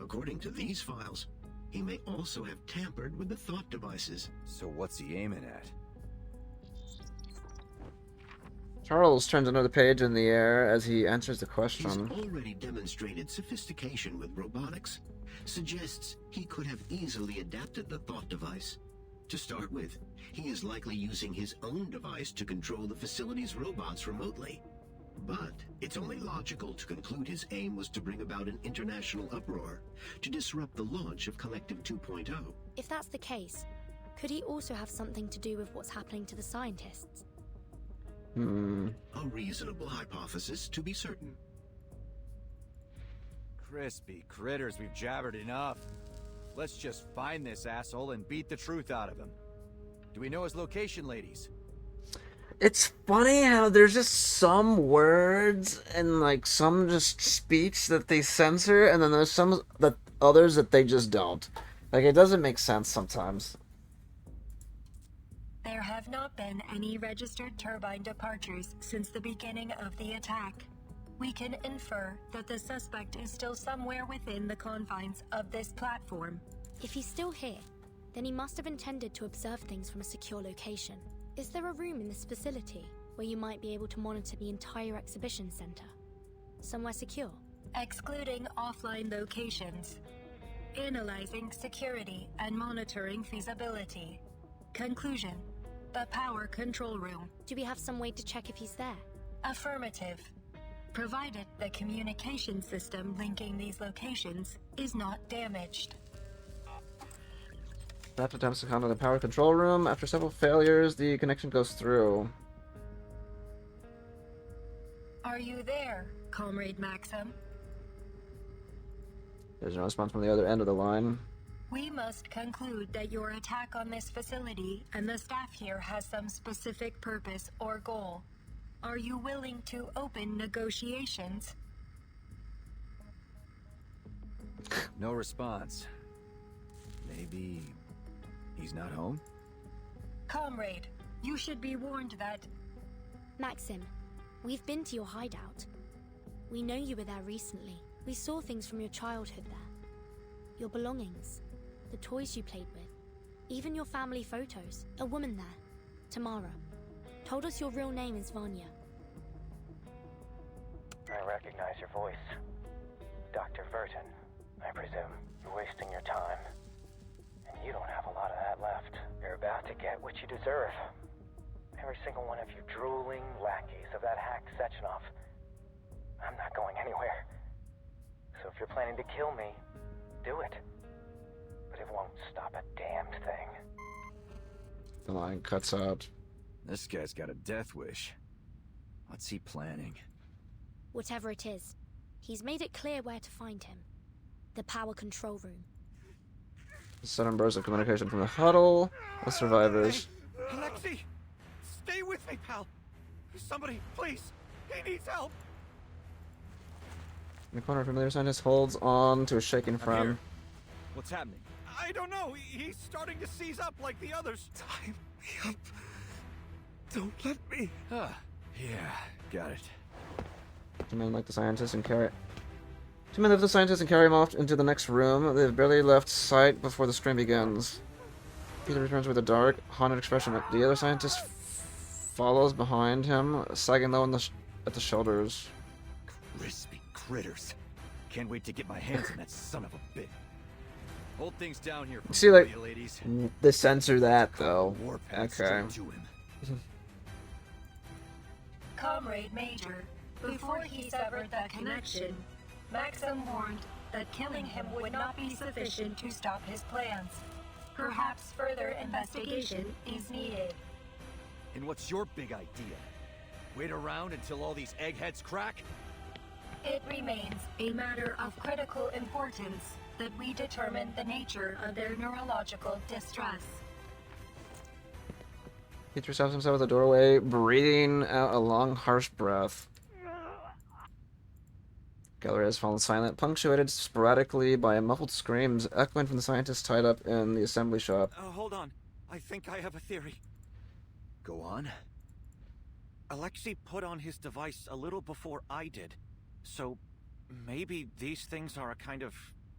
R: According to these files, he may also have tampered with the thought devices.
M: So what's he aiming at?
A: Charles turns another page in the air as he answers the question.
R: He's already demonstrated sophistication with robotics. Suggests he could have easily adapted the thought device. To start with, he is likely using his own device to control the facility's robots remotely. But it's only logical to conclude his aim was to bring about an international uproar, to disrupt the launch of Collective 2.0.
B: If that's the case, could he also have something to do with what's happening to the scientists?
R: A reasonable hypothesis, to be certain.
M: Crispy critters, we've jabbered enough. Let's just find this asshole and beat the truth out of him. Do we know his location, ladies?
A: It's funny how there's just some words and like some just speech that they censor, and then there's some that others that they just don't. Like, it doesn't make sense sometimes.
O: There have not been any registered turbine departures since the beginning of the attack. We can infer that the suspect is still somewhere within the confines of this platform.
B: If he's still here, then he must have intended to observe things from a secure location. Is there a room in this facility where you might be able to monitor the entire exhibition center? Somewhere secure?
O: Excluding offline locations. Analyzing security and monitoring feasibility. Conclusion: the power control room.
B: Do we have some way to check if he's there?
O: Affirmative. Provided the communication system linking these locations is not damaged.
A: Staff attempts to contact the power control room. After several failures, the connection goes through.
O: Are you there, Comrade Maxim?
A: There's no response from the other end of the line.
O: We must conclude that your attack on this facility and the staff here has some specific purpose or goal. Are you willing to open negotiations?
M: No response. Maybe he's not home?
O: Comrade, you should be warned that...
B: Maxim, we've been to your hideout. We know you were there recently. We saw things from your childhood there. Your belongings, the toys you played with, even your family photos. A woman there, Tamara, told us your real name is Vanya.
I: I recognize your voice. Dr. Verton, I presume. You're wasting your time. And you don't have a lot of that left. You're about to get what you deserve. Every single one of you drooling lackeys of that hack Sechenov. I'm not going anywhere. So if you're planning to kill me, do it. But it won't stop a damned thing.
A: The line cuts out.
M: This guy's got a death wish. What's he planning?
B: Whatever it is, he's made it clear where to find him. The power control room.
A: Sudden burst of communication from the huddle. The survivors.
H: Hey, Alexei! Stay with me, pal! Somebody, please! He needs help!
A: In the corner, a familiar scientist holds on to a shaken friend.
M: What's happening?
H: I don't know. He's starting to seize up like the others.
N: Time me up. Don't let me.
M: Ah, yeah, got it.
A: Two men lift the scientist and carry him off into the next room. They've barely left sight before the stream begins. Peter returns with a dark, haunted expression. The other scientist follows behind him, sagging low at the shoulders.
M: Crispy critters. Can't wait to get my hands on that son of a bitch. Hold things down here for
A: See, like,
M: you ladies.
A: They censor that, though. Okay.
O: Comrade Major, before he severed the connection, Maxim warned that killing him would not be sufficient to stop his plans. Perhaps further investigation is needed.
M: And what's your big idea? Wait around until all these eggheads crack?
O: It remains a matter of critical importance that we determine the nature of their neurological distress.
A: Peter stops himself at the doorway, breathing out a long, harsh breath. Gallery has fallen silent, punctuated sporadically by muffled screams echoing from the scientists tied up in the assembly shop.
G: Hold on. I think I have a theory.
M: Go on.
G: Alexei put on his device a little before I did. So maybe these things are a kind of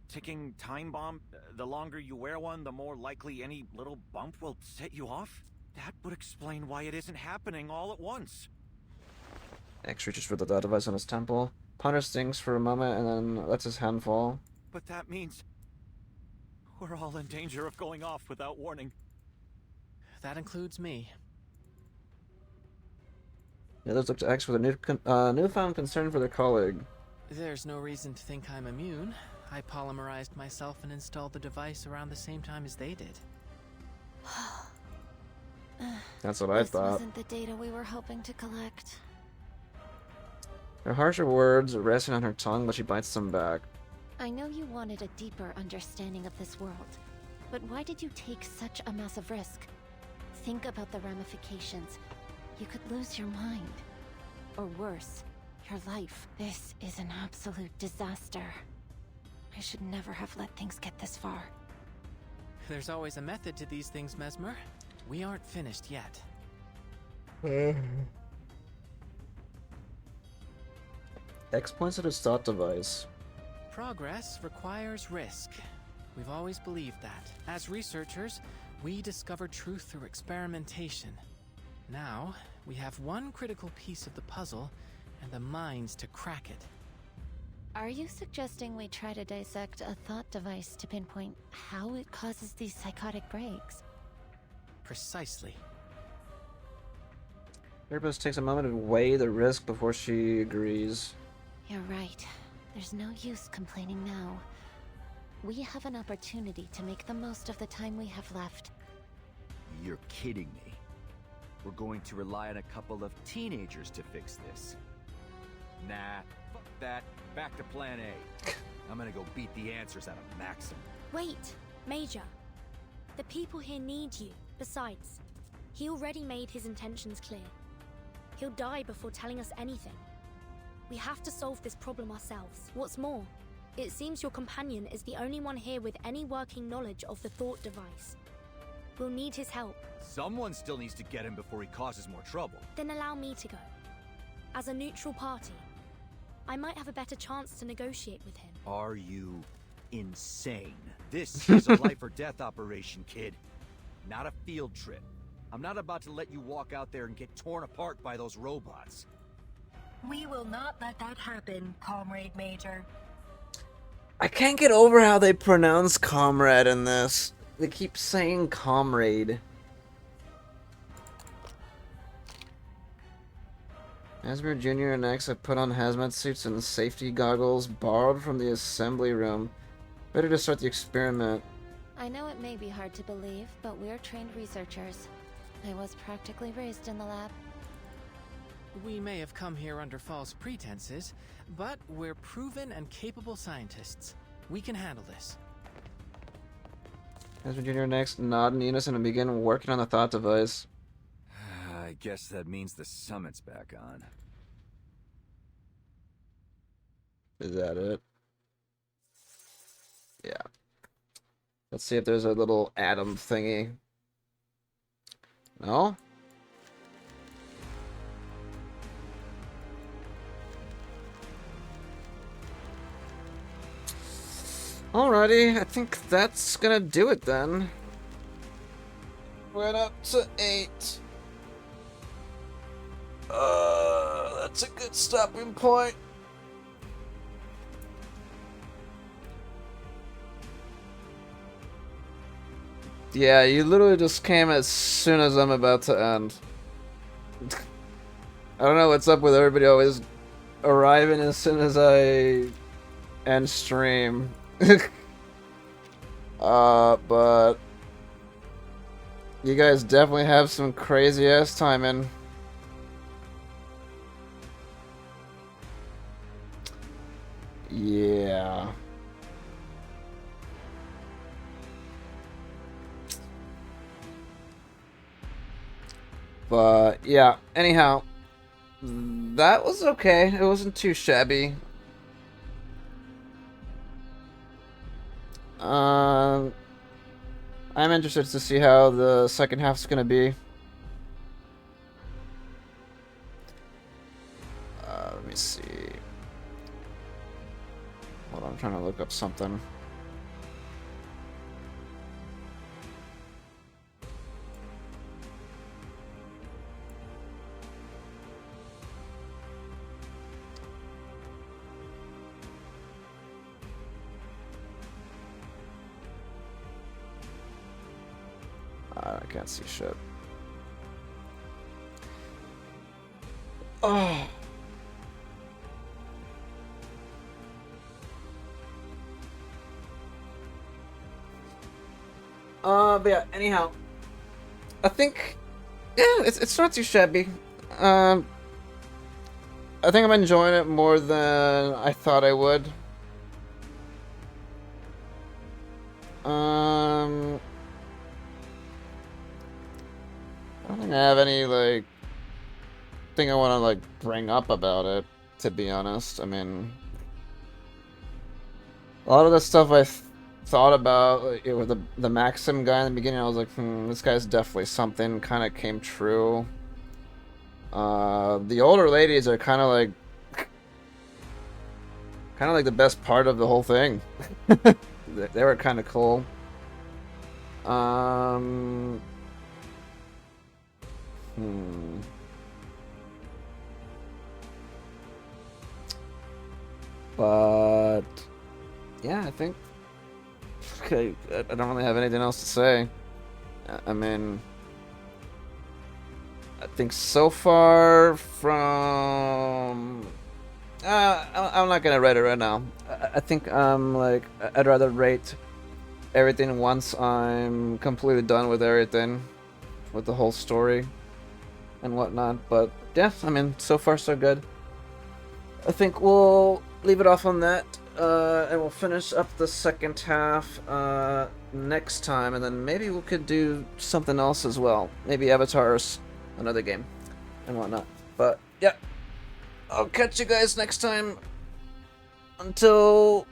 G: ticking time bomb. The longer you wear one, the more likely any little bump will set you off. That would explain why it isn't happening all at once.
A: X reaches for the thought device on his temple, ponders things for a moment, and then lets his hand fall.
G: But that means we're all in danger of going off without warning.
C: That includes me.
A: The others look to X with a newfound concern for their colleague.
C: There's no reason to think I'm immune. I polymerized myself and installed the device around the same time as they did.
A: That's what I thought.
D: This wasn't the data we were hoping to collect.
A: Her harsher words are resting on her tongue, but she bites them back.
D: I know you wanted a deeper understanding of this world, but why did you take such a massive risk? Think about the ramifications. You could lose your mind. Or worse, your life. This is an absolute disaster. I should never have let things get this far.
C: There's always a method to these things, Mesmer. We aren't finished yet.
A: X points at his thought device.
C: Progress requires risk. We've always believed that. As researchers, we discover truth through experimentation. Now, we have one critical piece of the puzzle, and the minds to crack it.
D: Are you suggesting we try to dissect a thought device to pinpoint how it causes these psychotic breaks?
C: Precisely.
A: Therapist takes a moment to weigh the risk before she agrees.
D: You're right. There's no use complaining now. We have an opportunity to make the most of the time we have left.
M: You're kidding me. We're going to rely on a couple of teenagers to fix this. Nah, fuck that. Back to plan A. I'm gonna go beat the answers out of Maxim.
B: Wait, Major. The people here need you. Besides, he already made his intentions clear. He'll die before telling us anything. We have to solve this problem ourselves. What's more, it seems your companion is the only one here with any working knowledge of the thought device. We'll need his help.
M: Someone still needs to get him before he causes more trouble.
B: Then allow me to go. As a neutral party, I might have a better chance to negotiate with him.
M: Are you insane? This is a life or death operation, kid. Not a field trip. I'm not about to let you walk out there and get torn apart by those robots.
O: We will not let that happen, Comrade Major.
A: I can't get over how they pronounce comrade in this. They keep saying comrade. Asmer Jr. and X have put on hazmat suits and safety goggles borrowed from the assembly room. Better to start the experiment.
D: I know it may be hard to believe, but we're trained researchers. I was practically raised in the lab.
C: We may have come here under false pretenses, but we're proven and capable scientists. We can handle this.
A: Asmer Jr. next nod in unison and begin working on the thought device.
M: I guess that means the summit's back on.
A: Is that it? Yeah. Let's see if there's a little atom thingy. No? Alrighty, I think that's gonna do it then. We're up to 8. That's a good stopping point. Yeah, you literally just came as soon as I'm about to end. I don't know what's up with everybody always arriving as soon as I end stream. But you guys definitely have some crazy ass timing. Yeah. But yeah, anyhow, that was okay. It wasn't too shabby. I'm interested to see how the second half's gonna be. Let me see. Hold on, I'm trying to look up something. I can't see shit. Oh. But yeah, anyhow, I think, yeah, it's not too shabby. I think I'm enjoying it more than I thought I would. I don't think I have any, like, thing I want to, like, bring up about it, to be honest. I mean, a lot of the stuff I thought about, like, with the Maxim guy in the beginning, I was like, this guy's definitely something, kind of came true. The older ladies are kind of like the best part of the whole thing. They were kind of cool. But yeah, I think, okay, I don't really have anything else to say. I mean, I think so far from I'm not gonna rate it right now. I think like, I'd rather rate everything once I'm completely done with everything, with the whole story and whatnot. But yeah, I mean, so far so good. I think we'll leave it off on that, and we'll finish up the second half next time, and then maybe we could do something else as well. Maybe Avatars, another game, and whatnot. But yeah, I'll catch you guys next time. Until